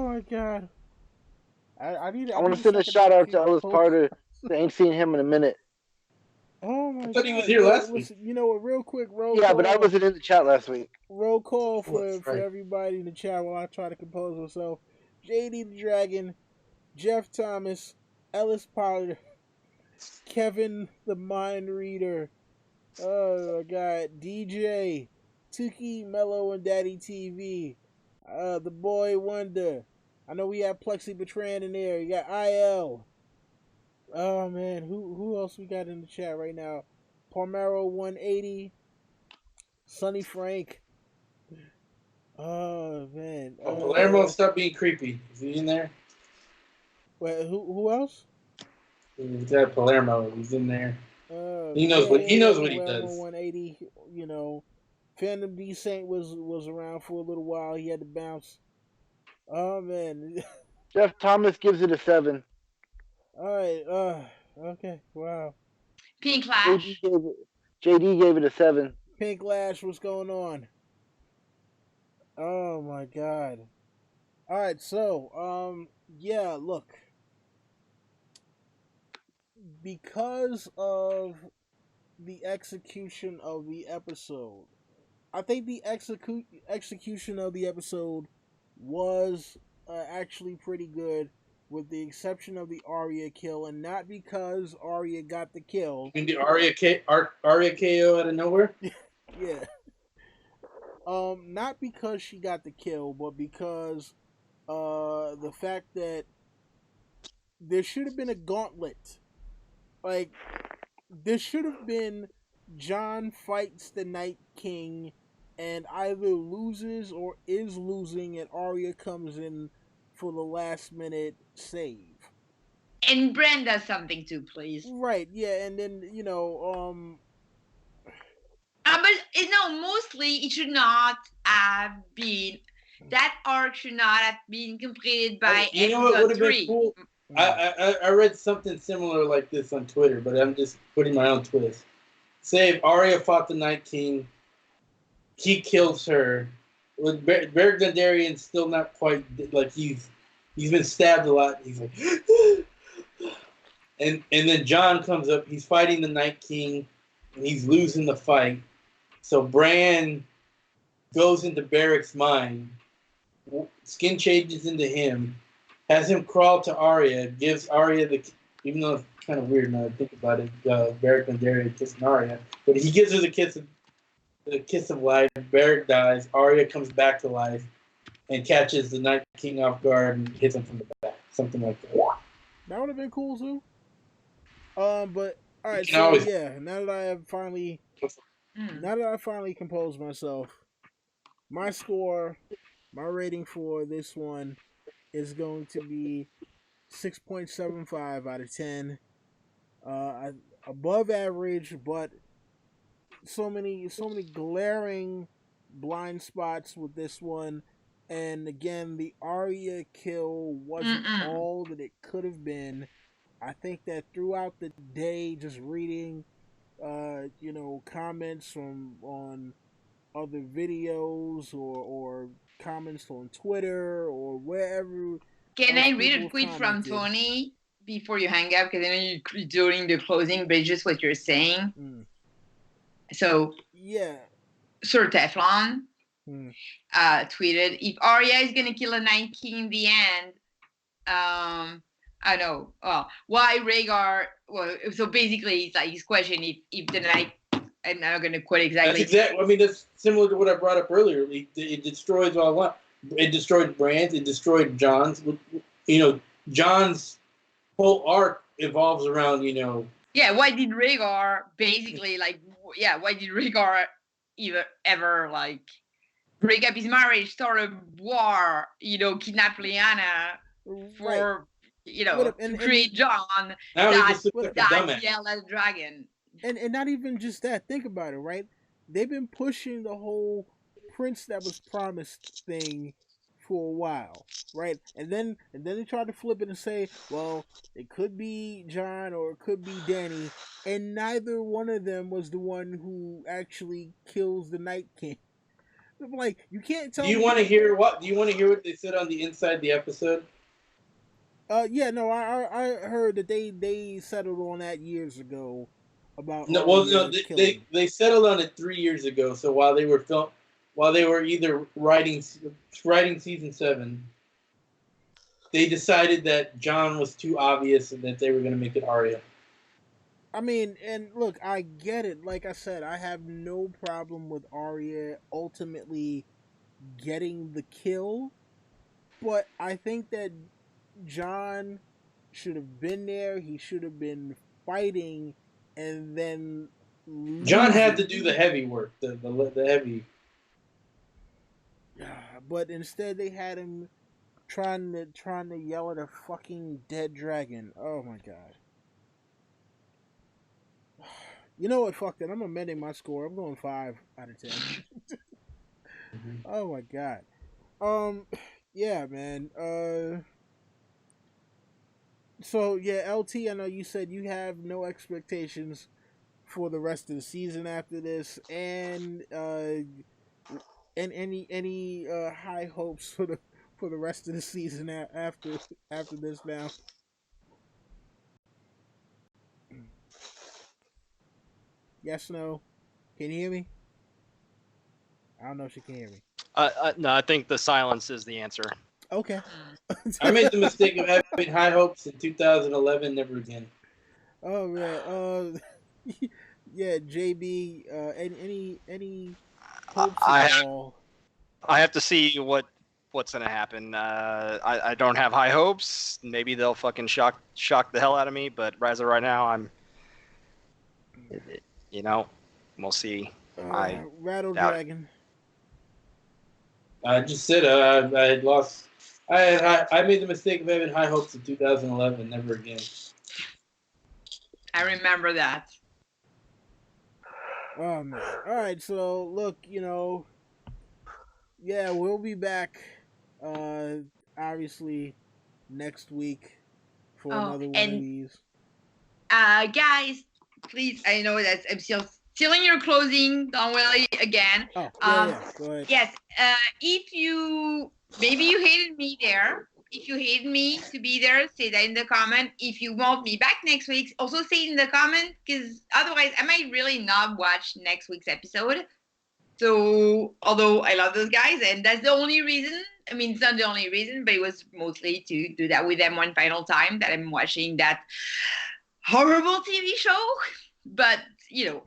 want to send a shout out to Ellis Carter. I ain't seen him in a minute. Oh my god. I thought he was here last week. You know what? Real quick, roll Yeah, call. but I wasn't in the chat last week. Roll call for right. everybody in the chat while I try to compose myself. JD the Dragon, Jeff Thomas, Ellis Pollard, Kevin the Mind Reader. Oh my god. DJ, Tuki, Mello, and Daddy TV. The Boy Wonder. I know we have Plexi Bertrand in there. You got IL. Oh man, who else we got in the chat right now? Palmero 180. Sonny Frank. Oh man. Palermo, stop being creepy. Is he in there? Wait, who else? We've got Palermo. He's in there. He knows what he does. 180. Phantom D Saint was around for a little while. He had to bounce. Oh man. Jeff Thomas gives it a 7. All right. Okay. Wow. Pink Lash. JD gave it a 7. Pink Lash, what's going on? Oh my god. All right. So, yeah. Look. Because of the execution of the episode, I think the execution of the episode was actually pretty good, with the exception of the Arya kill, and not because Arya got the kill. You mean the Arya KO out of nowhere? Yeah. Not because she got the kill, but because the fact that there should have been a gauntlet. Like, there should have been Jon fights the Night King and either loses or is losing, and Arya comes in for the last minute save. And Bran does something too, please. Right, yeah, and then, but mostly it should not have been, that arc should not have been completed by You know what would have been episode 3. cool? I read something similar like this on Twitter, but I'm just putting my own twist. Say if Arya fought the Night King, he kills her. With Beric Dondarrion still not quite like he's He's been stabbed a lot. He's like, and then Jon comes up. He's fighting the Night King, and he's losing the fight. So Bran goes into Beric's mind. Skin changes into him. Has him crawl to Arya. Gives Arya the, even though it's kind of weird now to think about it. Beric and Daenerys kissing Arya, but he gives her the kiss of life. Beric dies. Arya comes back to life and catches the Night King off guard and hits him from the back. Something like that. That would have been cool too. But all right, so always... yeah, now that I finally composed myself, my score, my rating for this one is going to be 6.75 out of 10. Above average, but so many glaring blind spots with this one. And again, the Arya kill wasn't all that it could have been. I think that throughout the day, just reading, comments on other videos or comments on Twitter or wherever. Can I read a tweet from Tony before you hang up? Because I know you're doing the closing, but it's just what you're saying. So yeah, Sir Teflon tweeted, if Arya is gonna kill a Night King in the end, I know. Why Rhaegar? Well, so basically, it's like his question: if the Night, I'm not going to quote exactly. That's exactly. I mean, that's similar to what I brought up earlier. It destroys all. It destroyed Bran's. It destroyed Jon's. Jon's whole arc evolves around. Yeah. Why did Rhaegar basically Why did Rhaegar ever break up his marriage, start a war? Kidnap Lyanna for. And create Jon that yell at a dragon. And not even just that. Think about it, right? They've been pushing the whole prince that was promised thing for a while, right? And then they tried to flip it and say, well, it could be Jon or it could be Dany, and neither one of them was the one who actually kills the Night King. Like, you can't tell. Do you want to hear what they said on the inside the episode? I heard that they settled on that years ago about. They settled on it 3 years ago. So while they were either writing season 7, they decided that Jon was too obvious and that they were going to make it Arya. I mean, and look, I get it. Like I said, I have no problem with Arya ultimately getting the kill, but I think that Jon should have been there. He should have been fighting, and then Jon had to do the heavy work, the heavy. But instead, they had him trying to yell at a fucking dead dragon. Oh my god! You know what? Fuck that. I'm amending my score. I'm going 5 out of 10. Oh my god. Yeah, man. So yeah, LT, I know you said you have no expectations for the rest of the season after this, and any high hopes for the rest of the season after this now. Yes, no. Can you hear me? I don't know if she can hear me. No, I think the silence is the answer. Okay. I made the mistake of having high hopes in 2011. Never again. Oh man. Yeah, JB. Any hopes at all? I have to see what's gonna happen. I don't have high hopes. Maybe they'll fucking shock the hell out of me. But as of right now, we'll see. Rattle Dragon. I just said I had lost. I made the mistake of having high hopes in 2011. Never again. I remember that. Oh man! All right, so look, yeah, we'll be back. Obviously, next week for another one of these. Guys, please, I know that I'm still in your closing. Don't worry again. Oh, yeah. Go ahead. Yes. If maybe you hated me there, if you hate me to be there, say that in the comment. If you want me back next week, also say it in the comment, because otherwise I might really not watch next week's episode. So, although I love those guys, and that's the only reason. I mean, it's not the only reason, but it was mostly to do that with them one final time that I'm watching that horrible TV show. But,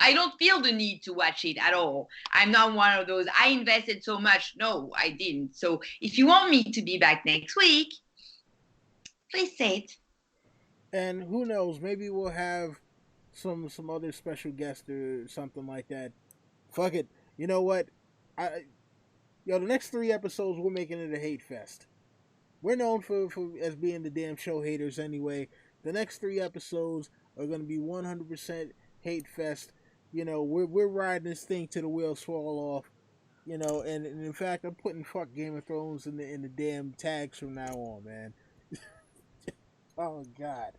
I don't feel the need to watch it at all. I'm not one of those, I invested so much. No, I didn't. So, if you want me to be back next week, please say it. And who knows, maybe we'll have some other special guest or something like that. Fuck it. You know what? The next 3 episodes we're making it a hate fest. We're known for as being the damn show haters anyway. The next 3 episodes are going to be 100% hate fest. We're riding this thing till the wheels fall off. And in fact, I'm putting fuck Game of Thrones in the damn tags from now on, man. Oh God.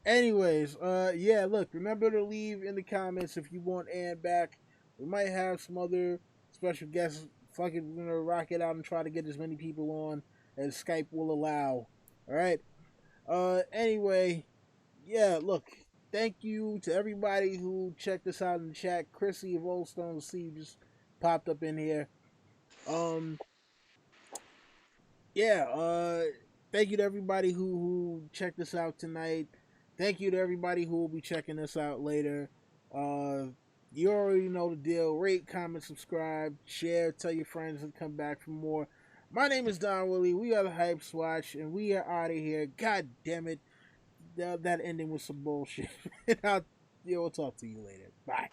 Anyways, yeah, look, remember to leave in the comments if you want Ann back. We might have some other special guests. Fucking, we're gonna rock it out and try to get as many people on as Skype will allow. Alright? Anyway, yeah, look, thank you to everybody who checked us out in the chat. Chrissy of Old Stone Sea just popped up in here. Yeah, thank you to everybody who checked us out tonight. Thank you to everybody who will be checking us out later. You already know the deal. Rate, comment, subscribe, share, tell your friends, and come back for more. My name is Don Willie. We are the Hype Swatch, and we are out of here. God damn it. That ending was some bullshit. We'll talk to you later. Bye.